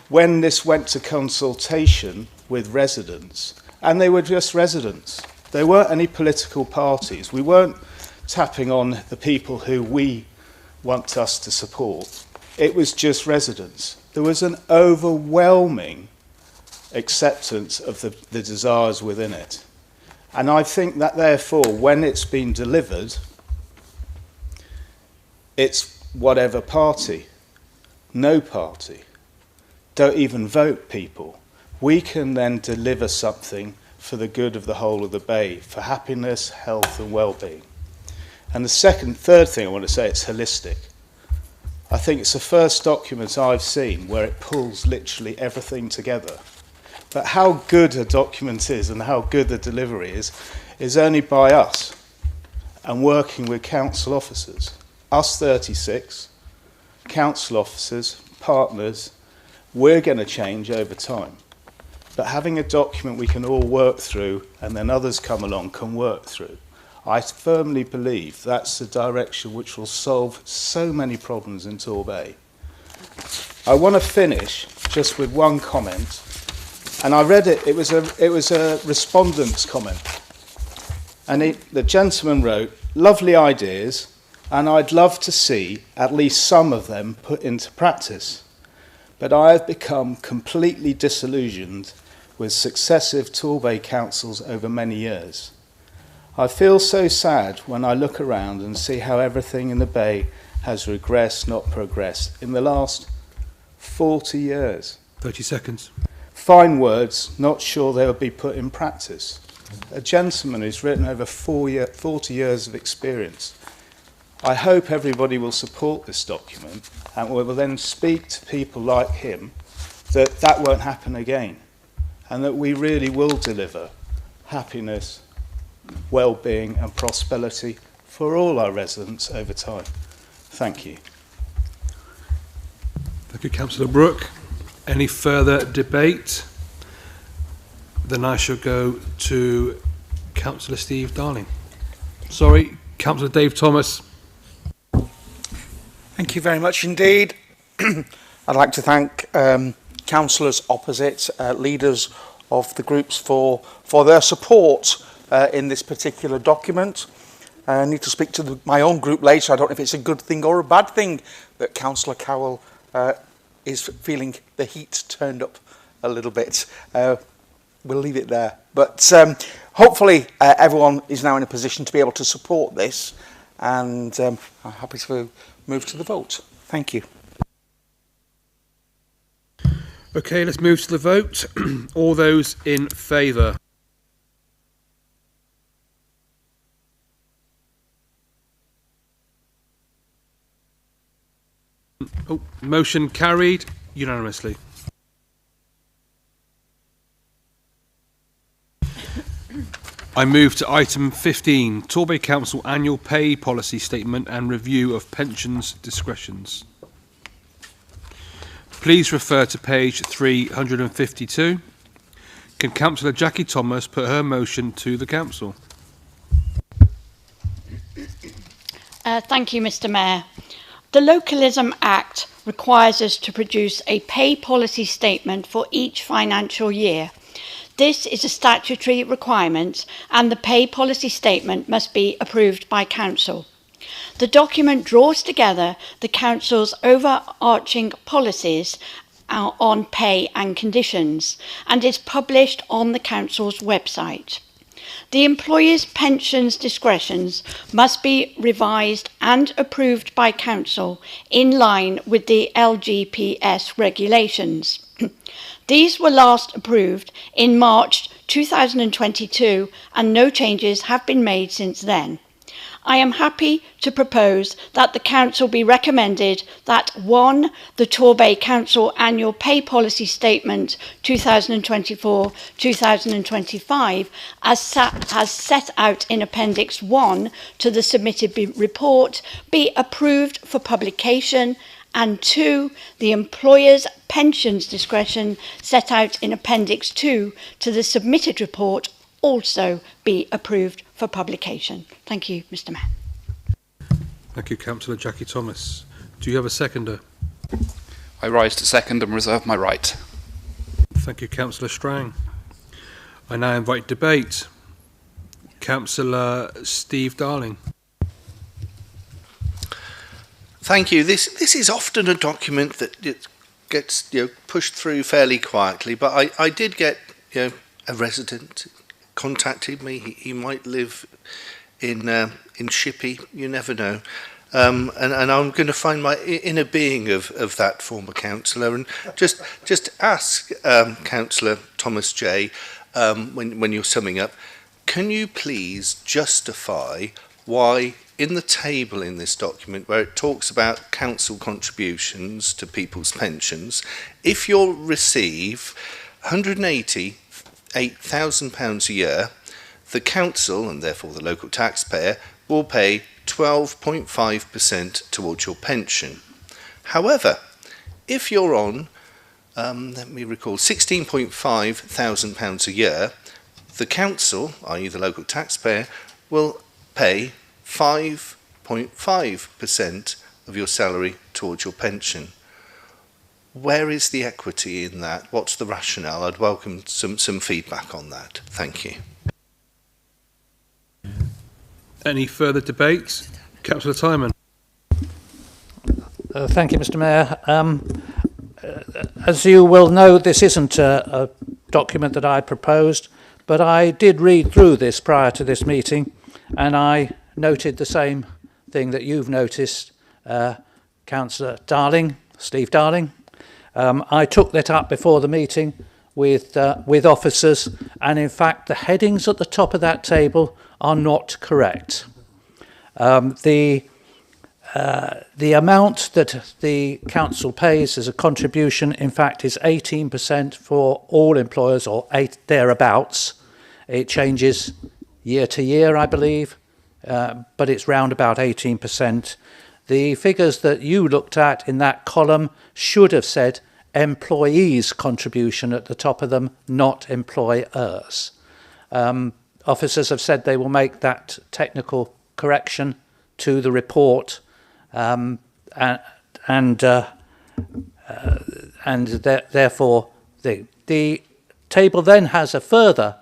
When this went to consultation with residents, and they were just residents, there weren't any political parties. We weren't tapping on the people who we want us to support. It was just residents. There was an overwhelming acceptance of the desires within it. And I think that therefore, when it's been delivered, it's whatever party, no party, don't even vote people. We can then deliver something for the good of the whole of the Bay, for happiness, health and well-being. And the third thing I want to say, it's holistic. I think it's the first document I've seen where it pulls literally everything together. But how good a document is and how good the delivery is only by us and working with council officers. Us 36, council officers, partners, we're going to change over time. But having a document we can all work through and then others come along can work through, I firmly believe that's the direction which will solve so many problems in Torbay. I want to finish just with one comment, and I read it. It was a respondent's comment, and the gentleman wrote, "Lovely ideas, and I'd love to see at least some of them put into practice. But I have become completely disillusioned with successive Torbay councils over many years. I feel so sad when I look around and see how everything in the Bay has regressed, not progressed, in the last 40 years. 30 seconds. Fine words, not sure they will be put in practice. A gentleman who's written over 40 years of experience. I hope everybody will support this document and will then speak to people like him that won't happen again and that we really will deliver happiness, well-being and prosperity for all our residents over time. Thank you. Thank you, Councillor Brooke. Any further debate? Then I shall go to Councillor Steve Darling. Sorry, Councillor Dave Thomas. Thank you very much indeed. I'd like to thank councillors opposite, leaders of the groups for their support in this particular document. I need to speak to my own group later. I don't know if it's a good thing or a bad thing that Councillor Cowell is feeling the heat turned up a little bit. We'll leave it there. But hopefully everyone is now in a position to be able to support this, and I'm happy to move to the vote. Thank you. Okay, let's move to the vote. All those in favour? Oh, motion carried unanimously. I move to item 15, Torbay Council Annual Pay Policy Statement and Review of Pensions Discretions. Please refer to page 352. Can Councillor Jackie Thomas put her motion to the Council? Thank you, Mr. Mayor. The Localism Act requires us to produce a pay policy statement for each financial year. This is a statutory requirement, and the pay policy statement must be approved by Council. The document draws together the Council's overarching policies on pay and conditions and is published on the Council's website. The employer's pensions discretions must be revised and approved by Council in line with the LGPS regulations. These were last approved in March 2022 and no changes have been made since then. I am happy to propose that the Council be recommended that 1. The Torbay Council Annual Pay Policy Statement 2024-2025 as set out in Appendix 1 to the submitted report be approved for publication, and 2. The employer's pensions discretion set out in Appendix 2 to the submitted report also be approved for publication. Thank you, Mr. Mayor. Thank you, Councillor Jackie Thomas. Do you have a seconder? I rise to second and reserve my right. Thank you, Councillor Strang. I now invite debate. Councillor Steve Darling. Thank you. This is often a document that it gets pushed through fairly quietly, but I did get a resident contacted me. He might live in Shippey. You never know. And I'm going to find my inner being of that former councillor and just ask Councillor Thomas J. When you're summing up, can you please justify why in the table in this document where it talks about council contributions to people's pensions, if you receive £188,000 a year, the council, and therefore the local taxpayer, will pay 12.5% towards your pension. However, if you're on, let me recall, £16,500 a year, the council, i.e. the local taxpayer, will pay 5.5% of your salary towards your pension. Where is the equity in that? What's the rationale? I'd welcome some feedback on that. Thank you. Any further debates? Councillor Timon. Thank you, Mr. Mayor. As you will know, this isn't a document that I proposed, but I did read through this prior to this meeting, and I noted the same thing that you've noticed, Councillor Darling, Steve Darling. I took that up before the meeting with officers, and in fact the headings at the top of that table are not correct. The amount that the council pays as a contribution, in fact, is 18% for all employers, or thereabouts. It changes year to year, I believe, but it's round about 18%. The figures that you looked at in that column should have said employees' contribution at the top of them, not employers. Officers have said they will make that technical correction to the report, and therefore the table then has a further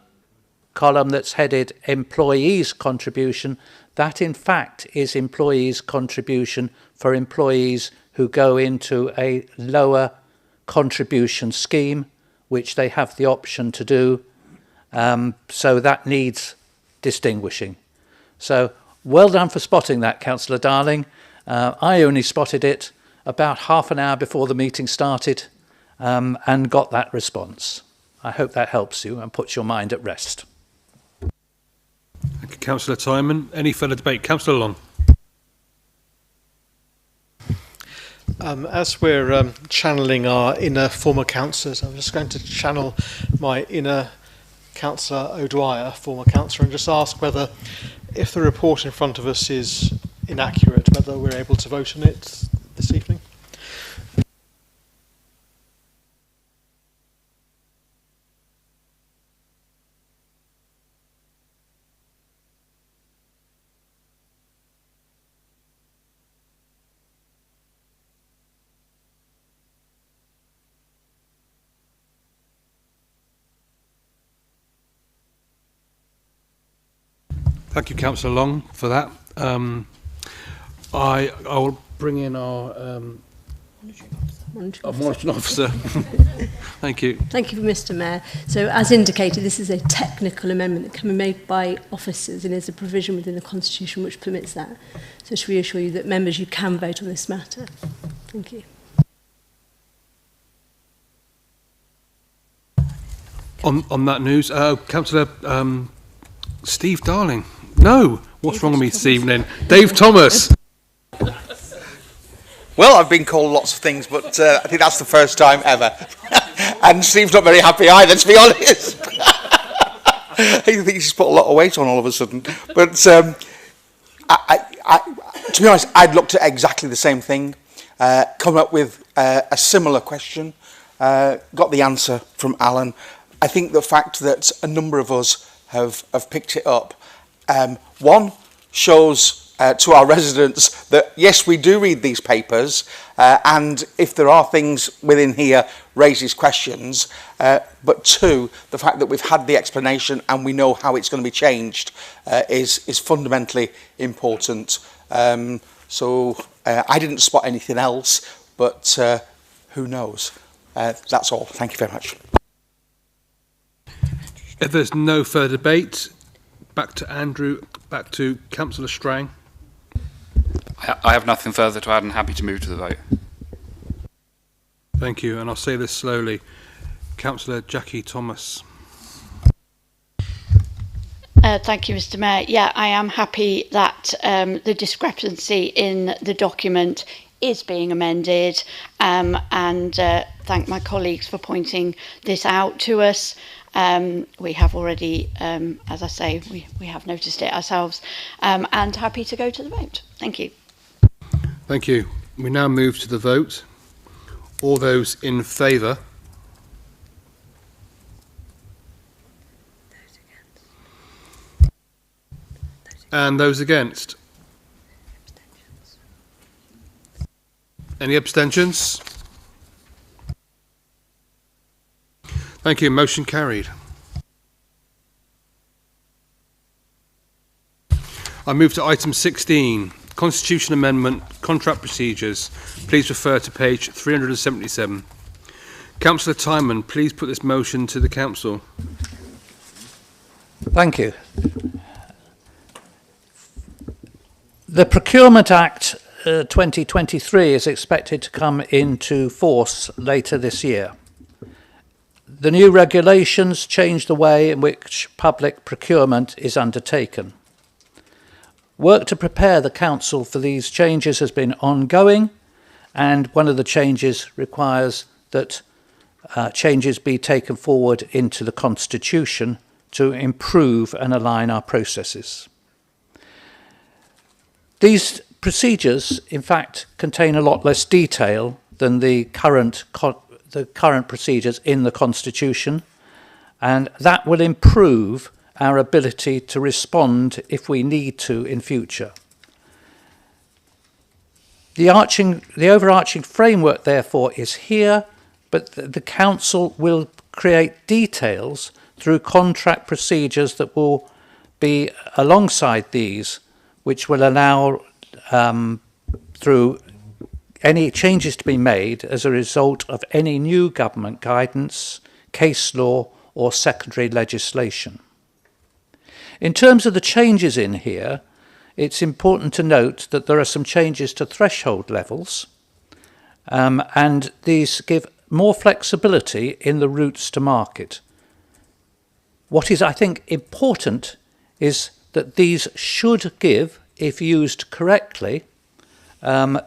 column that's headed employees' contribution. That in fact is employees' contribution for employees who go into a lower contribution scheme, which they have the option to do. So that needs distinguishing. So well done for spotting that, Councillor Darling. I only spotted it about half an hour before the meeting started and got that response. I hope that helps you and puts your mind at rest. Thank you, Councillor Timon. Any further debate? Councillor Long. As we're channeling our inner former councillors, I'm just going to channel my inner Councillor O'Dwyer, former councillor, and just ask whether, if the report in front of us is inaccurate, whether we're able to vote on it this evening. Thank you, Councillor Long, for that. I will bring in our monitoring officer. Thank you. Thank you, Mr. Mayor. So, as indicated, this is a technical amendment that can be made by officers, and there's a provision within the Constitution which permits that. So, to reassure you that members, you can vote on this matter. Thank you. On that news, Councillor Steve Darling. No. What's wrong with me this evening? Dave Thomas. Well, I've been called lots of things, but I think that's the first time ever. And Steve's not very happy either, to be honest. I think he's put a lot of weight on all of a sudden. But to be honest, I'd looked at exactly the same thing, come up with a similar question, got the answer from Alan. I think the fact that a number of us have picked it up, one, shows to our residents that yes, we do read these papers, and if there are things within here raises questions, but two, the fact that we've had the explanation and we know how it's going to be changed is fundamentally important. So I didn't spot anything else, but who knows? That's all. Thank you very much. If there's no further debate, back to Andrew, back to Councillor Strang. I have nothing further to add and happy to move to the vote. Thank you, and I'll say this slowly. Councillor Jackie Thomas. Thank you, Mr. Mayor. Yeah, I am happy that the discrepancy in the document is being amended, and thank my colleagues for pointing this out to us. We have already, as I say, we have noticed it ourselves, and happy to go to the vote. Thank you. Thank you. We now move to the vote. All those in favour? And those against? Any abstentions? Thank you. Motion carried. I move to item 16, Constitution Amendment, Contract Procedures. Please refer to page 377. Councillor Timon, please put this motion to the Council. Thank you. The Procurement Act 2023 is expected to come into force later this year. The new regulations change the way in which public procurement is undertaken. Work to prepare the Council for these changes has been ongoing, and one of the changes requires that changes be taken forward into the Constitution to improve and align our processes. These procedures, in fact, contain a lot less detail than the current procedures in the Constitution, and that will improve our ability to respond if we need to in future. The overarching framework, therefore, is here, but the Council will create details through contract procedures that will be alongside these, which will allow through any changes to be made as a result of any new government guidance, case law, or secondary legislation. In terms of the changes in here, it's important to note that there are some changes to threshold levels, and these give more flexibility in the routes to market. What is, I think, important is that these should give, if used correctly, a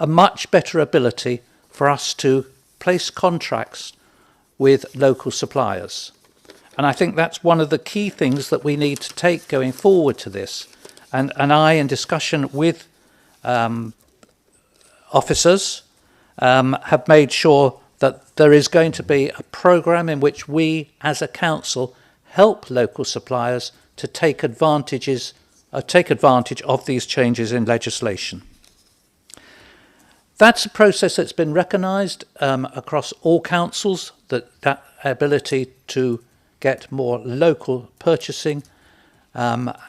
much better ability for us to place contracts with local suppliers. And I think that's one of the key things that we need to take going forward to this. And I, in discussion with officers, have made sure that there is going to be a programme in which we, as a council, help local suppliers to take advantage of these changes in legislation. That's a process that's been recognised across all councils, that ability to get more local purchasing.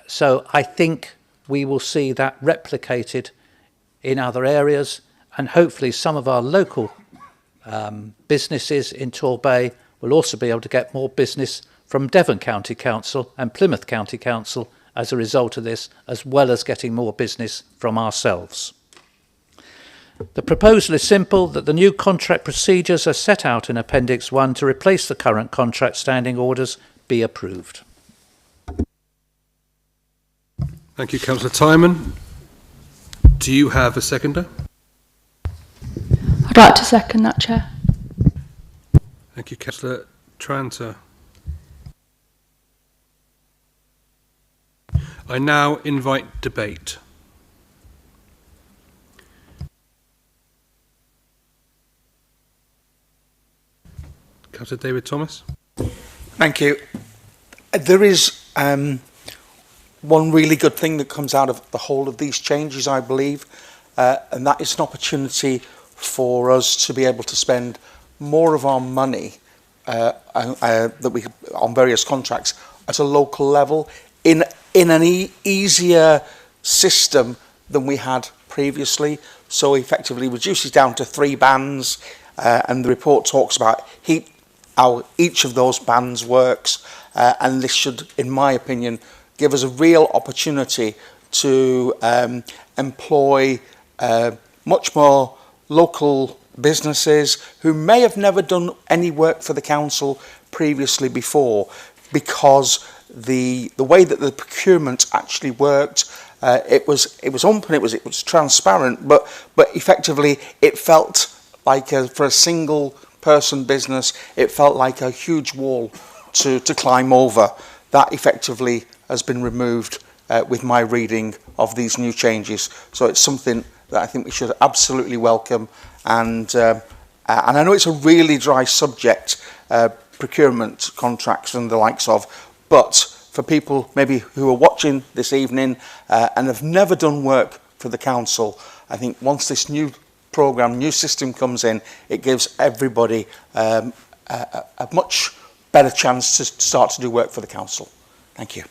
So I think we will see that replicated in other areas, and hopefully some of our local businesses in Torbay will also be able to get more business from Devon County Council and Plymouth County Council as a result of this, as well as getting more business from ourselves. The proposal is simple, that the new contract procedures are set out in Appendix 1 to replace the current contract standing orders be approved. Thank you, Councillor Timon. Do you have a seconder? I'd like to second that, Chair. Thank you, Councillor Tranter. I now invite debate. Councillor David Thomas. Thank you. There is one really good thing that comes out of the whole of these changes, I believe, and that is an opportunity for us to be able to spend more of our money that we on various contracts at a local level in an easier system than we had previously. So effectively reduces down to 3 bands, and the report talks about how each of those bands works, and this should, in my opinion, give us a real opportunity to employ much more local businesses who may have never done any work for the council previously before, because the way that the procurement actually worked, it was open, it was transparent, but effectively it felt like for a single person business, it felt like a huge wall to climb over. That effectively has been removed with my reading of these new changes. So it's something that I think we should absolutely welcome. And I know it's a really dry subject, procurement contracts and the likes of, but for people maybe who are watching this evening and have never done work for the council, I think once this new programme, new system comes in, it gives everybody a much better chance to start to do work for the council. Thank you.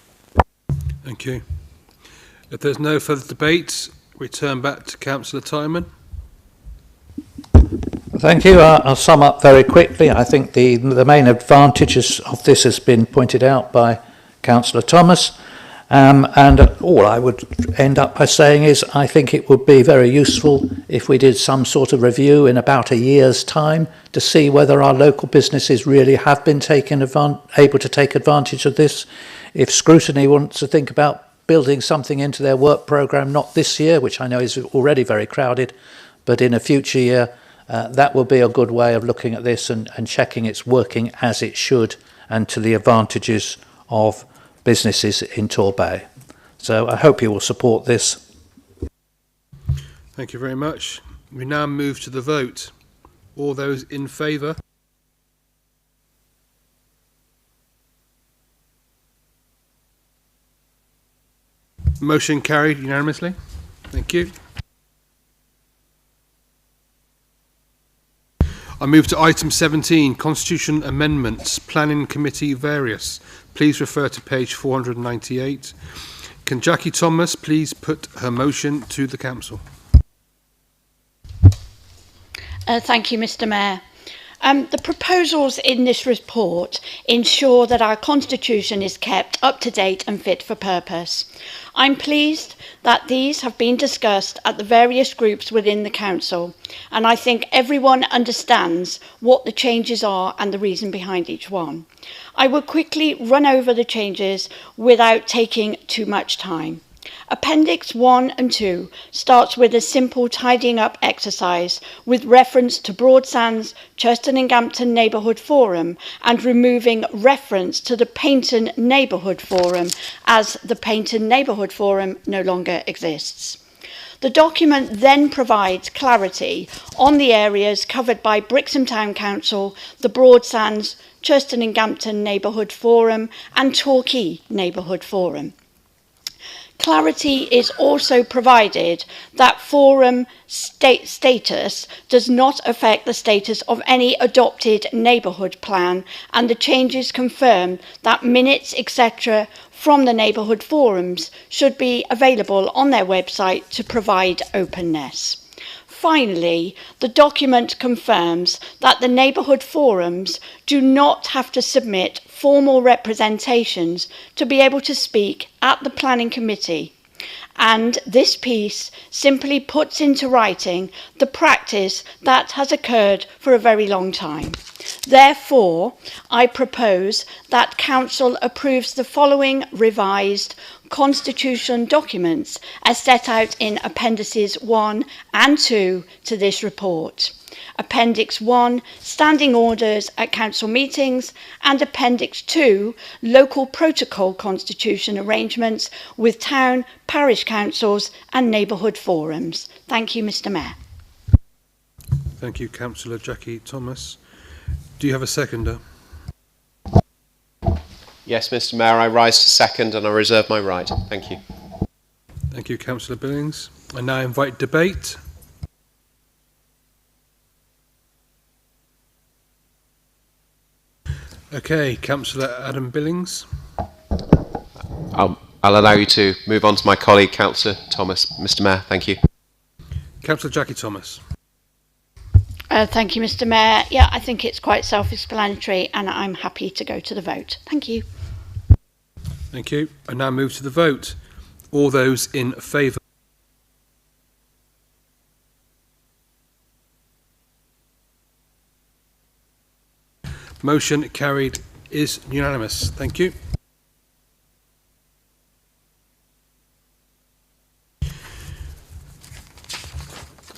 Thank you. If there's no further debate, we turn back to Councillor Timon. Thank you. I'll sum up very quickly. I think the main advantages of this has been pointed out by Councillor Thomas. And all I would end up by saying is I think it would be very useful if we did some sort of review in about a year's time to see whether our local businesses really have been able to take advantage of this. If Scrutiny wants to think about building something into their work programme, not this year, which I know is already very crowded, but in a future year, that would be a good way of looking at this and checking it's working as it should and to the advantages of businesses in Torbay. So I hope you will support this. Thank you very much. We now move to the vote. All those in favour? Motion carried unanimously. Thank you. I move to item 17, Constitution Amendments, Planning Committee Various. Please refer to page 498. Can Jackie Thomas please put her motion to the council? Thank you, Mr. Mayor. The proposals in this report ensure that our constitution is kept up to date and fit for purpose. I'm pleased that these have been discussed at the various groups within the council, and I think everyone understands what the changes are and the reason behind each one. I will quickly run over the changes without taking too much time. Appendix 1 and 2 starts with a simple tidying up exercise with reference to Broadsands, Churston and Gampton Neighbourhood Forum and removing reference to the Paynton Neighbourhood Forum as the Paynton Neighbourhood Forum no longer exists. The document then provides clarity on the areas covered by Brixham Town Council, the Broadsands, Churston and Gampton Neighbourhood Forum and Torquay Neighbourhood Forum. Clarity is also provided that forum status does not affect the status of any adopted neighbourhood plan, and the changes confirm that minutes, etc. from the neighbourhood forums should be available on their website to provide openness. Finally, the document confirms that the neighbourhood forums do not have to submit formal representations to be able to speak at the planning committee, and this piece simply puts into writing the practice that has occurred for a very long time. Therefore, I propose that Council approves the following revised Constitution documents as set out in Appendices 1 and 2 to this report. Appendix 1, Standing Orders at Council Meetings, and Appendix 2, Local Protocol Constitution Arrangements with Town, Parish Councils and Neighbourhood Forums. Thank you, Mr Mayor. Thank you, Councillor Jackie Thomas. Do you have a seconder? Yes, Mr Mayor, I rise to second and I reserve my right. Thank you. Thank you, Councillor Billings. I now invite debate. Okay, Councillor Adam Billings. I'll allow you to move on to my colleague, Councillor Thomas. Mr Mayor, thank you. Councillor Jackie Thomas. Thank you, Mr Mayor. Yeah, I think it's quite self-explanatory and I'm happy to go to the vote. Thank you. Thank you. I now move to the vote. All those in favour? Motion carried is unanimous. Thank you.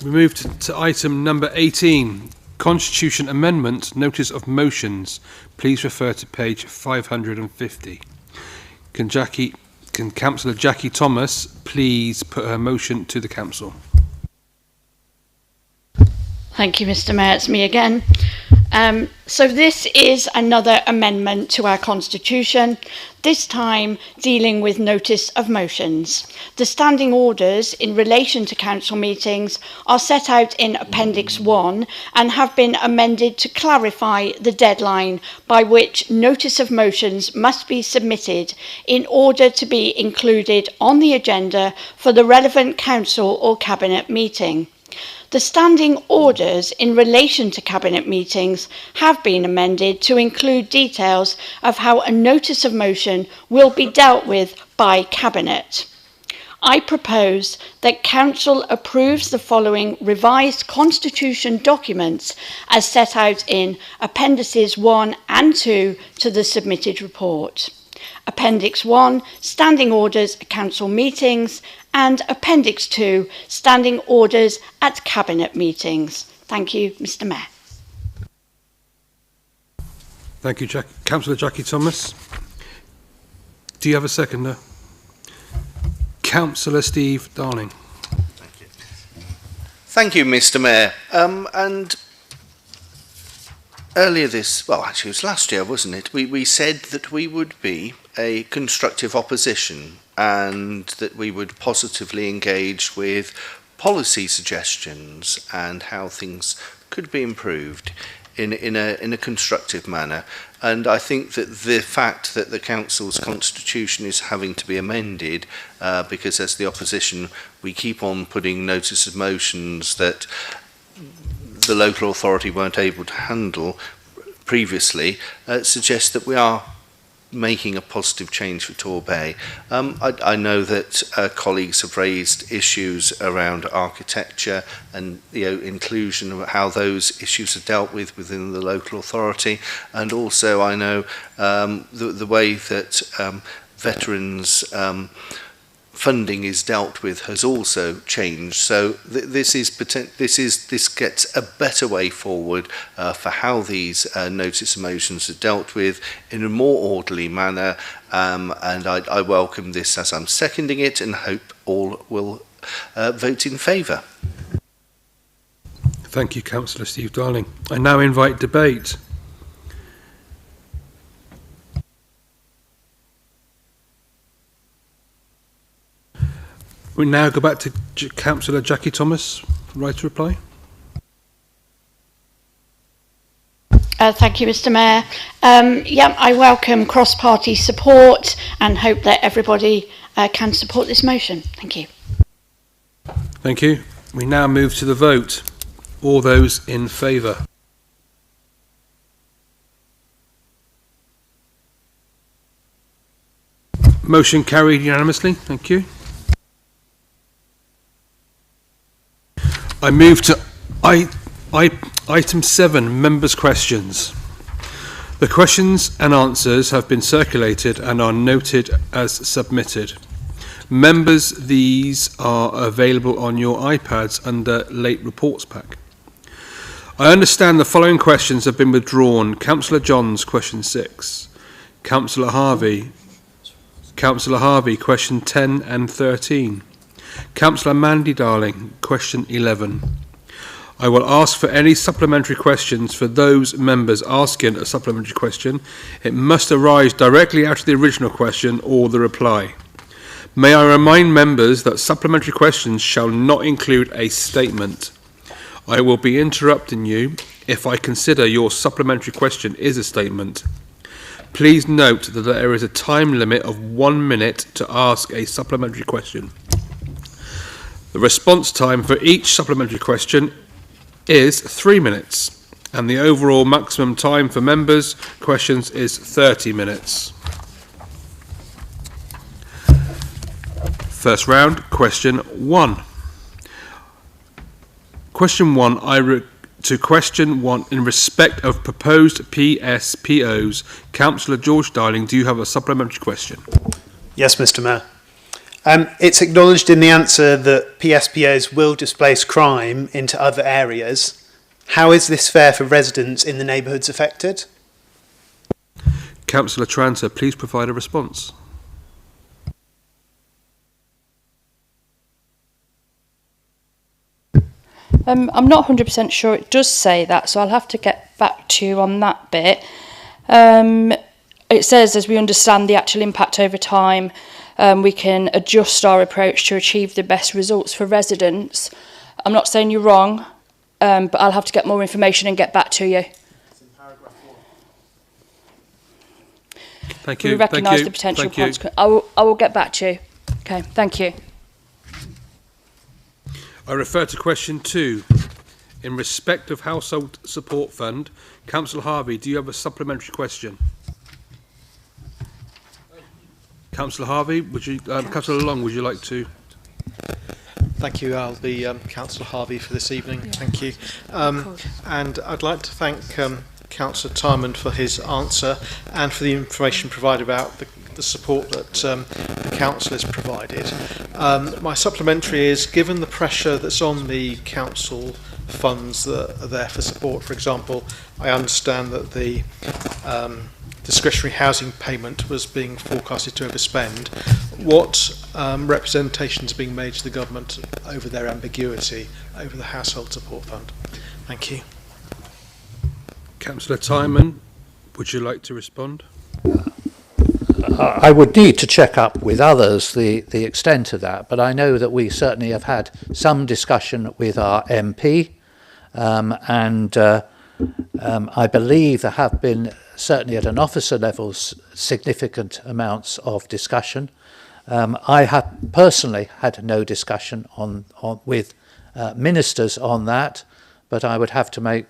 We move to item number 18, Constitution Amendment, Notice of Motions. Please refer to page 550. Can Councillor Jackie Thomas please put her motion to the Council? Thank you, Mr Mayor. It's me again. So this is another amendment to our Constitution, this time dealing with notice of motions. The standing orders in relation to council meetings are set out in Appendix 1 and have been amended to clarify the deadline by which notice of motions must be submitted in order to be included on the agenda for the relevant council or cabinet meeting. The standing orders in relation to cabinet meetings have been amended to include details of how a notice of motion will be dealt with by cabinet. I propose that Council approves the following revised Constitution documents as set out in Appendices 1 and 2 to the submitted report. Appendix 1, Standing Orders at Council Meetings, and Appendix 2, Standing Orders at Cabinet Meetings. Thank you, Mr Mayor. Thank you, Councillor Jackie Thomas. Do you have a seconder? Councillor Steve Darling. Thank you, Mr Mayor. And earlier actually it was last year, wasn't it? We said that we would be a constructive opposition and that we would positively engage with policy suggestions and how things could be improved in a constructive manner. And I think that the fact that the council's constitution is having to be amended because as the opposition we keep on putting notice of motions that the local authority weren't able to handle previously suggests that we are making a positive change for Torbay. I know that colleagues have raised issues around architecture and inclusion of how those issues are dealt with within the local authority, and also I know the way that veterans funding is dealt with has also changed. So this gets a better way forward for how these notice of motions are dealt with in a more orderly manner, and I welcome this as I'm seconding it and hope all will vote in favour. Thank you, Councillor Steve Darling. I now invite debate. We now go back to Councillor Jackie Thomas, right to reply. Thank you, Mr Mayor. I welcome cross-party support and hope that everybody can support this motion. Thank you. Thank you. We now move to the vote. All those in favour? Motion carried unanimously. Thank you. I move to item 7, members' questions. The questions and answers have been circulated and are noted as submitted. Members, these are available on your iPads under late reports pack. I understand the following questions have been withdrawn. Councillor Johns, question 6. Councillor Harvey, question 10 and 13. Councillor Mandy Darling, question 11. I will ask for any supplementary questions for those members asking a supplementary question. It must arise directly after the original question or the reply. May I remind members that supplementary questions shall not include a statement. I will be interrupting you if I consider your supplementary question is a statement. Please note that there is a time limit of 1 minute to ask a supplementary question. The response time for each supplementary question is 3 minutes, and the overall maximum time for members' questions is 30 minutes. First round, question 1. Question 1, to question 1, in respect of proposed PSPOs, Councillor George Darling, do you have a supplementary question? Yes, Mr. Mayor. It's acknowledged in the answer that PSPOs will displace crime into other areas. How is this fair for residents in the neighbourhoods affected? Councillor Tranter, please provide a response. I'm not 100% sure it does say that, so I'll have to get back to you on that bit. It says, as we understand the actual impact over time, we can adjust our approach to achieve the best results for residents. I'm not saying you're wrong, but I'll have to get more information and get back to you. Thank you. We recognise the potential consequence. I will get back to you. Okay, thank you. I refer to question 2. In respect of Household Support Fund, Councillor Harvey, do you have a supplementary question? Councillor Harvey, Councillor Long, would you like to? Thank you. I'll be Councillor Harvey for this evening. Thank you. And I'd like to thank Councillor Tymon for his answer and for the information provided about the support that the council has provided. My supplementary is, given the pressure that's on the council funds that are there for support, for example, I understand that the discretionary housing payment was being forecasted to overspend. What representations are being made to the government over their ambiguity over the household support fund? Thank you. Councillor Tymon, would you like to respond? I would need to check up with others the extent of that, but I know that we certainly have had some discussion with our MP, and I believe there have been, certainly at an officer level, significant amounts of discussion. I have personally had no discussion with ministers on that, but I would have to make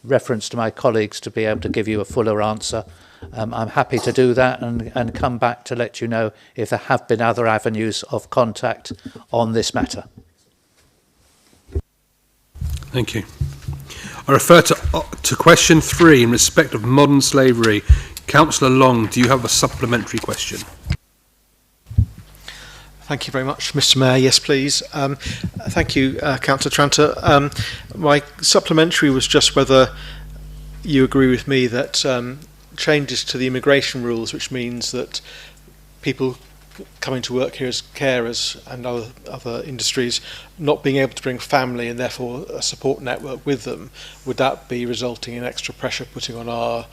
reference to my colleagues to be able to give you a fuller answer. I'm happy to do that and come back to let you know if there have been other avenues of contact on this matter. Thank you. I refer to question 3 in respect of modern slavery. Councillor Long, do you have a supplementary question? Thank you very much, Mr. Mayor. Yes, please. Thank you, Councillor Tranter. My supplementary was just whether you agree with me that changes to the immigration rules, which means that people coming to work here as carers and other industries not being able to bring family and therefore a support network with them, would that be resulting in extra pressure putting on our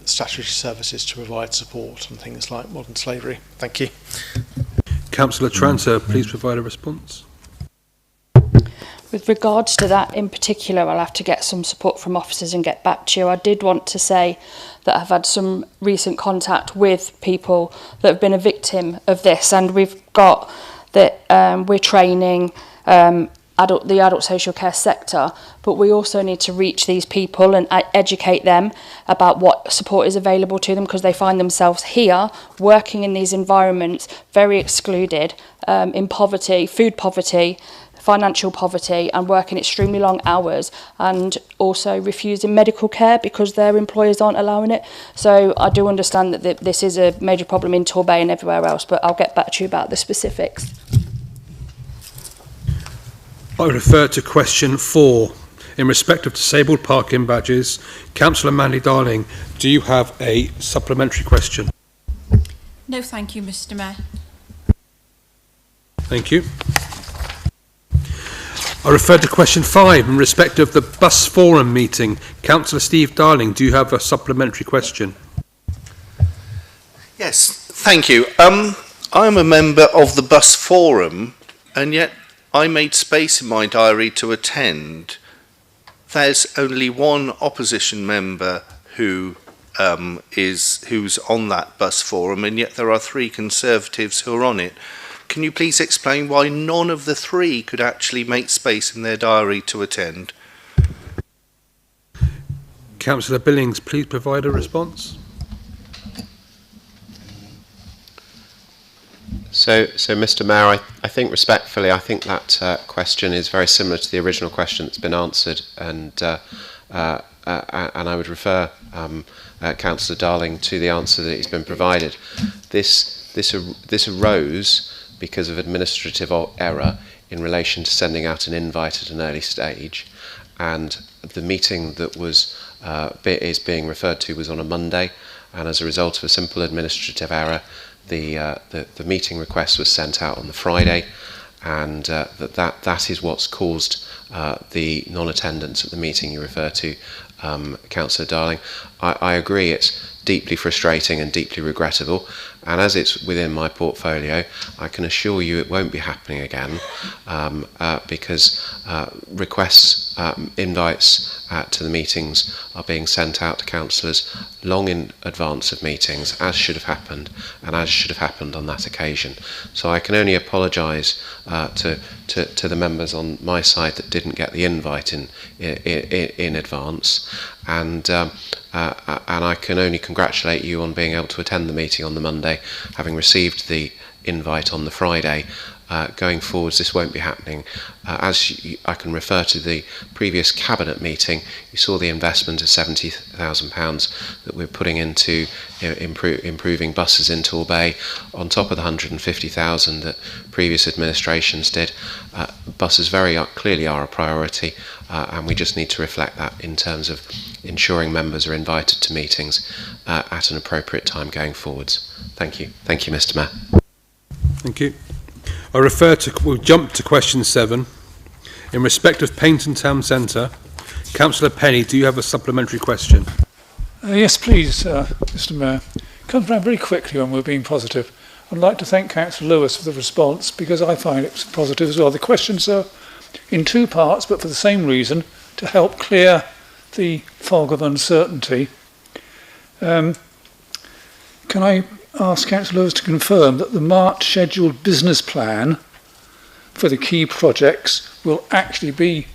statutory services to provide support on things like modern slavery? Thank you. Councillor Tranter, please provide a response. With regards to that in particular, I'll have to get some support from officers and get back to you. I did want to say that I've had some recent contact with people that have been a victim of this, and we've got that we're training the adult social care sector, but we also need to reach these people and educate them about what support is available to them, because they find themselves here working in these environments very excluded, in poverty, food poverty, financial poverty and working extremely long hours, and also refusing medical care because their employers aren't allowing it. So I do understand that this is a major problem in Torbay and everywhere else, but I'll get back to you about the specifics. I refer to question 4. In respect of disabled parking badges, Councillor Mandy Darling, do you have a supplementary question? No, thank you, Mr. Mayor. Thank you. I refer to question 5. In respect of the bus forum meeting, Councillor Steve Darling, do you have a supplementary question? Yes, thank you. I'm a member of the bus forum, and yet I made space in my diary to attend. There's only one opposition member who's on that bus forum, and yet there are 3 Conservatives who are on it. Can you please explain why none of the 3 could actually make space in their diary to attend? Councillor Billings, please provide a response. So Mr. Mayor, I think respectfully, I think that question is very similar to the original question that's been answered, and I would refer Councillor Darling to the answer that he's been provided. This arose because of administrative error in relation to sending out an invite at an early stage, and the meeting that is being referred to was on a Monday, and as a result of a simple administrative error, the meeting request was sent out on the Friday, and that is what's caused the non-attendance at the meeting you refer to, Councillor Darling. I agree it's deeply frustrating and deeply regrettable, and as it's within my portfolio, I can assure you it won't be happening again, because requests, invites to the meetings are being sent out to councillors long in advance of meetings, as should have happened, and as should have happened on that occasion. So I can only apologise to the members on my side that didn't get the invite in advance, and I can only congratulate you on being able to attend the meeting on the Monday, having received the invite on the Friday. Going forwards, this won't be happening. I can refer to the previous Cabinet meeting. You saw the investment of £70,000 that we're putting into improving buses in Torbay, on top of the £150,000 that previous administrations did. Buses very clearly are a priority, and we just need to reflect that in terms of ensuring members are invited to meetings at an appropriate time going forwards. Thank you. Thank you, Mr. Mayor. Thank you. We'll jump to question 7. In respect of Paignton Town Centre, Councillor Penny, do you have a supplementary question? Yes, please, Mr. Mayor. Comes round very quickly when we're being positive. I'd like to thank Councillor Lewis for the response, because I find it positive as well. The questions are in 2 parts, but for the same reason, to help clear the fog of uncertainty. Can I ask Councillor Lewis to confirm that the March scheduled business plan for the key projects will actually be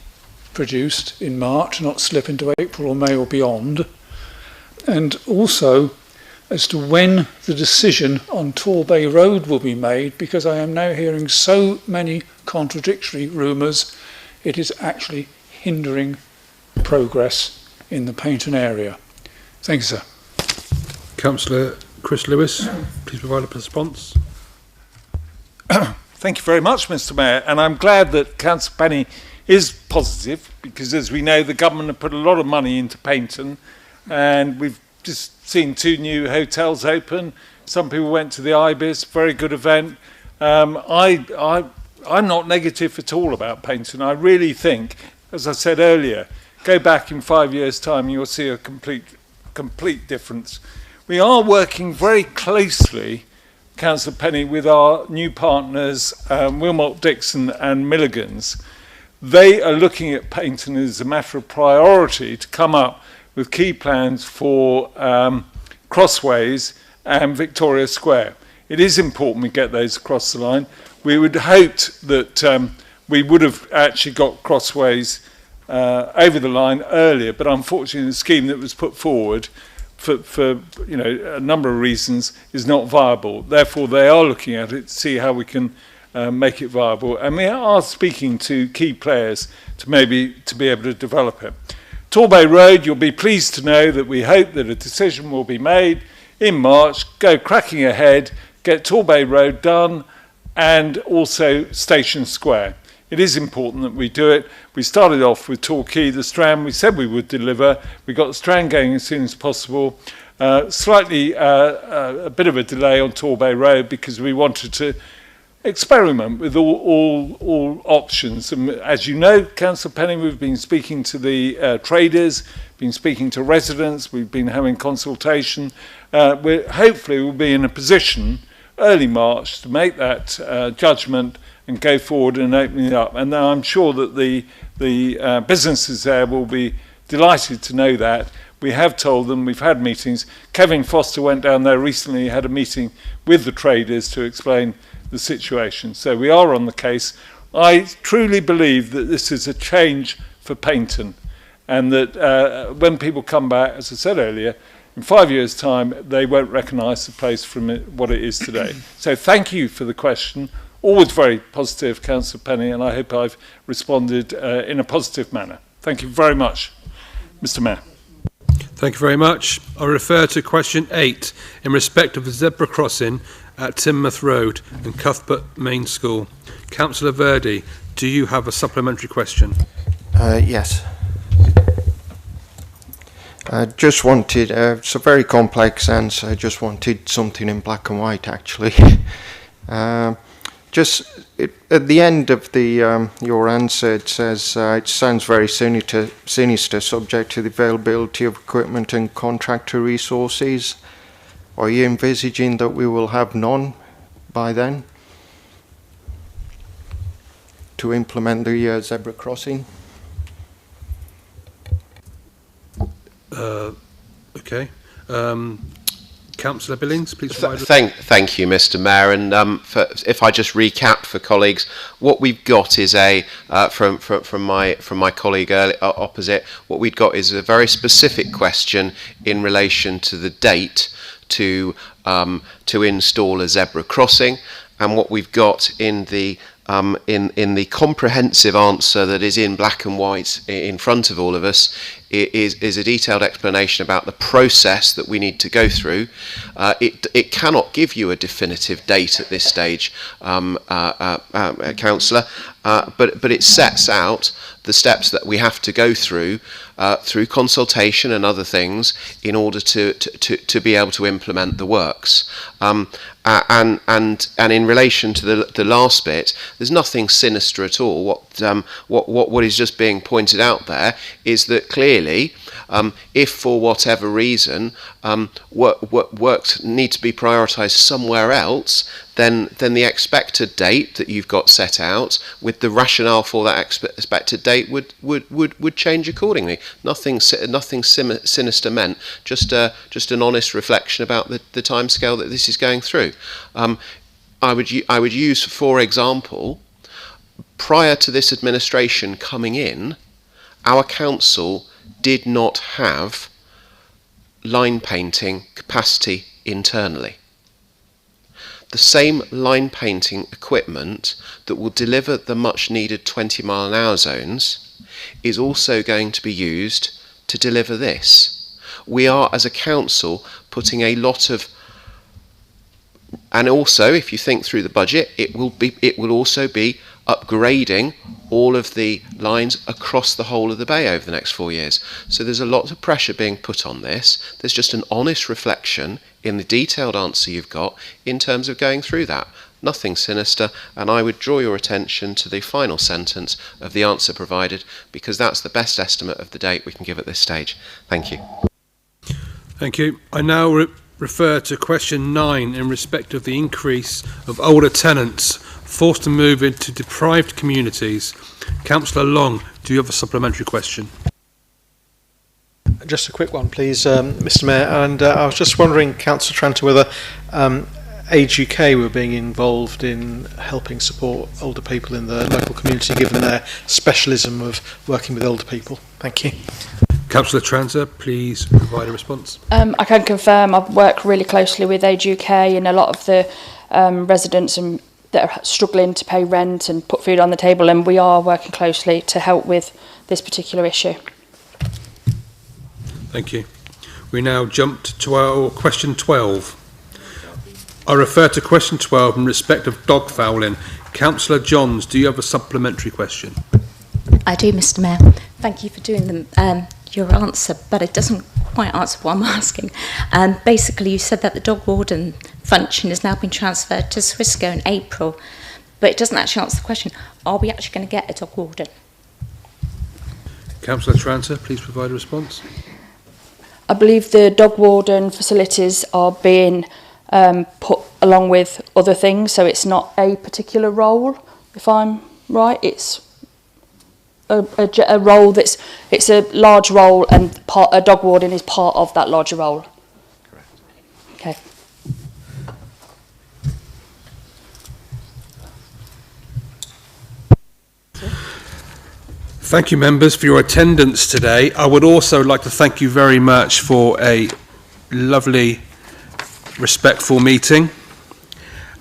produced in March, not slip into April or May or beyond? And also as to when the decision on Torbay Road will be made, because I am now hearing so many contradictory rumours, it is actually hindering progress in the Paignton area. Thank you, sir. Councillor Chris Lewis, please provide a response. Thank you very much, Mr. Mayor, and I'm glad that Councillor Penny is positive, because as we know, the government have put a lot of money into Paignton, and we've just seen 2 new hotels open. Some people went to the Ibis, very good event. I'm not negative at all about Paignton. I really think, as I said earlier, go back in 5 years' time and you'll see a complete difference. We are working very closely, Councillor Penny, with our new partners, Wilmot Dixon and Milligan's. They are looking at Paignton as a matter of priority to come up with key plans for Crossways and Victoria Square. It is important we get those across the line. We would hoped that we would have actually got Crossways over the line earlier, but unfortunately the scheme that was put forward for a number of reasons is not viable. Therefore, they are looking at it to see how we can make it viable. And we are speaking to key players to be able to develop it. Torbay Road, you'll be pleased to know that we hope that a decision will be made in March, go cracking ahead, get Torbay Road done, and also Station Square. It is important that we do it. We started off with Torquay, the Strand. We said we would deliver. We got the Strand going as soon as possible. Slightly a bit of a delay on Torbay Road because we wanted to experiment with all options. And as you know, Councillor Penny, we've been speaking to the traders, been speaking to residents, we've been having consultation. Hopefully we'll be in a position early March to make that judgment and go forward and open it up. And I'm sure that the businesses there will be delighted to know that. We have told them, we've had meetings. Kevin Foster went down there recently, had a meeting with the traders to explain the situation. So we are on the case. I truly believe that this is a change for Paignton, and that when people come back, as I said earlier, in 5 years' time, they won't recognise the place from what it is today. So thank you for the question. Always very positive, Councillor Penny, and I hope I've responded in a positive manner. Thank you very much, Mr. Mayor. Thank you very much. I refer to question 8 in respect of the zebra crossing at Teignmouth Road and Cuthbert Main School. Councillor Verdi, do you have a supplementary question? Yes. Just wanted, it's a very complex answer, I just wanted something in black and white actually. At the end of your answer, it says, it sounds very sinister, subject to the availability of equipment and contractor resources. Are you envisaging that we will have none by then to implement the zebra crossing? Okay. Councillor Billings, please provide. Thank you, Mr. Mayor. And if I just recap for colleagues, what we've got is from my colleague opposite. What we've got is a very specific question in relation to the date to install a zebra crossing, and what we've got in the comprehensive answer that is in black and white in front of all of us is a detailed explanation about the process that we need to go through. It cannot give you a definitive date at this stage, Councillor, but it sets out the steps that we have to go through consultation and other things in order to be able to implement the works. And in relation to the last bit, there's nothing sinister at all. What is just being pointed out there is that clearly, if for whatever reason works need to be prioritised somewhere else, then the expected date that you've got set out with the rationale for that expected date would change accordingly. Nothing sinister meant. Just an honest reflection about the timescale that this is going through. I would use, for example, prior to this administration coming in, our council did not have line painting capacity internally. The same line painting equipment that will deliver the much needed 20-mile-an-hour zones is also going to be used to deliver this. We are, as a council, putting a lot of, and also if you think through the budget, it will also be upgrading all of the lines across the whole of the bay over the next 4 years. So there's a lot of pressure being put on this. There's just an honest reflection in the detailed answer you've got in terms of going through that. Nothing sinister, and I would draw your attention to the final sentence of the answer provided, because that's the best estimate of the date we can give at this stage. Thank you. Thank you. I now refer to question 9 in respect of the increase of older tenants forced to move into deprived communities. Councillor Long, do you have a supplementary question? Just a quick one, please, Mr. Mayor. And I was just wondering, Councillor Tranter, whether Age UK were being involved in helping support older people in the local community, given their specialism of working with older people. Thank you. Councillor Tranter, please provide a response. I can confirm I've worked really closely with Age UK, and a lot of the residents and that are struggling to pay rent and put food on the table, and we are working closely to help with this particular issue. Thank you. We now jumped to our question 12. I refer to question 12 in respect of dog fouling. Councillor Johns, do you have a supplementary question? I do, Mr. Mayor. Thank you for doing your answer, but it doesn't quite answer what I'm asking. Basically, you said that the dog warden function has now been transferred to Swissco in April, but it doesn't actually answer the question. Are we actually going to get a dog warden? Councillor Tranter, please provide a response. I believe the dog warden facilities are being put along with other things, so it's not a particular role, if I'm right. It's a role it's a large role, and a dog warden is part of that larger role. Correct. Okay. Thank you, members, for your attendance today. I would also like to thank you very much for a lovely, respectful meeting.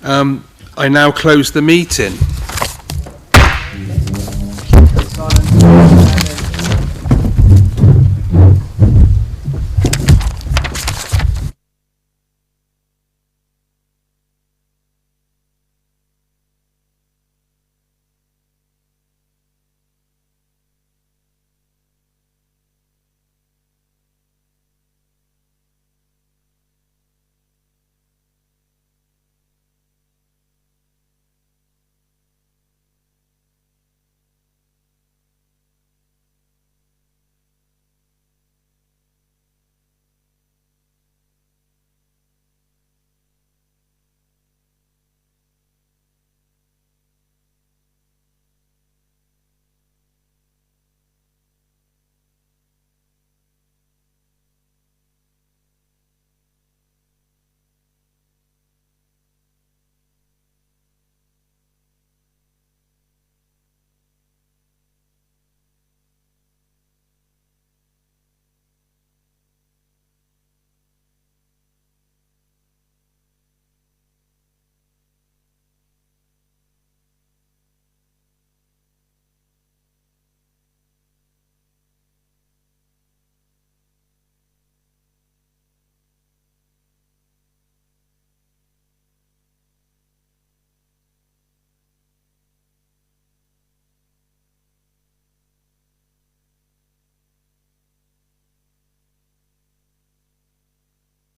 I now close the meeting.